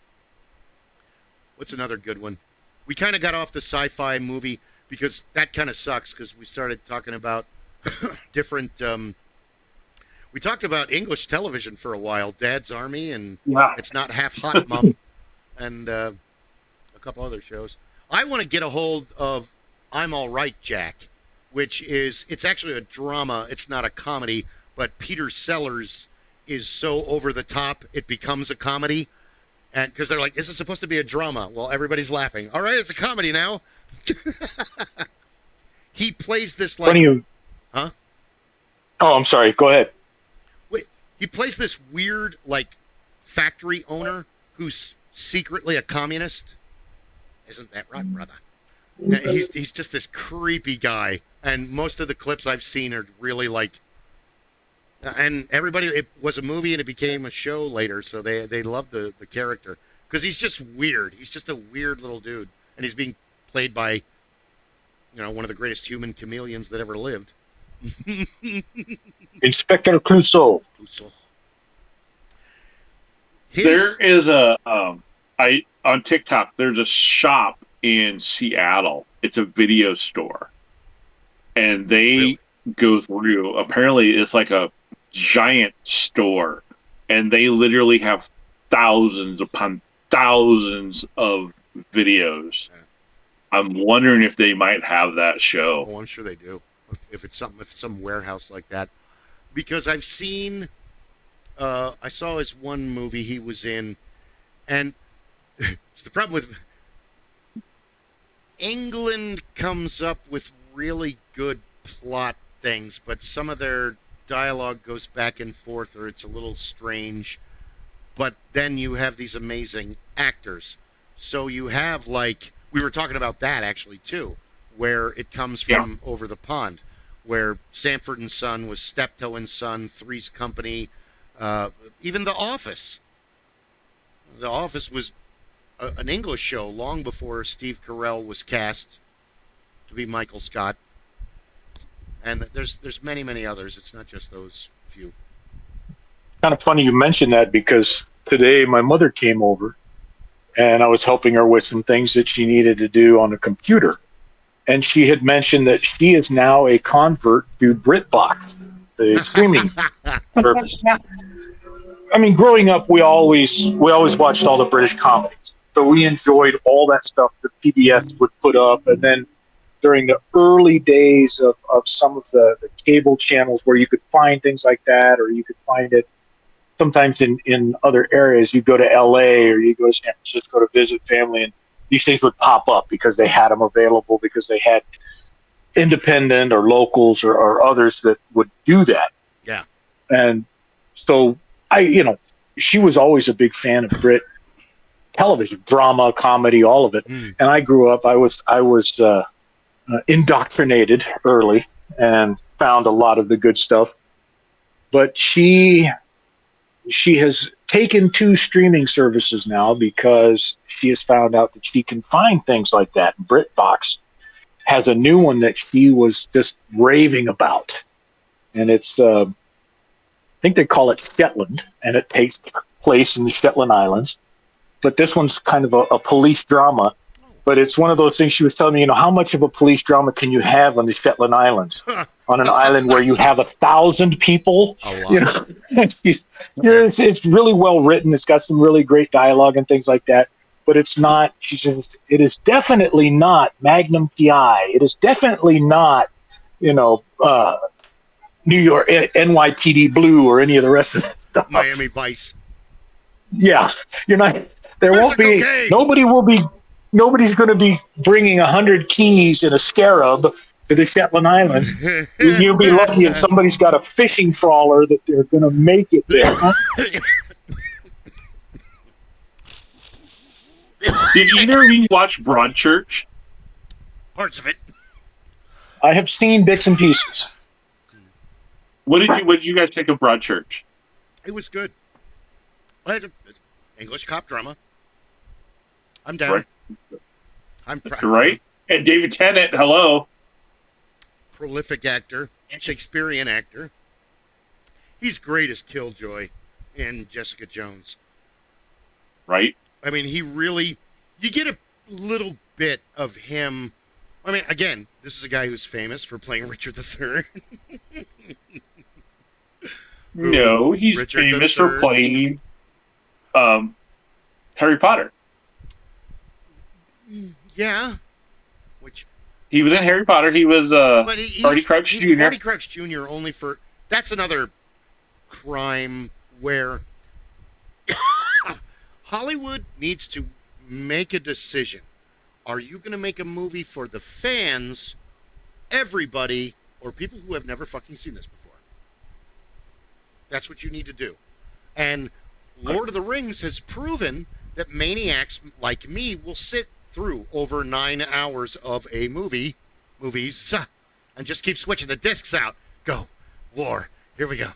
What's another good one? We kind of got off the sci-fi movie because that kind of sucks because we started talking about different... we talked about English television for a while. Dad's Army and It's Not Half Hot, Mom, and a couple other shows. I want to get a hold of I'm All Right, Jack, which it's actually a drama. It's not a comedy, but Peter Sellers is so over the top, it becomes a comedy. And because they're like, is it supposed to be a drama? Well, everybody's laughing. All right, it's a comedy now. He plays this like... Huh? Oh, I'm sorry. Go ahead. Wait, he plays this weird, like, factory owner who's secretly a communist. Isn't that right, brother? He's just this creepy guy, and most of the clips I've seen are really like, and everybody, it was a movie and it became a show later, so they love the character because he's just weird. He's just a weird little dude, and he's being played by, one of the greatest human chameleons that ever lived. Inspector Clouseau. There is on TikTok. There's a shop in Seattle. It's a video store, and they go through. Apparently, it's like a giant store, and they literally have thousands upon thousands of videos. Yeah. I'm wondering if they might have that show. Oh, I'm sure they do. If it's some warehouse like that, because I've seen. I saw his one movie he was in, and it's the problem with. England comes up with really good plot things, but some of their dialogue goes back and forth, or it's a little strange. But then you have these amazing actors. So you have like we were talking about that actually too, where it comes from over the pond, where Sanford and Son was Steptoe and Son, Three's Company, even The Office. The Office was an English show long before Steve Carell was cast to be Michael Scott. And there's many others. It's not just those few. Kind of funny you mentioned that because today my mother came over and I was helping her with some things that she needed to do on the computer. And she had mentioned that she is now a convert to BritBox, the streaming service. I mean, growing up, we always watched all the British comedies, so we enjoyed all that stuff that PBS would put up. And then during the early days of some of the cable channels where you could find things like that, or you could find it sometimes in other areas, you go to LA or you go to San Francisco to visit family, and these things would pop up because they had them available, because they had independent or locals or others that would do that. Yeah. And so she was always a big fan of Brit television, drama, comedy, all of it. And I grew up, I was indoctrinated early and found a lot of the good stuff. But she has taken 2 streaming services now because she has found out that she can find things like that. BritBox has a new one that she was just raving about. And it's, I think they call it Shetland, and it takes place in the Shetland Islands. But this one's kind of a police drama. But it's one of those things. She was telling me, how much of a police drama can you have on the Shetland Islands? On an island where you have 1,000 people? It's really well written. It's got some really great dialogue and things like that. But it's not, she says, it is definitely not Magnum PI. It is definitely not, New York, NYPD Blue or any of the rest of that stuff. Miami Vice. Yeah. You're not, there won't be, nobody's going to be bringing 100 keys in a scarab to the Shetland Islands. You'll be lucky if somebody's got a fishing trawler that they're going to make it there. Did either of you watch Broadchurch? Parts of it. I have seen bits and pieces. What did you guys think of Broadchurch? It was good. Well, it's English cop drama. I'm down. Right. Right? And David Tennant, hello. Prolific actor, Shakespearean actor. He's great as Killjoy in Jessica Jones. Right? I mean, you get a little bit of him. I mean, again, this is a guy who's famous for playing Richard III. No, he's Richard famous for playing Harry Potter. Yeah. Which he was in Harry Potter. He was Barty Crouch Jr. Barty Crouch Jr. only for that's another crime where Hollywood needs to make a decision. Are you going to make a movie for the fans, everybody, or people who have never fucking seen this before? That's what you need to do. And Lord of the Rings has proven that maniacs like me will sit through over 9 hours of a movies, and just keep switching the discs out. Go, war, here we go.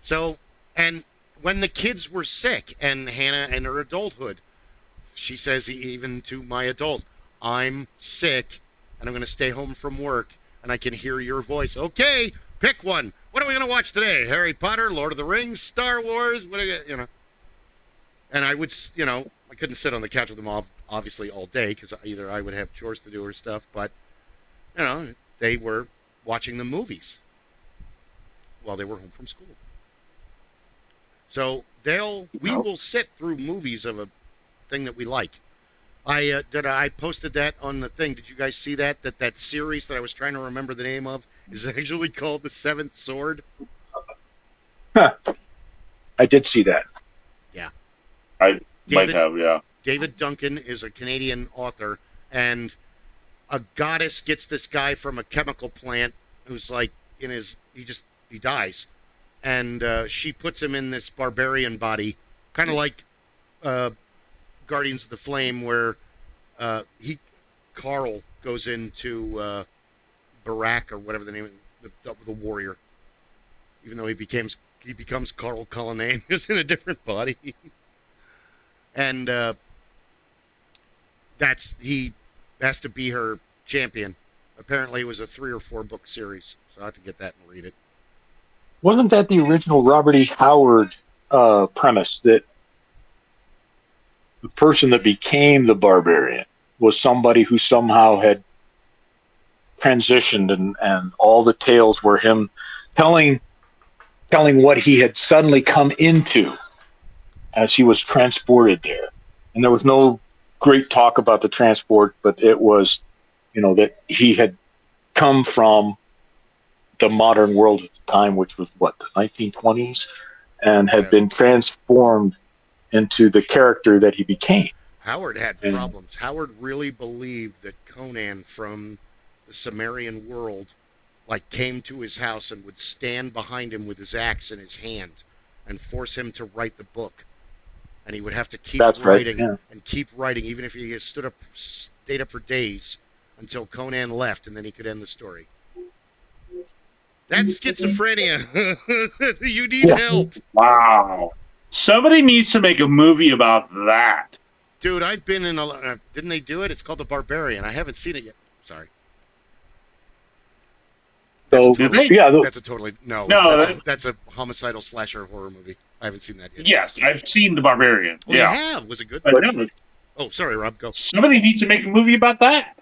So, and when the kids were sick, and Hannah in her adulthood, she says even to my adult, I'm sick, and I'm going to stay home from work, and I can hear your voice. Okay, pick one. What are we going to watch today? Harry Potter, Lord of the Rings, Star Wars, And I would, I couldn't sit on the couch with them all, obviously all day, because either I would have chores to do or stuff, but, they were watching the movies while they were home from school. So we will sit through movies of a thing that we like. I posted that on the thing. Did you guys see that? That series that I was trying to remember the name of is actually called The Seventh Sword? Huh. I did see that. Yeah. I might have, yeah. David Duncan is a Canadian author, and a goddess gets this guy from a chemical plant who's like he dies. And she puts him in this barbarian body, kind of like Guardians of the Flame where Carl goes into Barack or whatever the name of the warrior, even though he becomes Carl Cullinane, is in a different body, and he has to be her champion. Apparently, it was a 3 or 4 book series, so I have to get that and read it. Wasn't that the original Robert E. Howard premise, that the person that became the Barbarian was somebody who somehow had transitioned, and all the tales were him telling what he had suddenly come into as he was transported there. And there was no great talk about the transport, but it was, that he had come from the modern world at the time, which was the 1920s, and had been transformed into the character that he became. Howard had problems. Howard really believed that Conan from the Sumerian world came to his house and would stand behind him with his axe in his hand and force him to write the book. And he would have to keep writing and keep writing, even if he stayed up for days until Conan left, and then he could end the story. That's schizophrenia. You need help. Wow. Somebody needs to make a movie about that. Dude, I've been in didn't they do it? It's called The Barbarian. I haven't seen it yet. Sorry. So, that's a totally no. That's a homicidal slasher horror movie. I haven't seen that yet. Yes, I've seen The Barbarian. Oh, you have? Was it good? Oh, sorry, Rob. Go. Somebody needs to make a movie about that.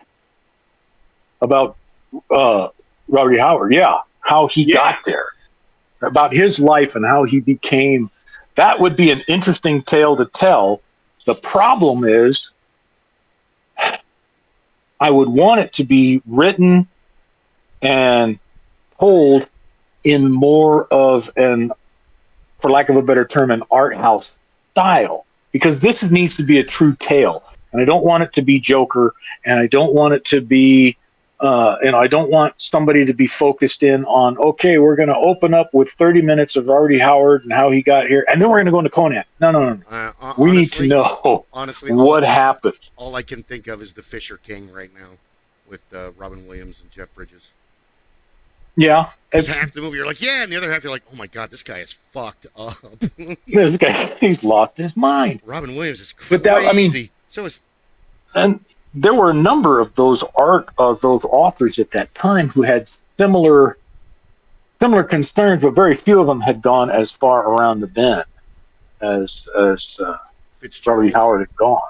About Robert E. Howard, how he got there, about his life and how he became. That would be an interesting tale to tell. The problem is, I would want it to be written and told in more of an, for lack of a better term, an art house style, because this needs to be a true tale. And I don't want it to be Joker, and I don't want it to be, I don't want somebody to be focused in on, okay, we're going to open up with 30 minutes of Robert E. Howard and how he got here, and then we're going to go into Conan. No. We need to know what happened. All I can think of is The Fisher King right now with Robin Williams and Jeff Bridges. Yeah. It's half the movie you're like, and the other half you're like, oh my God, this guy is fucked up. This guy, he's lost his mind. Robin Williams is crazy. And there were a number of those authors at that time who had similar concerns, but very few of them had gone as far around the bend as Robert E. Howard had gone.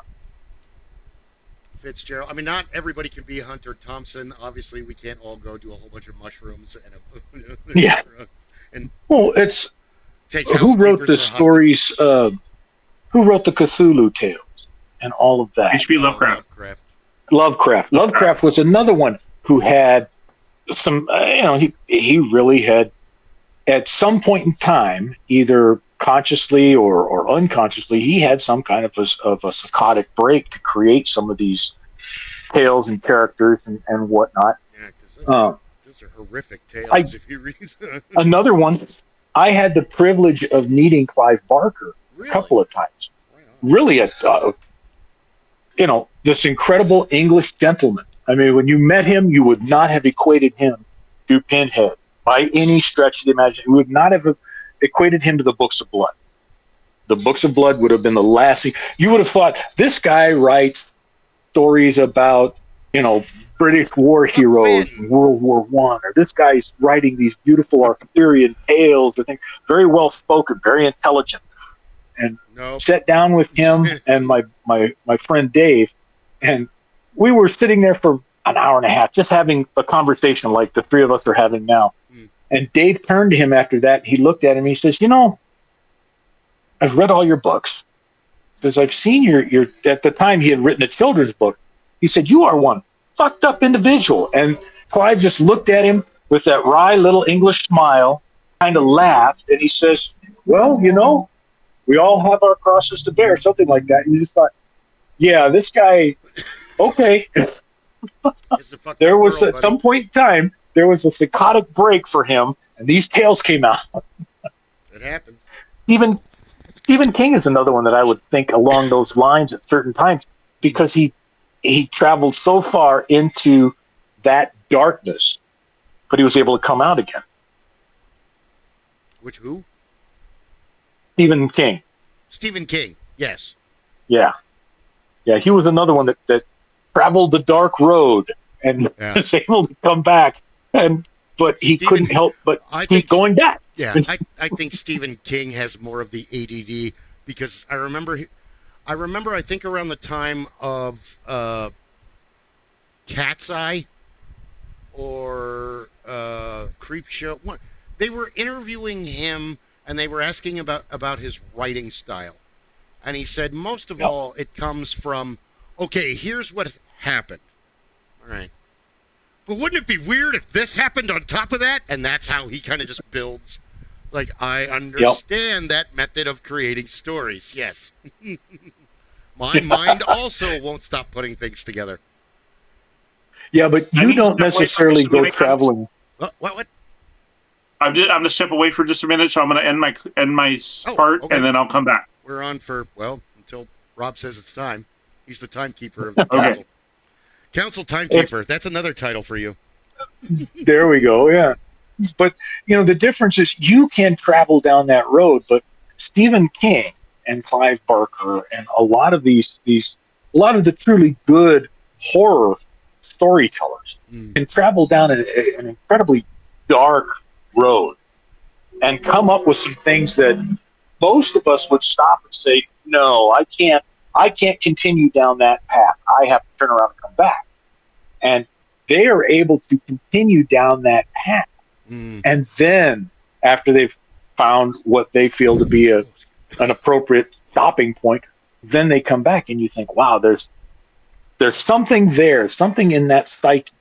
Fitzgerald. I mean, not everybody can be Hunter Thompson. Obviously, we can't all go do a whole bunch of mushrooms and it's take who wrote the stories? Who wrote the Cthulhu tales and all of that? H.P. Lovecraft. Lovecraft was another one who had some. He really had, at some point in time, either consciously or unconsciously, he had some kind of a psychotic break to create some of these tales and characters and whatnot. Yeah, because those are horrific tales. If you read another one, I had the privilege of meeting Clive Barker a couple of times. Really, this incredible English gentleman. I mean, when you met him, you would not have equated him to Pinhead by any stretch of the imagination. You would not have equated him to the Books of Blood. The Books of Blood would have been the last thing. You would have thought, this guy writes stories about, British war heroes in World War I, or this guy's writing these beautiful Arthurian tales, I think, very well spoken, very intelligent. And sat down with him and my friend Dave, and we were sitting there for an hour and a half, just having a conversation like the three of us are having now. And Dave turned to him after that. He looked at him. He says, I've read all your books. Because I've seen your, at the time he had written a children's book. He said, you are one fucked up individual. And Clive just looked at him with that wry little English smile, kind of laughed. And he says, well, we all have our crosses to bear, something like that. And you just thought, yeah, this guy, okay. There was, at some point in time, there was a psychotic break for him, and these tales came out. It happened. Even Stephen King is another one that I would think along those lines at certain times, because he traveled so far into that darkness, but he was able to come out again. Which who? Stephen King. Stephen King. Yes. Yeah. Yeah, he was another one that traveled the dark road and was able to come back, but he couldn't help but keep going back. Yeah, I think Stephen King has more of the ADD, because I remember I think around the time of Cat's Eye or Creep Show, they were interviewing him and they were asking about his writing style. And he said, most of all, it comes from, okay, here's what happened. All right. But wouldn't it be weird if this happened on top of that? And that's how he kind of just builds. Like, I understand that method of creating stories. Yes. My mind also won't stop putting things together. Yeah, but you don't necessarily go traveling. What? I'm gonna step away for just a minute, so I'm gonna end my part, okay. And then I'll come back. We're on for until Rob says it's time. He's the timekeeper of the council. Okay. Council timekeeper. That's another title for you. There we go. Yeah, but the difference is you can travel down that road, but Stephen King and Clive Barker and a lot of the truly good horror storytellers can travel down an incredibly dark road and come up with some things that most of us would stop and say, no, I can't continue down that path. I have to turn around and come back. And they are able to continue down that path. And then after they've found what they feel to be an appropriate stopping point, then they come back and you think, wow, there's something there, something in that psyche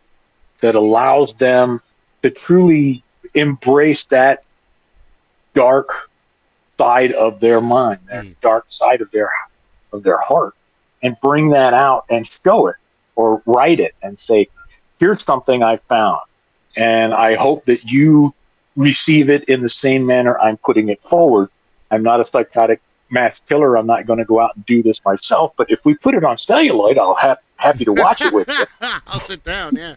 that allows them to truly embrace that dark side of their mind, that dark side of their heart, and bring that out and show it or write it and say, here's something I found, and I hope that you receive it in the same manner I'm putting it forward. I'm not a psychotic mass killer. I'm not going to go out and do this myself, but if we put it on celluloid, I'll happy to watch it with you. I'll sit down, yeah.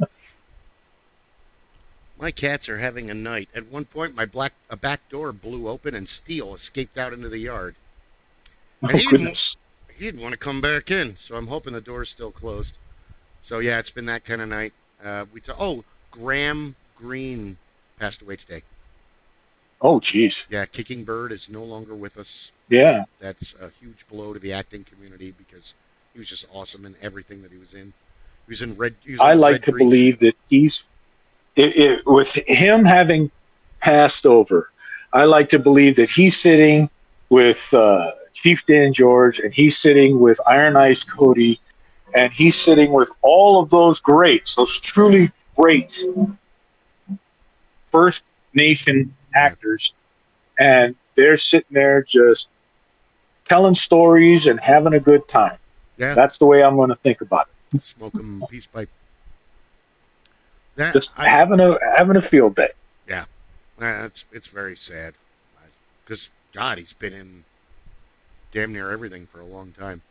My cats are having a night. At one point, a back door blew open and Steele escaped out into the yard. And he didn't want to come back in, so I'm hoping the door's still closed. So yeah, it's been that kind of night. Graham Greene passed away today. Oh, geez. Yeah, Kicking Bird is no longer with us. Yeah. That's a huge blow to the acting community because he was just awesome in everything that he was in. He was in Red. I like to believe that with him having passed over, I like to believe that he's sitting with Chief Dan George, and he's sitting with Iron Eyes Cody, and he's sitting with all of those greats, those truly great First Nation actors, and they're sitting there just telling stories and having a good time. Yeah, that's the way I'm going to think about it. Smoking peace pipe. Just having a field day. Yeah, it's very sad because God, he's been in damn near everything for a long time.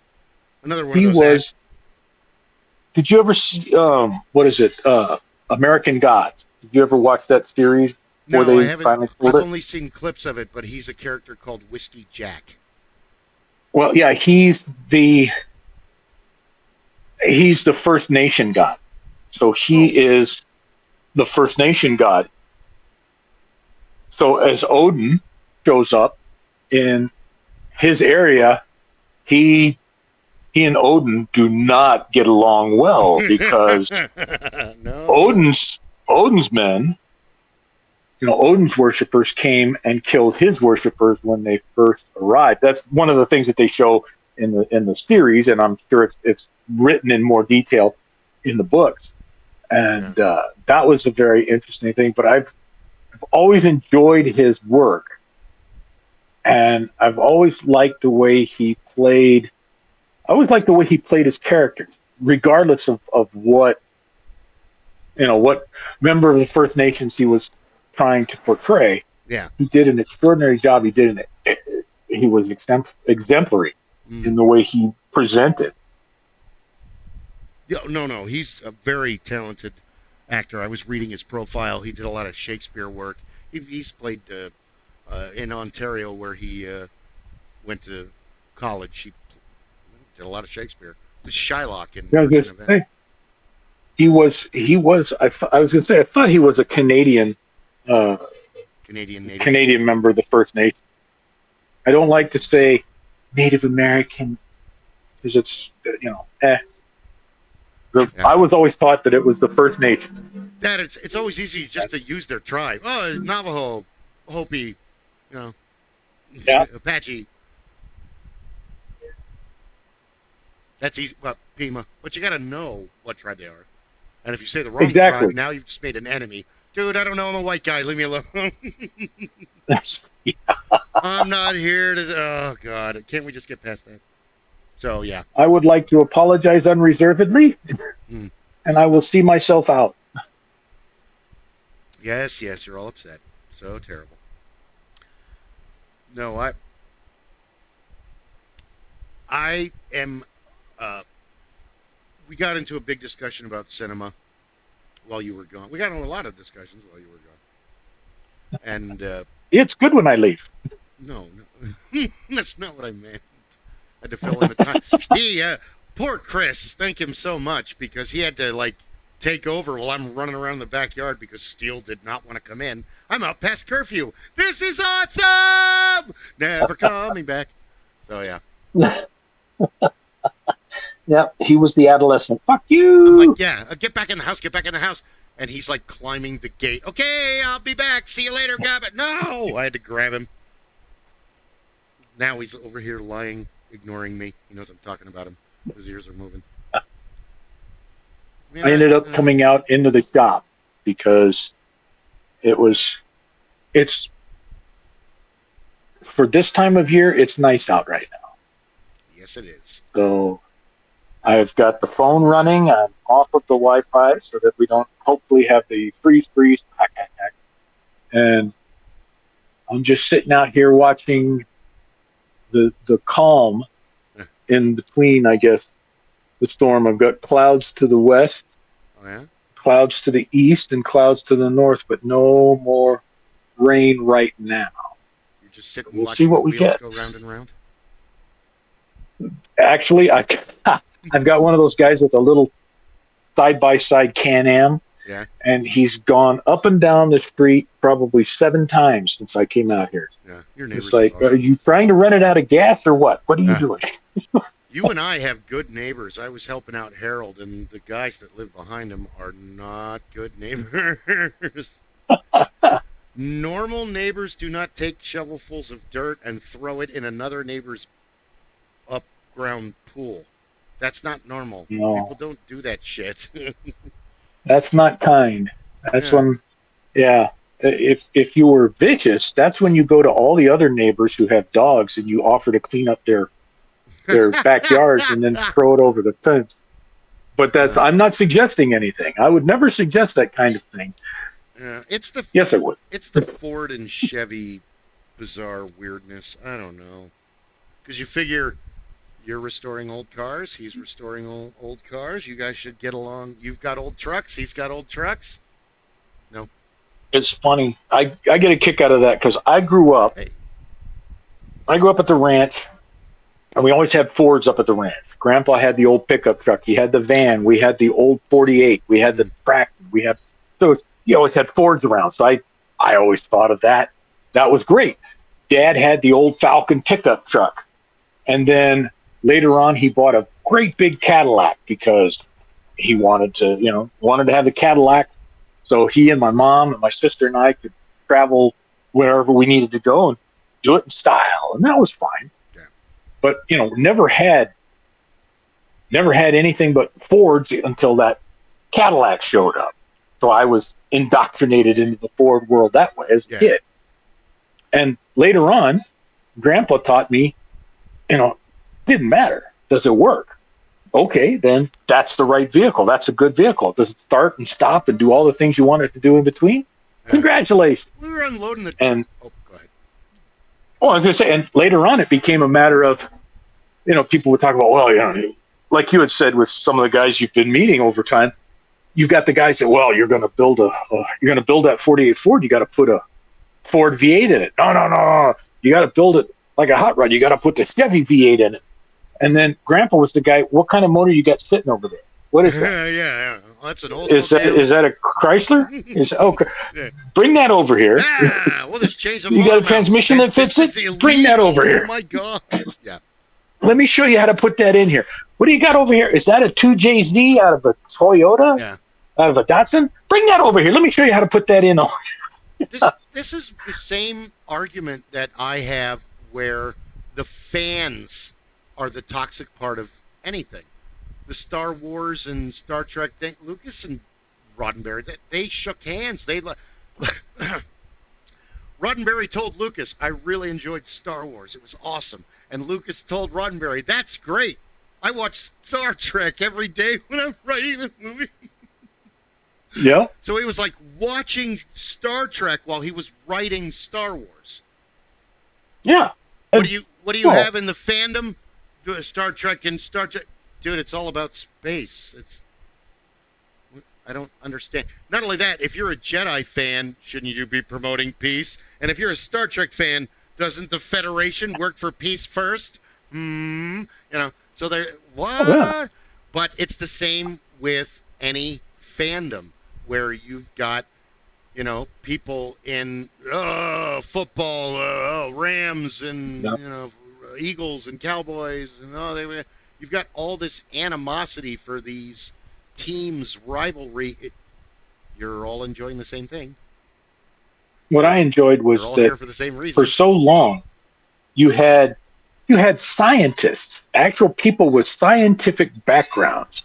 Another one. Did you ever see what is it? American Gods. Did you ever watch that series? No, I haven't. I've only seen clips of it, but he's a character called Whiskey Jack. Well, yeah, he's the First Nation god. So he is the First Nation god. So as Odin shows up in his area, he and Odin do not get along well because Odin's men, Odin's worshippers came and killed his worshippers when they first arrived. That's one of the things that they show in the series, and I'm sure it's written in more detail in the books. And that was a very interesting thing. But I've always enjoyed his work, and I've always liked the way he played. I always liked the way he played his characters, regardless of what member of the First Nations he was trying to portray. Yeah, he did an extraordinary job. He did exemplary in the way he presented. Yeah, no, he's a very talented actor. I was reading his profile. He did a lot of Shakespeare work. He's played in Ontario, where he went to college. He did a lot of Shakespeare. The Shylock in Merchant of Venice. He was. I was going to say. I thought he was a Canadian. Canadian native. Canadian member of the First Nation. I don't like to say Native American because it's I was always taught that it was the First Nation. That it's always easy just to use their tribe. Oh, it's Navajo, Hopi, Apache. That's easy. Well, Pima, but you got to know what tribe they are. And if you say the wrong tribe, now you've just made an enemy. Dude, I don't know. I'm a white guy. Leave me alone. I'm not here to. Oh God, can't we just get past that? So yeah. I would like to apologize unreservedly, and I will see myself out. Yes, you're all upset. So terrible. No, I am. We got into a big discussion about cinema while you were gone. We got into a lot of discussions while you were gone. And it's good when I leave. No, that's not what I meant. I had to fill in the time. Poor Kris. Thank him so much, because he had to take over while I'm running around the backyard because Steele did not want to come in. I'm out past curfew. This is awesome. Never coming back. So yeah. Yep, he was the adolescent. Fuck you! I'm like, yeah, get back in the house, get back in the house. And he's climbing the gate. Okay, I'll be back. See you later, Gabbett. No! I had to grab him. Now he's over here lying, ignoring me. He knows I'm talking about him. His ears are moving. I ended up coming out into the shop because it's for this time of year, it's nice out right now. Yes, it is. So I've got the phone running. I'm off of the Wi-Fi so that we don't hopefully have the freeze. And I'm just sitting out here watching the calm in between, I guess, the storm. I've got clouds to the west, clouds to the east, and clouds to the north, but no more rain right now. You're just sitting we'll watching see what the we wheels get. Go round and round? Actually, I've got one of those guys with a little side-by-side Can-Am, and he's gone up and down the street probably 7 times since I came out here. Yeah, your neighbors. It's like, awesome. Are you trying to run it out of gas or what? What are you doing? You and I have good neighbors. I was helping out Harold, and the guys that live behind him are not good neighbors. Normal neighbors do not take shovelfuls of dirt and throw it in another neighbor's up-ground pool. That's not normal. No. People don't do that shit. That's not kind. That's when, if you were vicious, that's when you go to all the other neighbors who have dogs and you offer to clean up their backyards and then throw it over the fence. But I'm not suggesting anything. I would never suggest that kind of thing. Yes, I would. It's the Ford and Chevy bizarre weirdness. I don't know. Because you figure you're restoring old cars, he's restoring old cars. You guys should get along. You've got old trucks, he's got old trucks. No. It's funny. I get a kick out of that because I grew up at the ranch, and we always had Fords up at the ranch. Grandpa had the old pickup truck. He had the van. We had the old 48. We had the tractor. So he always had Fords around. So I always thought of that. That was great. Dad had the old Falcon pickup truck. And then later on, he bought a great big Cadillac because he wanted to have the Cadillac. So he and my mom and my sister and I could travel wherever we needed to go and do it in style. And that was fine. Yeah. But, never had anything but Fords until that Cadillac showed up. So I was indoctrinated into the Ford world that way as a kid. And later on, Grandpa taught me, didn't matter. Does it work? Okay, then that's the right vehicle. That's a good vehicle. Does it start and stop and do all the things you want it to do in between? Congratulations. We were unloading the... And oh, go ahead. Oh, I was going to say, and later on, it became a matter of, people would talk about, well, like you had said with some of the guys you've been meeting over time, you've got the guys that, well, you're going to build that 48 Ford, you got to put a Ford V8 in it. No. You got to build it like a hot rod. You got to put the Chevy V8 in it. And then Grandpa was the guy, what kind of motor you got sitting over there? What is that? Yeah. Well, that's an old. Is that a Chrysler? Yeah. Bring that over here. We'll just change the You got a transmission that fits it? Bring that over here. Oh my God. Yeah. Let me show you how to put that in here. What do you got over here? Is that a 2JZ out of a Toyota? Yeah. Out of a Datsun? Bring that over here. Let me show you how to put that in. This is the same argument that I have where the fans are the toxic part of anything. The Star Wars and Star Trek thing, Lucas and Roddenberry, they shook hands. Roddenberry told Lucas, I really enjoyed Star Wars. It was awesome. And Lucas told Roddenberry, that's great. I watch Star Trek every day when I'm writing the movie. Yeah. So he was like watching Star Trek while he was writing Star Wars. Yeah. What do you have in the fandom? Star Trek and Star Trek. Dude, it's all about space. I don't understand. Not only that, if you're a Jedi fan, shouldn't you be promoting peace? And if you're a Star Trek fan, doesn't the Federation work for peace first? So they're what? Oh, yeah. But it's the same with any fandom where you've got, people in football, Rams and Eagles and Cowboys, and you've got all this animosity for these teams' rivalry. You're all enjoying the same thing. What I enjoyed was all that here for the same reason. For so long, you had scientists, actual people with scientific backgrounds,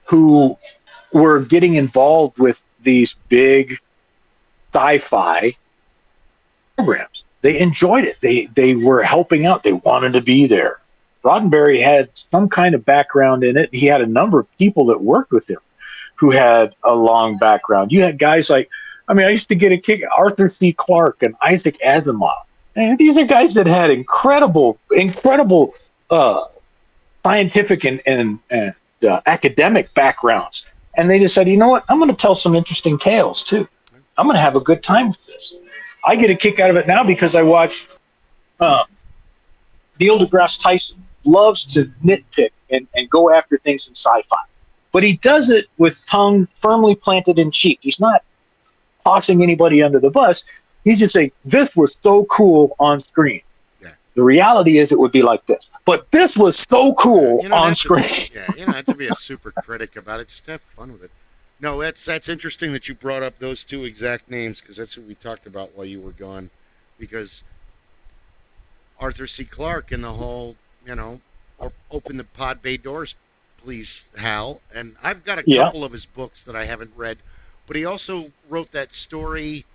who were getting involved with these big sci-fi programs. They enjoyed it. They were helping out. They wanted to be there. Roddenberry had some kind of background in it. He had a number of people that worked with him who had a long background. You had guys like, I used to get a kick, Arthur C. Clarke and Isaac Asimov. And these are guys that had incredible scientific and academic backgrounds. And they decided, you know what? I'm going to tell some interesting tales, too. I'm going to have a good time with this. I get a kick out of it now because I watch Neil deGrasse Tyson loves to nitpick and go after things in sci-fi. But he does it with tongue firmly planted in cheek. He's not tossing anybody under the bus. He just say, this was so cool on screen. Yeah. The reality is it would be like this. But this was so cool on screen. You don't have to be a super critic about it. Just have fun with it. No, that's interesting that you brought up those two exact names because that's what we talked about while you were gone. Because Arthur C. Clarke and the whole, open the pod bay doors, please, Hal. And I've got a couple of his books that I haven't read. But he also wrote that story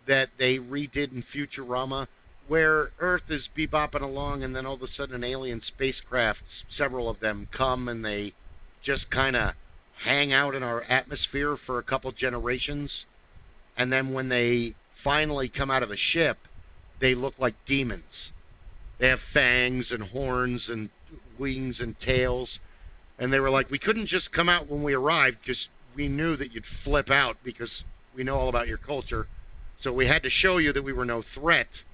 that they redid in Futurama where Earth is bebopping along and then all of a sudden an alien spacecraft, several of them, come and they just kind of hang out in our atmosphere for a couple generations. And then when they finally come out of the ship, they look like demons. They have fangs and horns and wings and tails. And they were like, we couldn't just come out when we arrived because we knew that you'd flip out because we know all about your culture. So we had to show you that we were no threat.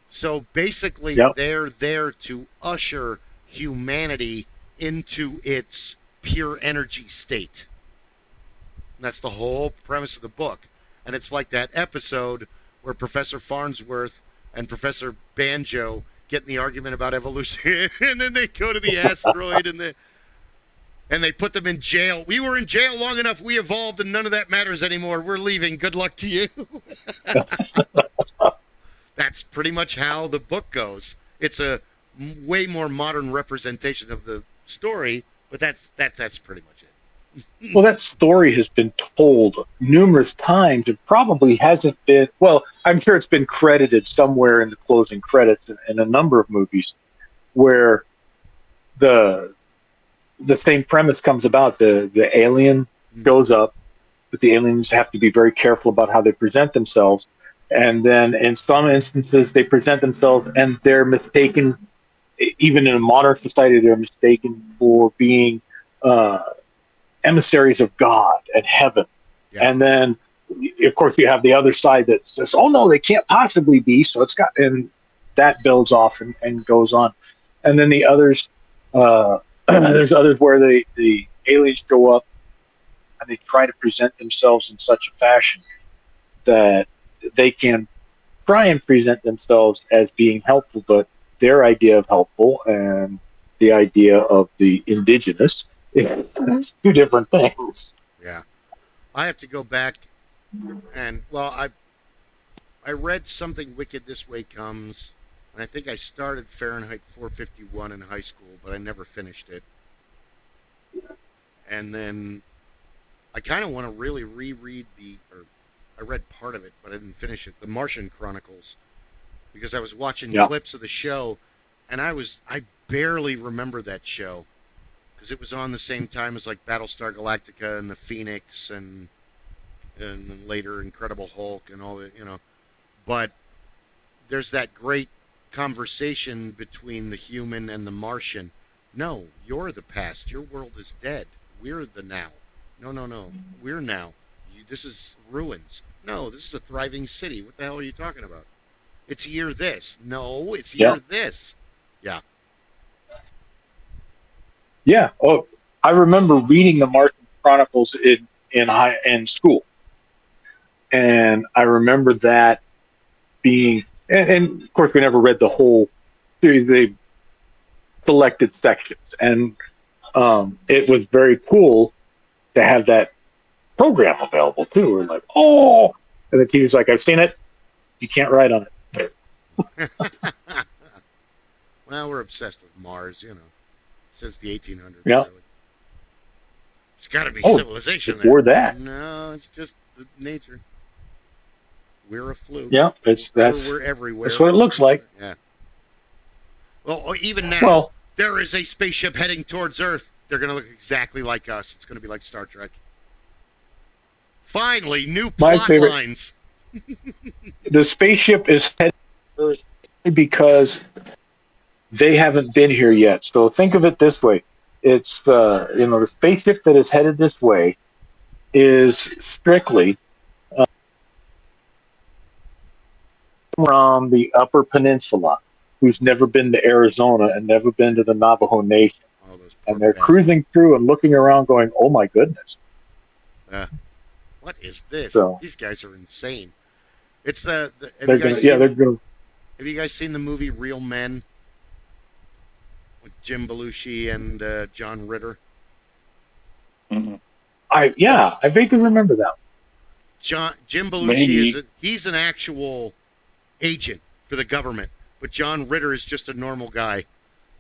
So basically, they're there to usher humanity into its pure energy state. And that's the whole premise of the book. And it's like that episode where Professor Farnsworth and Professor Banjo get in the argument about evolution, and then they go to the asteroid and they put them in jail. We were in jail long enough. We evolved, and none of that matters anymore. We're leaving. Good luck to you. That's pretty much how the book goes. It's a way more modern representation of the story, but that's pretty much it. Well, that story has been told numerous times. It probably hasn't been, well, I'm sure it's been credited somewhere in the closing credits in a number of movies where the same premise comes about. The alien goes up, but the aliens have to be very careful about how they present themselves. And then in some instances, they present themselves and they're mistaken, even in a modern society, they're mistaken for being uh, emissaries of God and heaven. Yeah. And then, of course, you have the other side that says, oh, no, they can't possibly be. So it's got, and that builds off and goes on. And then the others, there's others where the aliens go up and they try to present themselves in such a fashion that they can try and present themselves as being helpful, but their idea of helpful and the idea of the indigenous is two different things. Yeah. I have to go back and, well, I read Something Wicked This Way Comes, and I think I started Fahrenheit 451 in high school, but I never finished it. And then I kind of want to really reread or I read part of it, but I didn't finish it, The Martian Chronicles, because I was watching clips of the show, and I barely remember that show, because it was on the same time as like Battlestar Galactica and The Phoenix and then later Incredible Hulk and all that, But there's that great conversation between the human and the Martian. No, you're the past. Your world is dead. We're the now. No. We're now. This is ruins. No, this is a thriving city. What the hell are you talking about? It's year this. No, it's year this. Yeah. Yeah. Oh, I remember reading the Martian Chronicles in school, and I remember that being, and of course we never read the whole series. They selected sections, and it was very cool to have that program available too. We're like, oh, and the teacher's like, I've seen it. You can't write on it. Well, we're obsessed with Mars, since the 1800s. Yeah. Really. It's got to be civilization there. Before that. No, it's just the nature. We're a fluke. Yeah, we're everywhere. That's what it looks like. Yeah. Well, even now, there is a spaceship heading towards Earth. They're going to look exactly like us. It's going to be like Star Trek. Finally, new plot lines. The spaceship is heading to Earth because they haven't been here yet. So think of it this way. It's, the spaceship that is headed this way is strictly from the Upper Peninsula, who's never been to Arizona and never been to the Navajo Nation. And they're cruising through and looking around going, oh my goodness. What is this? So, these guys are insane. It's have you guys seen the movie Real Men with Jim Belushi and John Ritter? Mm-hmm. I vaguely remember that. Jim Belushi he's an actual agent for the government, but John Ritter is just a normal guy,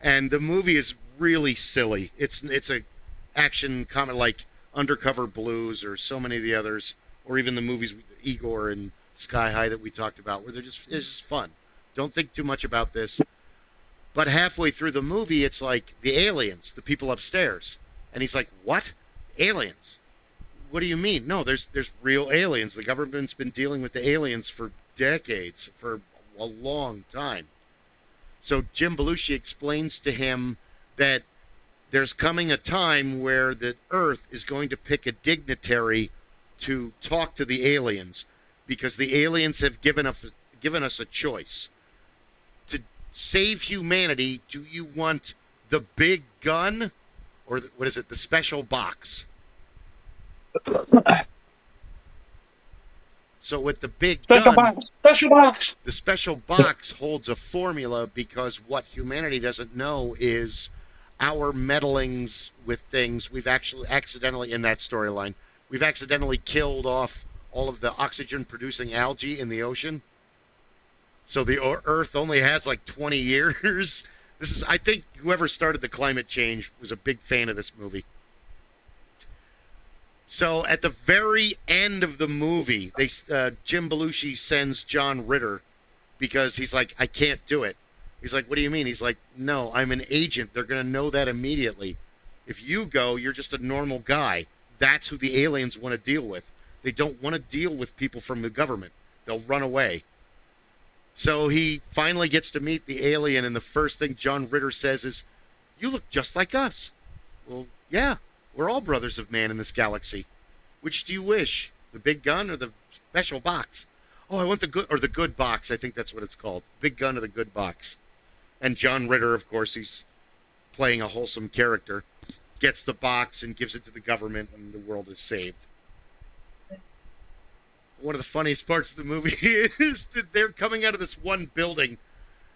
and the movie is really silly. It's a action comedy like Undercover Blues or so many of the others, or even the movies with Igor and Sky High that we talked about, where it's just fun. Don't think too much about this. But halfway through the movie, it's like the aliens, the people upstairs, and he's like, "What? Aliens? What do you mean? No, there's real aliens. The government's been dealing with the aliens for decades, for a long time." So Jim Belushi explains to him that there's coming a time where the Earth is going to pick a dignitary to talk to the aliens, because the aliens have given us a choice. To save humanity, do you want the big gun or the special box? So with the big gun, the special box holds a formula, because what humanity doesn't know is our meddlings with things. We've actually accidentally, in that storyline, we've accidentally killed off all of the oxygen-producing algae in the ocean. So the Earth only has like 20 years. I think whoever started the climate change was a big fan of this movie. So at the very end of the movie, Jim Belushi sends John Ritter, because he's like, I can't do it. He's like, what do you mean? He's like, no, I'm an agent. They're going to know that immediately. If you go, you're just a normal guy. That's who the aliens want to deal with. They don't want to deal with people from the government. They'll run away. So he finally gets to meet the alien, and the first thing John Ritter says is, "You look just like us." Well, yeah, we're all brothers of man in this galaxy. Which do you wish? The big gun or the special box? Oh, I want the good box. I think that's what it's called. Big gun or the good box. And John Ritter, of course, he's playing a wholesome character, gets the box and gives it to the government, and the world is saved. One of the funniest parts of the movie is that they're coming out of this one building,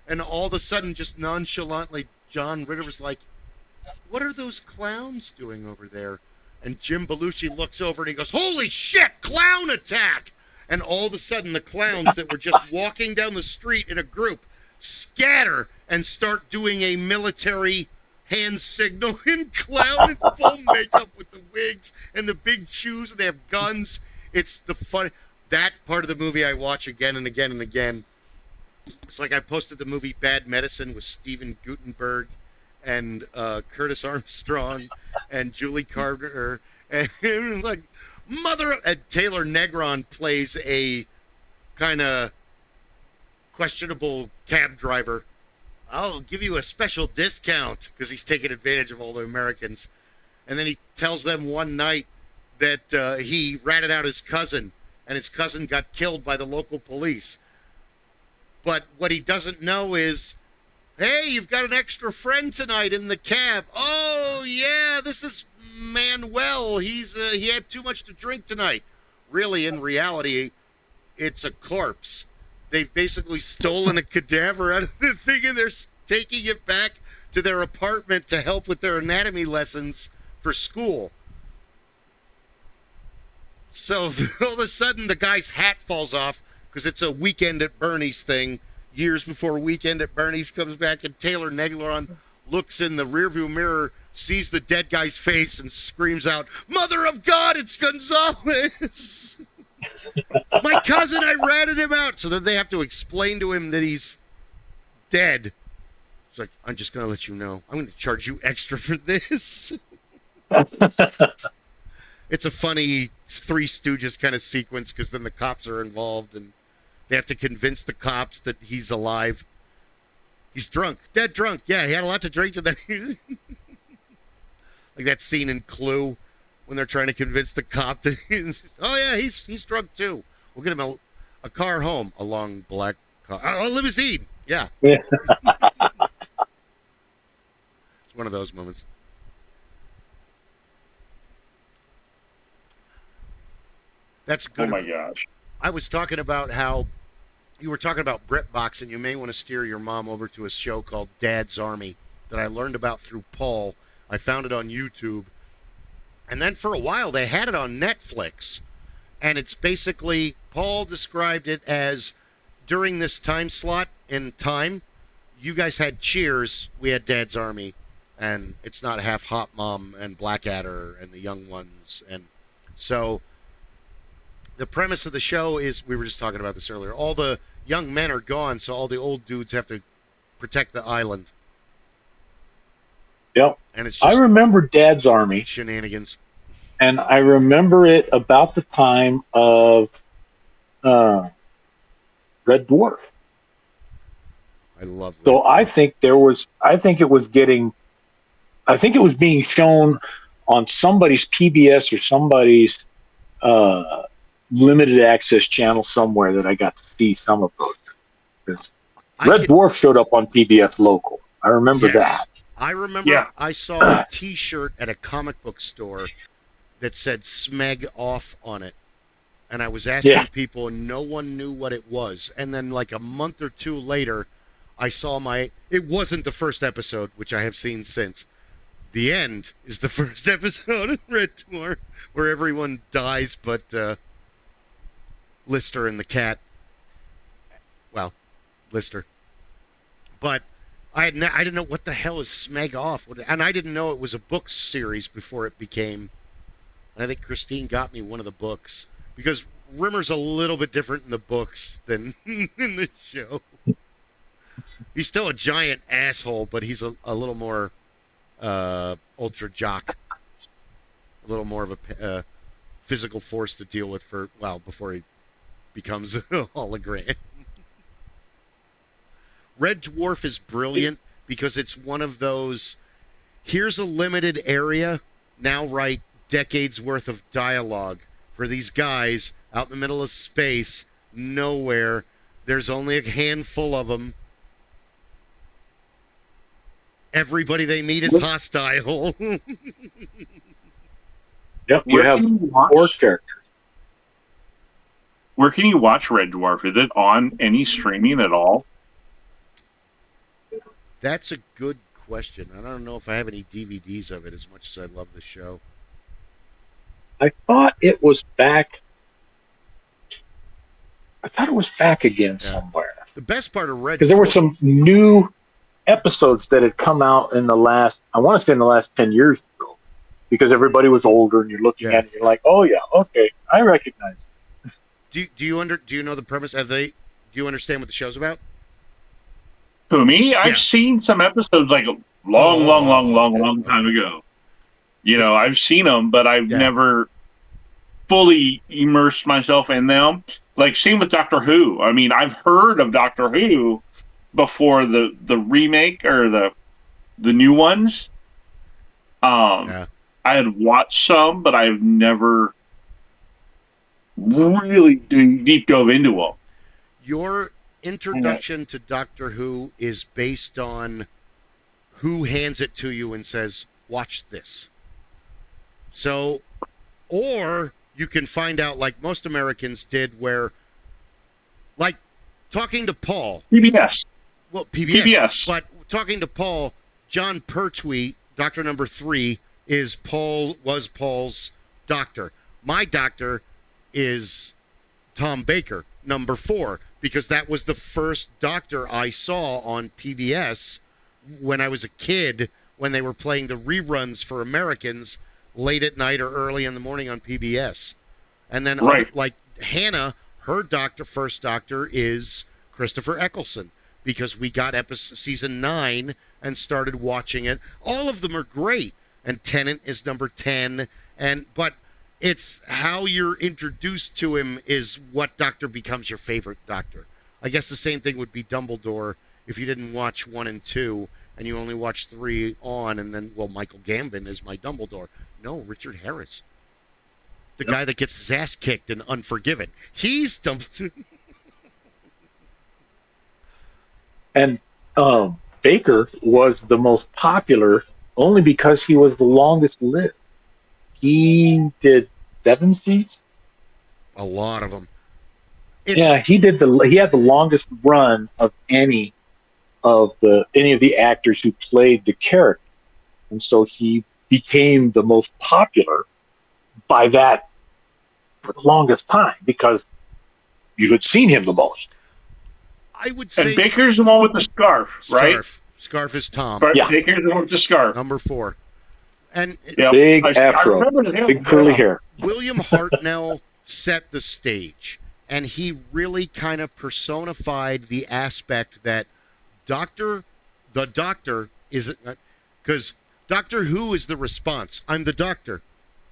and all of a sudden, just nonchalantly, John Ritter was like, "What are those clowns doing over there?" And Jim Belushi looks over and he goes, "Holy shit, clown attack!" And all of a sudden, the clowns that were just walking down the street in a group scatter and start doing a military hand signal in clown and full makeup with the wigs and the big shoes, and they have guns. It's the fun. That part of the movie I watch again and again and again. It's like I posted the movie Bad Medicine with Steven Guttenberg and Curtis Armstrong and Julie Carter and like and Taylor Negron plays a kind of questionable cab driver. "I'll give you a special discount," because he's taking advantage of all the Americans. And then he tells them one night that he ratted out his cousin, and his cousin got killed by the local police. But what he doesn't know is, "Hey, you've got an extra friend tonight in the cab." "Oh, yeah, this is Manuel. He had too much to drink tonight." Really, in reality, it's a corpse. They've basically stolen a cadaver out of the thing, and they're taking it back to their apartment to help with their anatomy lessons for school. So all of a sudden, the guy's hat falls off because it's a Weekend at Bernie's thing. Years before Weekend at Bernie's comes back, and Taylor Negron looks in the rearview mirror, sees the dead guy's face, and screams out, "Mother of God, it's Gonzalez!" "My cousin, I ratted him out." So then they have to explain to him that he's dead. It's like, "I'm just going to let you know. I'm going to charge you extra for this." It's a funny Three Stooges kind of sequence, because then the cops are involved, and they have to convince the cops that he's alive. He's drunk. Dead drunk. Yeah, he had a lot to drink today. Like that scene in Clue when they're trying to convince the cop that oh yeah, he's drunk too. We'll get him a car home, a long black car, a limousine. Yeah. It's one of those moments. That's good. Oh my gosh. I was talking about how you were talking about BritBox, and you may want to steer your mom over to a show called Dad's Army that I learned about through Paul. I found it on YouTube. And then for a while, they had it on Netflix. And it's basically, Paul described it as, during this time slot in time, you guys had Cheers, we had Dad's Army. And it's not half Hot Mom and Blackadder and the young ones. And so the premise of the show is, we were just talking about this earlier, all the young men are gone, so all the old dudes have to protect the island. Yep. And it's just I remember Dad's Army. Shenanigans. And I remember it about the time of Red Dwarf. I love So Red I Dwarf. think it was being shown on somebody's PBS or somebody's limited access channel somewhere that I got to see some of those. Because Red Dwarf showed up on PBS local. I remember that. I remember I saw a T-shirt at a comic book store that said Smeg Off on it. And I was asking people, and no one knew what it was. And then like a month or two later, I saw it wasn't the first episode, which I have seen since. The end is the first episode of Red Dwarf, where everyone dies but Lister and the cat. Well, Lister. But I didn't know what the hell is Smeg Off, and I didn't know it was a book series before it became. And I think Christine got me one of the books, because Rimmer's a little bit different in the books than in the show. He's still a giant asshole, but he's a little more ultra jock, a little more of a physical force to deal with before he becomes a hologram. Red Dwarf is brilliant because it's one of those, here's a limited area, now write decades worth of dialogue for these guys out in the middle of space, nowhere. There's only a handful of them. Everybody they meet is hostile. Yep, you have four characters. Where can you watch Red Dwarf? Is it on any streaming at all? That's a good question. I don't know if I have any DVDs of it as much as I love the show. I thought it was back. I thought it was back again somewhere. The best part of Red Dwarf, because there were some new episodes that had come out in the last, I want to say in the last 10 years ago, because everybody was older and you're looking at it, you're like, oh yeah, okay, I recognize it. Do you know the premise? Do you understand what the show's about? Who, me? I've seen some episodes like a long time ago. You know, I've seen them, but I've never fully immersed myself in them. Like, same with Doctor Who. I mean, I've heard of Doctor Who before the remake or the new ones. I had watched some, but I've never really deep dove into them. Your introduction to Doctor Who is based on who hands it to you and says, watch this. So, or you can find out like most Americans did where, like, talking to Paul. PBS. Well, PBS. But talking to Paul, John Pertwee, Doctor Number 3, was Paul's doctor. My doctor is Tom Baker, Number 4, because that was the first doctor I saw on PBS when I was a kid, when they were playing the reruns for Americans late at night or early in the morning on PBS. And then like Hannah, her first doctor is Christopher Eccleston, because we got season 9 and started watching it. All of them are great. And Tennant is number 10. But it's how you're introduced to him is what doctor becomes your favorite doctor. I guess the same thing would be Dumbledore if you didn't watch 1 and 2 and you only watched 3 on, and then, well, Michael Gambon is my Dumbledore. No, Richard Harris. The guy that gets his ass kicked in Unforgiven. He's Dumbledore. And Baker was the most popular only because he was the longest lived. He did 7 seasons. A lot of them. He had the longest run of any of the actors who played the character, and so he became the most popular by that for the longest time because you had seen him the most. I would say. And Baker's the one with the scarf, right? Scarf is Tom. Yeah. Baker's the one with the scarf. Number 4. And big afro, big curly hair. William Hartnell set the stage, and he really kind of personified the aspect that the doctor is, because Doctor Who is the response. I'm the doctor.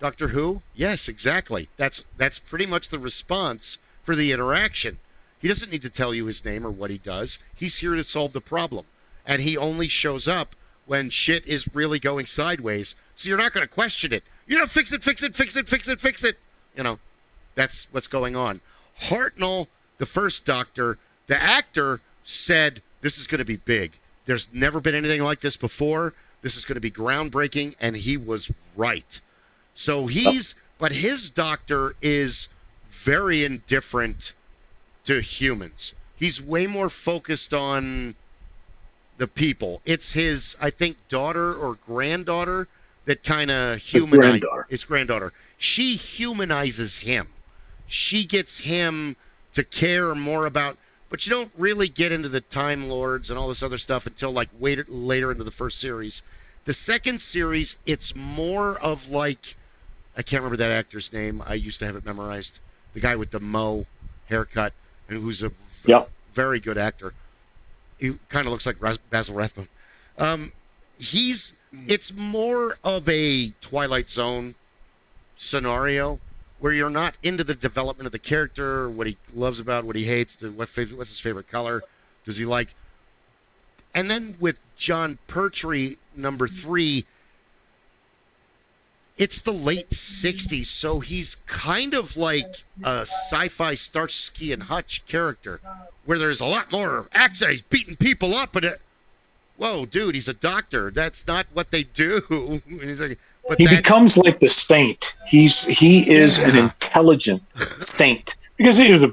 Doctor Who? Yes, exactly. That's pretty much the response for the interaction. He doesn't need to tell you his name or what he does. He's here to solve the problem. And he only shows up when shit is really going sideways. So you're not going to question it. You know, fix it. You know, that's what's going on. Hartnell, the first doctor, the actor said, this is going to be big. There's never been anything like this before. This is going to be groundbreaking. And he was right. So but his doctor is very indifferent to humans. He's way more focused on the people. It's his, I think, daughter or granddaughter that kind of humanizes his granddaughter. She humanizes him. She gets him to care more about, but you don't really get into the Time Lords and all this other stuff until like later into the first series. The second series, it's more of like, I can't remember that actor's name. I used to have it memorized. The guy with the Mo haircut and who's a very good actor. He kind of looks like Basil Rathbone. It's more of a Twilight Zone scenario where you're not into the development of the character, what he loves about, what he hates, what's his favorite color, does he like? And then with John Pertwee, number 3, it's the late 60s, so he's kind of like a sci-fi Starsky and Hutch character, where there's a lot more action. He's beating people up, and whoa, dude, he's a doctor. That's not what they do. And he's like, but he becomes like the saint. He is an intelligent saint because he was a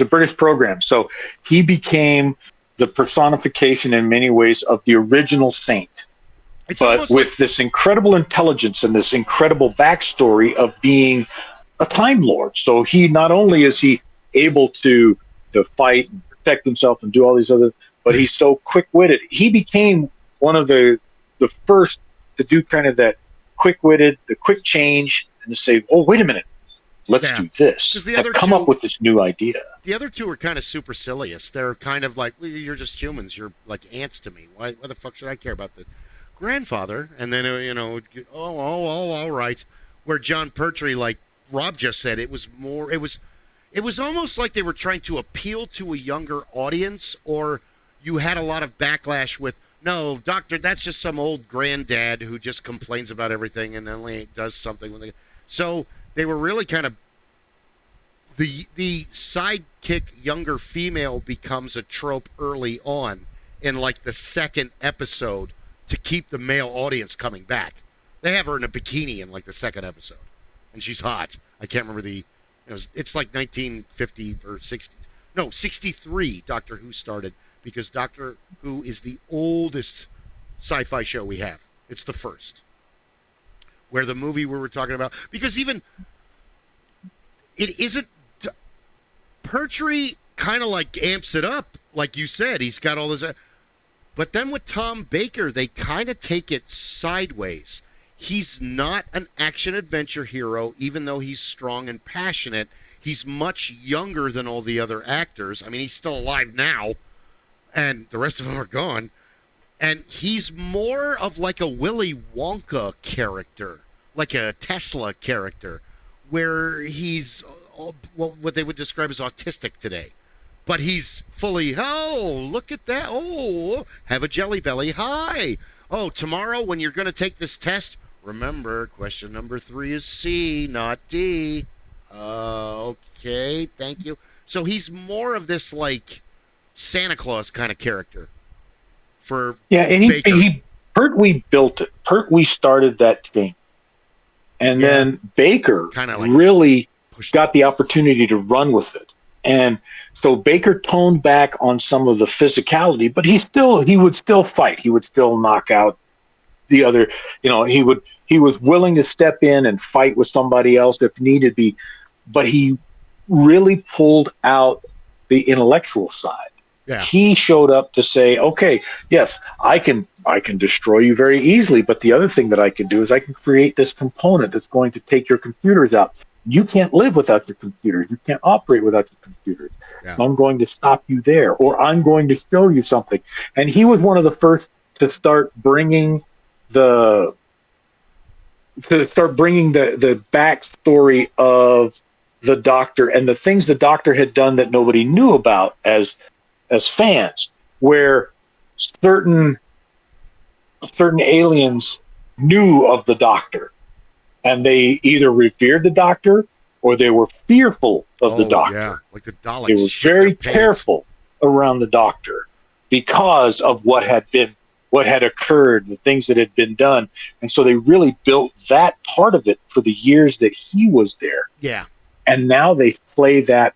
British program. So he became the personification in many ways of the original saint. It's but with this incredible intelligence and this incredible backstory of being a Time Lord. So he not only is he able to fight and protect himself and do all these other, but he's so quick-witted. He became one of the first to do kind of that quick-witted, the quick change, and to say, oh, wait a minute, let's do this. Come up with this new idea. The other two are kind of supercilious. They're kind of like, well, you're just humans. You're like ants to me. Why the fuck should I care about this? Grandfather, and then all right. Where John Pertwee, like Rob just said, it was almost like they were trying to appeal to a younger audience, or you had a lot of backlash with, no, doctor, that's just some old granddad who just complains about everything and only does something when they. So they were really kind of the sidekick younger female becomes a trope early on in like the second episode, to keep the male audience coming back. They have her in a bikini in like the second episode, and she's hot. I can't remember it's like 1950 or 60. No, 63 Doctor Who started, because Doctor Who is the oldest sci-fi show we have. It's the first. Where the movie we were talking about, because even it isn't, Pertwee kind of like amps it up, like you said. He's got all this. But then with Tom Baker, they kind of take it sideways. He's not an action-adventure hero, even though he's strong and passionate. He's much younger than all the other actors. I mean, he's still alive now, and the rest of them are gone. And he's more of like a Willy Wonka character, like a Tesla character, where he's what they would describe as autistic today. But he's fully, oh, look at that. Oh, have a jelly belly. Hi. Oh, tomorrow when you're going to take this test, remember, question number 3 is C, not D. Okay, thank you. So he's more of this, like, Santa Claus kind of character for and Pertwee built it. Pertwee started that thing. And then Baker kind of like really got the opportunity to run with it. And so Baker toned back on some of the physicality, but he would still fight. He would still knock out the other. He was willing to step in and fight with somebody else if needed be. But he really pulled out the intellectual side. Yeah. He showed up to say, okay, yes, I can destroy you very easily, but the other thing that I can do is I can create this component that's going to take your computers out. You can't live without your computers. You can't operate without your computers. Yeah. So I'm going to stop you there, or I'm going to show you something. And he was one of the first to start bringing the backstory of the Doctor and the things the Doctor had done that nobody knew about as fans, where certain aliens knew of the Doctor. And they either revered the Doctor or they were fearful of the Doctor. Yeah, like the Daleks. They were very careful around the Doctor because of what had occurred, the things that had been done. And so they really built that part of it for the years that he was there. Yeah. And now they play that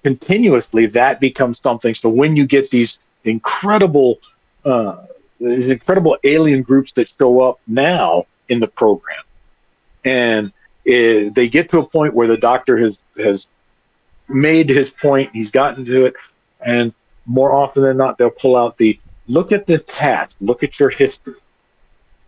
continuously. That becomes something. So when you get these incredible alien groups that show up now in the program, and they get to a point where the Doctor has made his point, he's gotten to it, and more often than not, they'll pull out look at this hat, look at your history,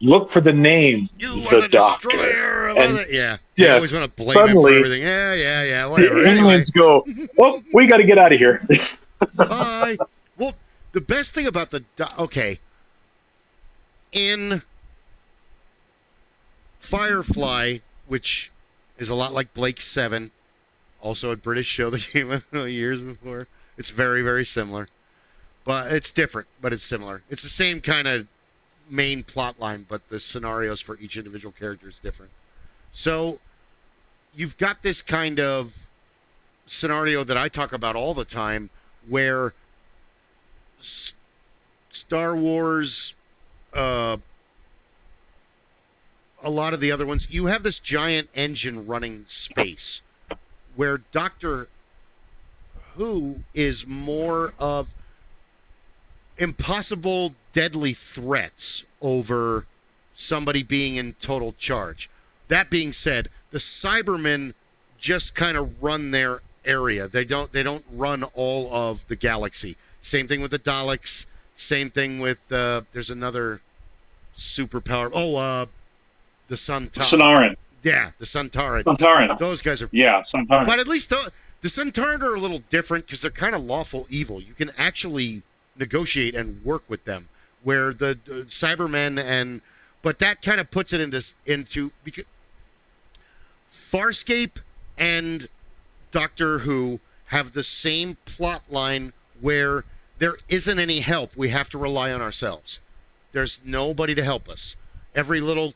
look for the name, the Doctor. They always want to blame him for everything. Yeah, whatever. The aliens go, oh, we got to get out of here. Bye. Well, the best thing about in Firefly, which is a lot like Blake 7, also a British show that came out years before. It's very, very similar. But it's different, but it's similar. It's the same kind of main plot line, but the scenarios for each individual character is different. So you've got this kind of scenario that I talk about all the time where Star Wars, a lot of the other ones, you have this giant engine running space where Doctor Who is more of impossible, deadly threats over somebody being in total charge. That being said, the Cybermen just kind of run their area. They don't run all of the galaxy. Same thing with the Daleks. Same thing with there's another superpower. The Sonaran. Yeah, the Suntaran. Suntaran. Those guys are. Yeah, Suntaran. But at least the Suntaran are a little different because they're kind of lawful evil. You can actually negotiate and work with them, where the Cybermen but that kind of puts it into because Farscape and Doctor Who have the same plot line where there isn't any help. We have to rely on ourselves. There's nobody to help us. Every little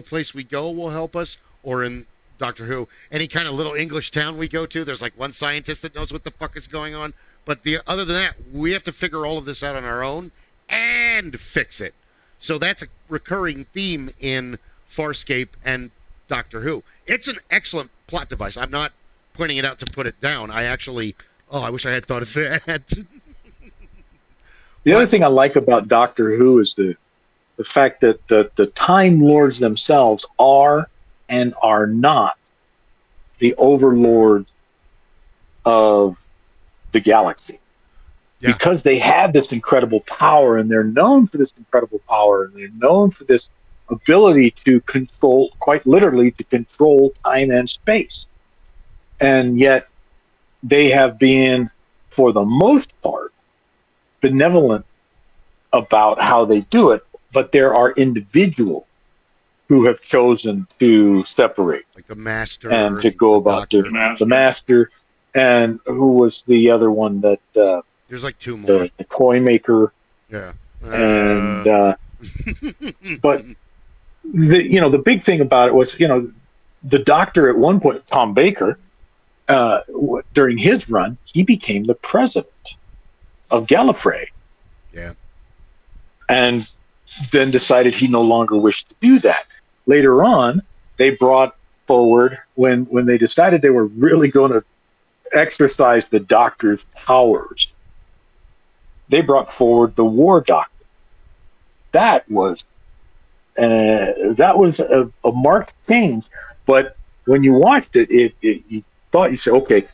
place we go will help us, or in Doctor Who, any kind of little English town we go to, there's like one scientist that knows what the fuck is going on. But other than that, we have to figure all of this out on our own and fix it. So that's a recurring theme in Farscape and Doctor Who. It's an excellent plot device. I'm not pointing it out to put it down. I wish I had thought of that. The other thing I like about Doctor Who is the fact that the Time Lords themselves are and are not the overlords of the galaxy. Yeah. Because they have this incredible power, and they're known for this incredible power, and they're known for this ability to control, quite literally, to control time and space. And yet they have been, for the most part, benevolent about how they do it, but there are individuals who have chosen to separate, like the Master and to go about the the Master, and who was the other one that there's like two more. The toy maker. Yeah. And but the big thing about it was, the Doctor at one point, Tom Baker, during his run, he became the president of Gallifrey. Yeah. And then decided he no longer wished to do that. Later on, they brought forward, when they decided they were really going to exercise the Doctor's powers, they brought forward the War Doctor. That was a marked change. But when you watched it, you thought, you said, okay,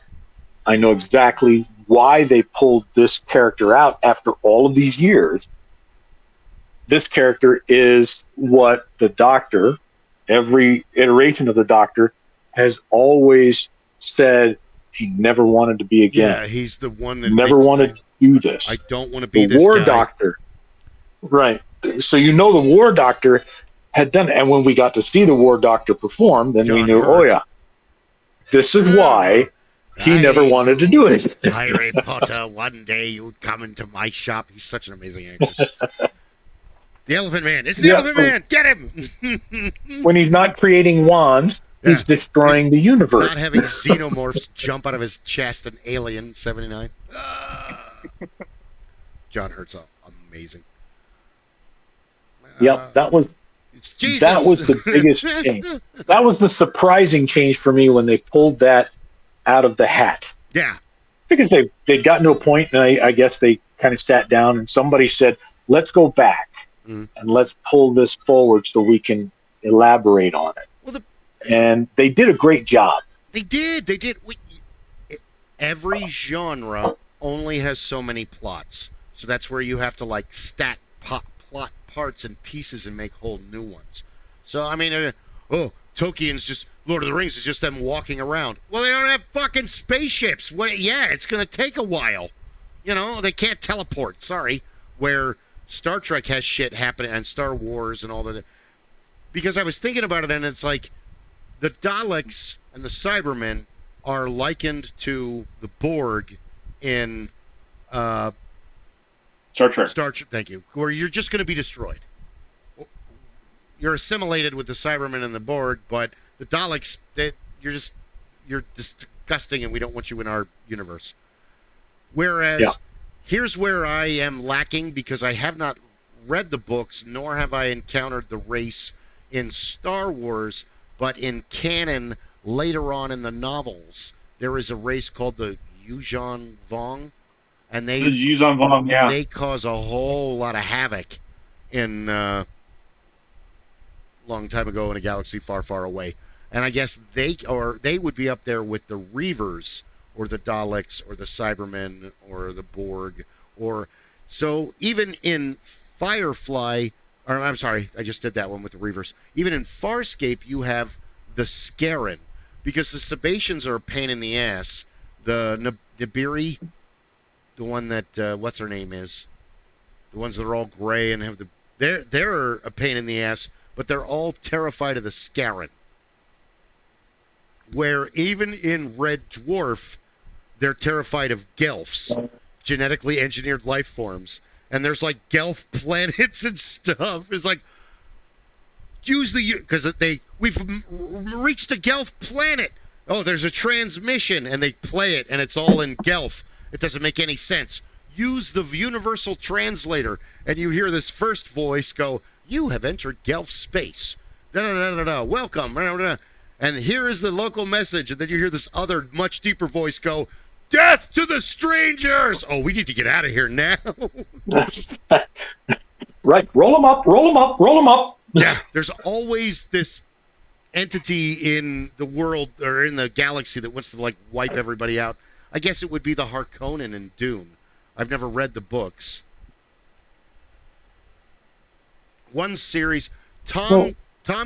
I know exactly why they pulled this character out after all of these years. This character is what the Doctor, every iteration of the Doctor, has always said he never wanted to be again. Yeah, he's the one that never wanted to do this. I don't want to be the this War guy. Doctor. Right. So the War Doctor had done it. And when we got to see the War Doctor perform, then we knew, Hurt. oh yeah, this is why he never wanted to do it. Harry Potter, one day you'd come into my shop. He's such an amazing actor. The Elephant Man. It's the Elephant Man. Get him. When he's not creating wands, he's destroying the universe. Not having xenomorphs jump out of his chest and Alien 79. John Hurt's amazing. Yep, that was Jesus. That was the biggest change. That was the surprising change for me when they pulled that out of the hat. Yeah. Because they'd gotten to a point, and I guess they kind of sat down, and somebody said, let's go back and let's pull this forward so we can elaborate on it. Well, and they did a great job. They did. Every genre only has so many plots. So that's where you have to stack plot parts and pieces and make whole new ones. So, I mean, Tolkien's just, Lord of the Rings is just them walking around. Well, they don't have fucking spaceships. Well, yeah, it's going to take a while. They can't teleport. Sorry. Where Star Trek has shit happening and Star Wars and all that. Because I was thinking about it, and it's like, The Daleks and the Cybermen are likened to the Borg in Star Trek. Thank you. Where you're just going to be destroyed. You're assimilated with the Cybermen and the Borg, but the Daleks, you're disgusting, and we don't want you in our universe. Whereas, here's where I am lacking, because I have not read the books, nor have I encountered the race in Star Wars, but in canon, later on in the novels, there is a race called the Yuuzhan Vong, and The Yuuzhan Vong, yeah. they cause a whole lot of havoc in long time ago in a galaxy far, far away. And I guess they would be up there with the Reavers or the Daleks or the Cybermen or the Borg, or so even in Firefly, or I'm sorry, I just did that one with the Reavers. Even in Farscape, you have the Scarran, because the Sebaceans are a pain in the ass. The Nibiru, the one that what's her name is, the ones that are all gray and have they're a pain in the ass, but they're all terrified of the Scarran. Where even in Red Dwarf, they're terrified of Gelfs, genetically engineered life forms. And there's like Gelf planets and stuff. It's like, because we've reached a Gelf planet. Oh, there's a transmission, and they play it, and it's all in Gelf. It doesn't make any sense. Use the universal translator, and you hear this first voice go, "You have entered Gelf space. Da-da-da-da-da. Welcome. Da-da-da-da. And here is the local message." And then you hear this other, much deeper voice go, "Death to the strangers!" Oh, we need to get out of here now. Right. Roll them up, roll them up, roll them up. Yeah, there's always this entity in the world or in the galaxy that wants to like wipe everybody out. I guess it would be the Harkonnen in Dune. I've never read the books. One series, Tom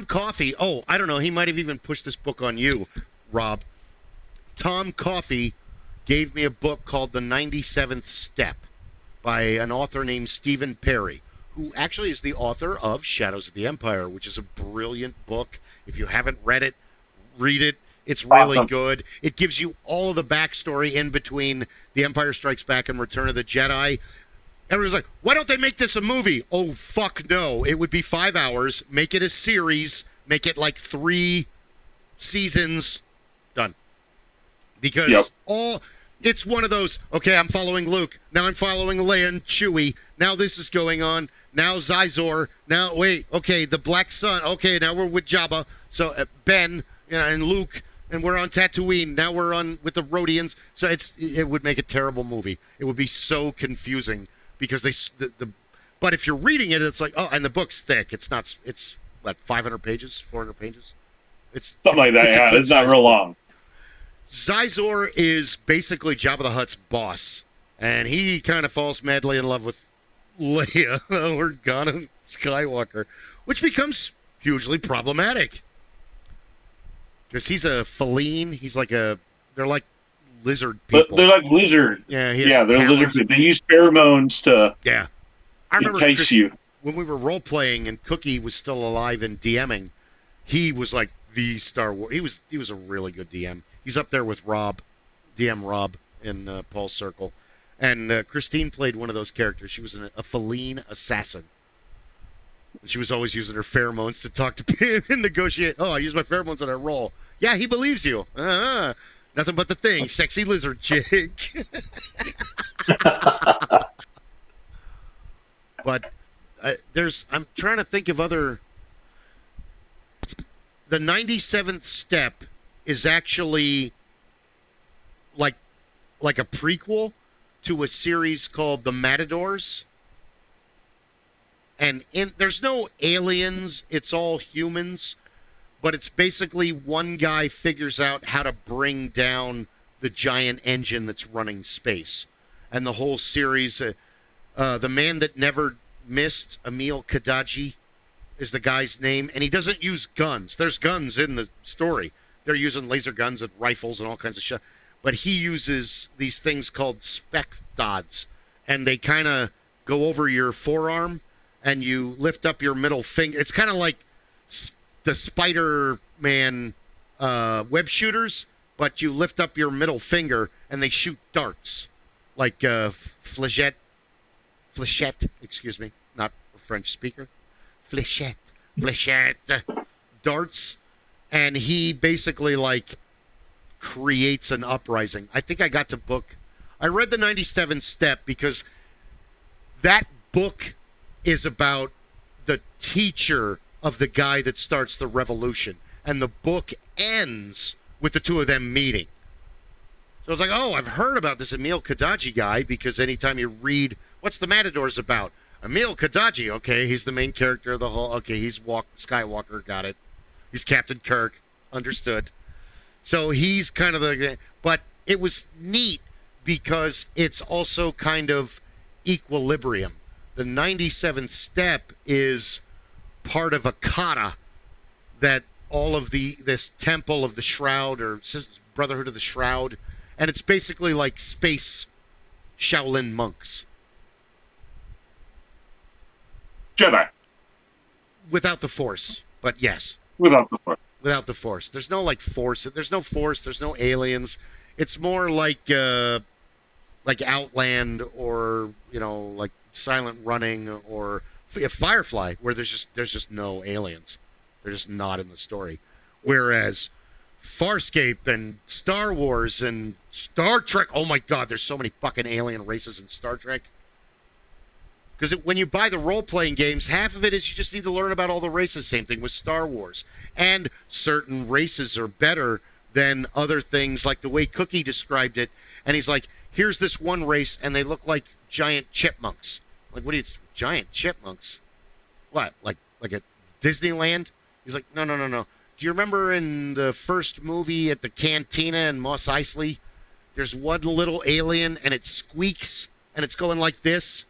Coffey. Oh, I don't know. He might have even pushed this book on you, Rob. Tom Coffey gave me a book called The 97th Step by an author named Stephen Perry, who actually is the author of Shadows of the Empire, which is a brilliant book. If you haven't read it, read it. It's really Awesome. good. It gives you all of the backstory in between The Empire Strikes Back and Return of the Jedi. Everyone's like, why don't they make this a movie? Oh, fuck no. It would be 5 hours. Make it a series. Make it like 3 seasons. Done. Because it's one of those, okay, I'm following Luke. Now I'm following Leia and Chewie. Now this is going on. Now Zizor. Now, wait, okay, the Black Sun. Okay, now we're with Jabba. So Ben and Luke, and we're on Tatooine. Now we're on with the Rhodians. So it would make a terrible movie. It would be so confusing because but if you're reading it, it's like, oh, and the book's thick. It's what, 500 pages, 400 pages? It's Something like that, yeah. It's not real long. Zizor is basically Jabba the Hutt's boss, and he kind of falls madly in love with Leia or Ghana Skywalker, which becomes hugely problematic because he's a feline. He's like they're like lizard people. They're like lizard. Yeah, they're talons. lizard. They use pheromones to I remember entice you. When we were role playing and Cookie was still alive and DMing. He was like the Star Wars. He was a really good DM. He's up there with Rob, DM Rob in Paul's Circle. And Christine played one of those characters. She was a feline assassin. She was always using her pheromones to talk to him and negotiate. Oh, I use my pheromones on our roll. Yeah, he believes you. Nothing but the thing. Sexy lizard chick. But I'm trying to think of other... The 97th Step is actually like a prequel to a series called The Matadors. And there's no aliens, it's all humans, but it's basically one guy figures out how to bring down the giant engine that's running space. And the whole series, The Man That Never Missed, Emil Kadaji, is the guy's name, and he doesn't use guns. There's guns in the story. They're using laser guns and rifles and all kinds of shit. But he uses these things called specdods, and they kind of go over your forearm, and you lift up your middle finger. It's kind of like the Spider-Man web shooters, but you lift up your middle finger and they shoot darts, like fléchette, excuse me, not a French speaker, fléchette, darts, and he basically like creates an uprising. I think I read the 97 Step because that book is about the teacher of the guy that starts the revolution, and the book ends with the two of them meeting. So I was like, oh, I've heard about this Emil Kadaji guy, because anytime you read, what's the Matadors about? Emil Kadaji, okay, he's the main character of the whole, okay, he's Skywalker, got it. He's Captain Kirk, understood. So he's kind of the, but it was neat because it's also kind of equilibrium. The 97th Step is part of a kata that all of this Temple of the Shroud, or Brotherhood of the Shroud, and it's basically like space Shaolin monks. Jedi. Without the Force, but yes. Without the Force. Without the Force. There's no like Force. There's no Force. There's no aliens. It's more like Outland, or like Silent Running, or Firefly, where there's just no aliens. They're just not in the story. Whereas Farscape and Star Wars and Star Trek, oh my God, there's so many fucking alien races in Star Trek. Because when you buy the role-playing games, half of it is you just need to learn about all the races. Same thing with Star Wars. And certain races are better than other things, like the way Cookie described it. And he's like, here's this one race, and they look like giant chipmunks. Like, what do you, giant chipmunks? What, like at Disneyland? He's like, no. Do you remember in the first movie at the cantina in Mos Eisley, there's one little alien, and it squeaks, and it's going like this,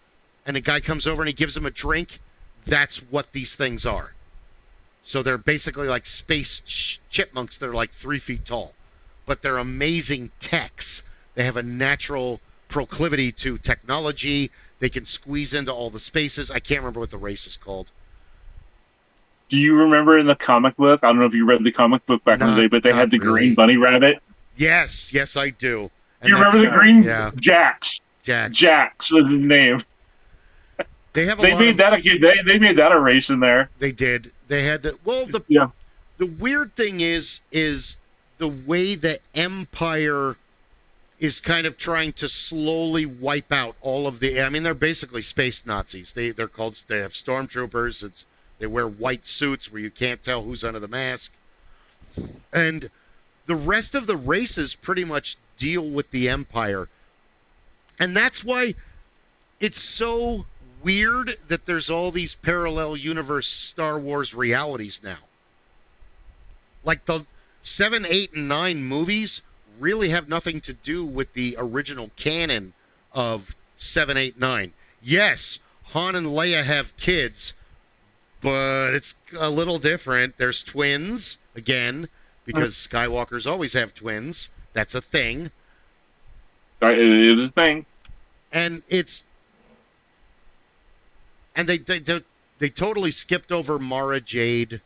and a guy comes over and he gives him a drink? That's what these things are. So they're basically like space chipmunks. They're like 3 feet tall, but they're amazing techs. They have a natural proclivity to technology. They can squeeze into all the spaces. I can't remember what the race is called. Do you remember in the comic book? I don't know if you read the comic book back in the day, but they had the green bunny rabbit. Yes, I do. And you remember the green? Yeah. Jax was his name. They made that a race in there. They did. They had the The weird thing is the way the Empire is kind of trying to slowly wipe out all of the. I mean, they're basically space Nazis. They have stormtroopers. They wear white suits where you can't tell who's under the mask, and the rest of the races pretty much deal with the Empire, and that's why it's so weird that there's all these parallel universe Star Wars realities now. Like the 7, 8, and 9 movies really have nothing to do with the original canon of 7, 8, 9. Yes, Han and Leia have kids, but it's a little different. There's twins, again, because Skywalkers always have twins. That's a thing. It is a thing. And it's... And they totally skipped over Mara Jade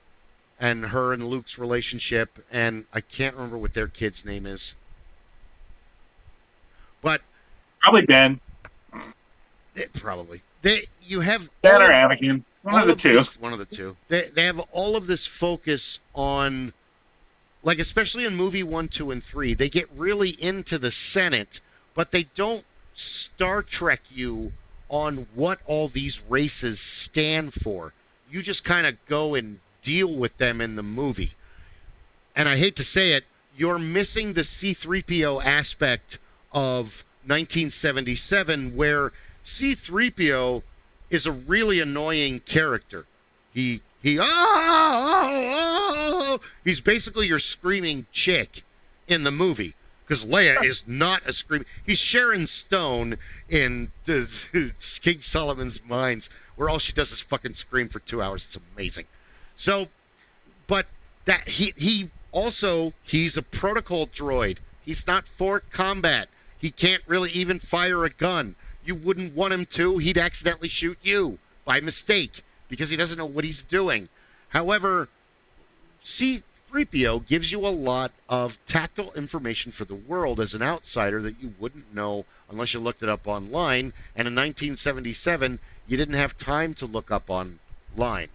and her and Luke's relationship, and I can't remember what their kid's name is. But probably Ben. Probably. You have Ben or Anakin. One of the two. They have all of this focus on, like, especially in movie 1, 2, and 3, they get really into the Senate, but they don't Star Trek you on what all these races stand for. You just kind of go and deal with them in the movie. And I hate to say it, you're missing the C-3PO aspect of 1977, where C-3PO is a really annoying character. He's basically your screaming chick in the movie, because Leia is not a screaming. He's Sharon Stone in King Solomon's Mines, where all she does is fucking scream for 2 hours. It's amazing. So, but that he's a protocol droid. He's not for combat. He can't really even fire a gun. You wouldn't want him to. He'd accidentally shoot you by mistake because he doesn't know what he's doing. However, C-3 C3PO gives you a lot of tactile information for the world as an outsider that you wouldn't know unless you looked it up online. And in 1977, you didn't have time to look up online.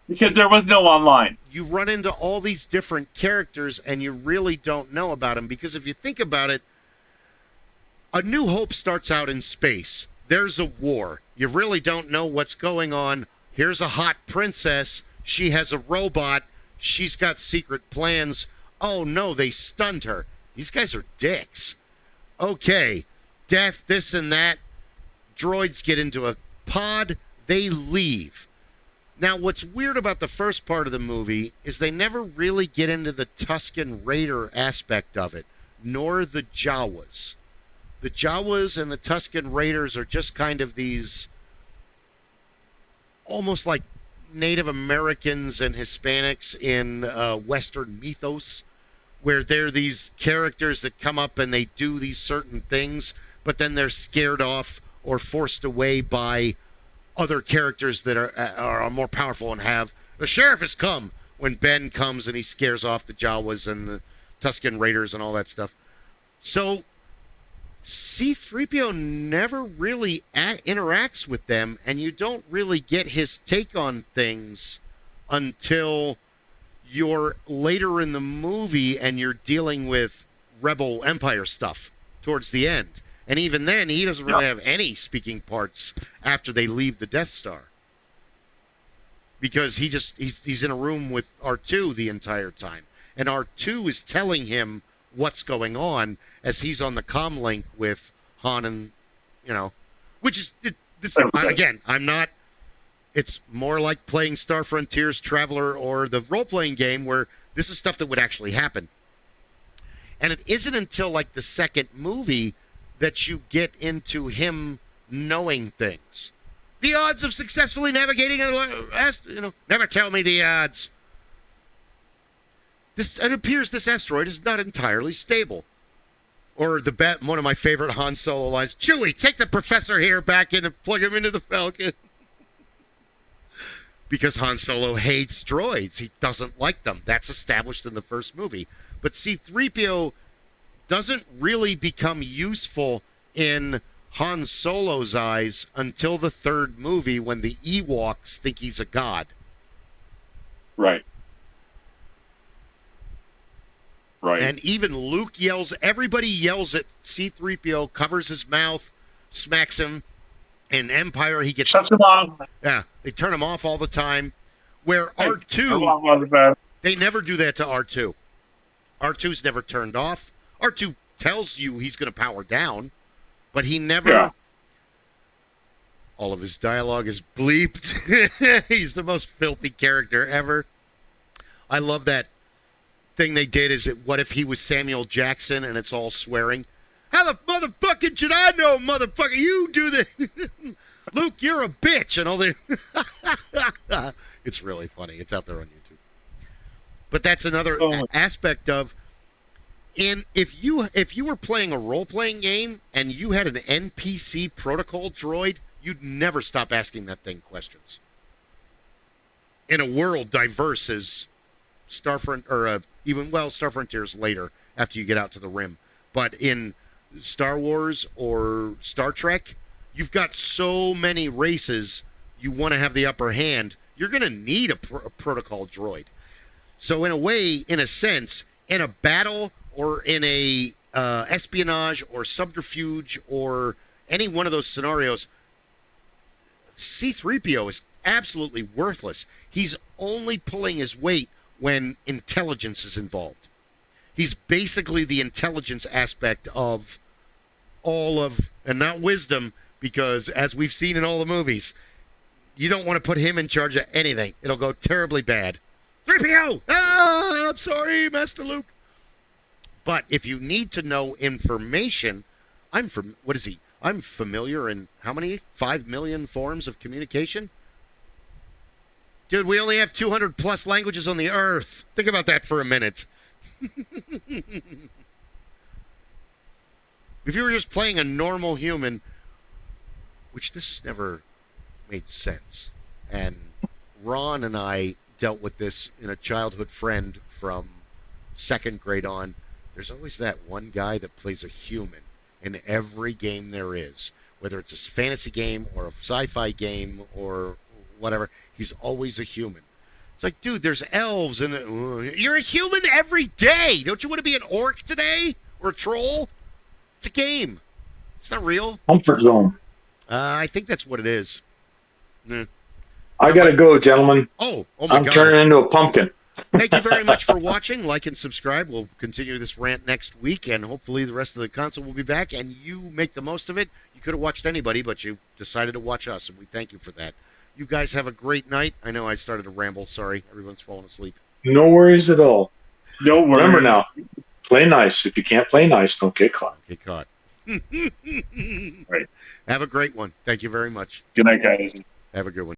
Because there was no online. You run into all these different characters and you really don't know about them. Because if you think about it, A New Hope starts out in space. There's a war. You really don't know what's going on. Here's a hot princess. She has a robot. She's got secret plans. Oh no, they stunned her. These guys are dicks. Okay, death, this and that. Droids get into a pod. They leave. Now, what's weird about the first part of the movie is they never really get into the Tusken Raider aspect of it, nor the Jawas. The Jawas and the Tusken Raiders are just kind of these almost like Native Americans and Hispanics in Western mythos, where they're these characters that come up and they do these certain things, but then they're scared off or forced away by other characters that are more powerful and have. The sheriff has come when Ben comes and he scares off the Jawas and the Tusken Raiders and all that stuff. So C-3PO never really interacts with them, and you don't really get his take on things until you're later in the movie and you're dealing with Rebel Empire stuff towards the end. And even then, he doesn't really have any speaking parts after they leave the Death Star. Because he's in a room with R2 the entire time. And R2 is telling him what's going on as he's on the comm link with Han and, which is, again, I'm not, it's more like playing Star Frontiers Traveler or the role-playing game where this is stuff that would actually happen. And it isn't until like the second movie that you get into him knowing things. The odds of successfully navigating, never tell me the odds. It appears this asteroid is not entirely stable. Or one of my favorite Han Solo lines, Chewie, take the professor here back in and plug him into the Falcon. Because Han Solo hates droids. He doesn't like them. That's established in the first movie. But C-3PO doesn't really become useful in Han Solo's eyes until the third movie when the Ewoks think he's a god. Right. Right. And even Luke everybody yells at C-3PO, covers his mouth, smacks him. In Empire, he gets... Shuts him off. Yeah, they turn him off all the time. Where R2, they never do that to R2. R2's never turned off. R2 tells you he's going to power down, but he never... Yeah. All of his dialogue is bleeped. He's the most filthy character ever. I love that thing they did is that what if he was Samuel Jackson and it's all swearing? How the motherfucking should I know, motherfucker? You do the... Luke, you're a bitch. And all the... It's really funny. It's out there on YouTube. But that's another aspect of... if you were playing a role-playing game and you had an NPC protocol droid, you'd never stop asking that thing questions. In a world diverse as Star Frontier's later after you get out to the Rim. But in Star Wars or Star Trek, you've got so many races you want to have the upper hand. You're going to need a protocol droid. So in a way, in a sense, in a battle or in a espionage or subterfuge or any one of those scenarios, C-3PO is absolutely worthless. He's only pulling his weight when intelligence is involved. He's basically the intelligence aspect of all of, and not wisdom, because as we've seen in all the movies, you don't want to put him in charge of anything. It'll go terribly bad. 3PO! Ah, I'm sorry, Master Luke. But if you need to know information, I'm familiar in how many? 5 million forms of communication? Dude, we only have 200 plus languages on the Earth. Think about that for a minute. If you were just playing a normal human, which this has never made sense, and Ron and I dealt with this in a childhood friend from second grade on. There's always that one guy that plays a human in every game there is, whether it's a fantasy game or a sci-fi game or whatever. He's always a human. It's like, dude, there's elves and you're a human every day. Don't you want to be an orc today or a troll? It's a game. It's not real. Comfort zone. I think that's what it is. I gotta go, gentlemen. Oh my I'm God. turning into a pumpkin. Thank you very much for watching. Like and subscribe. We'll continue this rant next week, and hopefully the rest of the console will be back, and you make the most of it. You could have watched anybody, but you decided to watch us, and we thank you for that. You guys have a great night. I know I started to ramble. Sorry. Everyone's falling asleep. No worries at all. No worries. Remember now, play nice. If you can't play nice, don't get caught. Get caught. Right. Have a great one. Thank you very much. Good night, guys. Have a good one.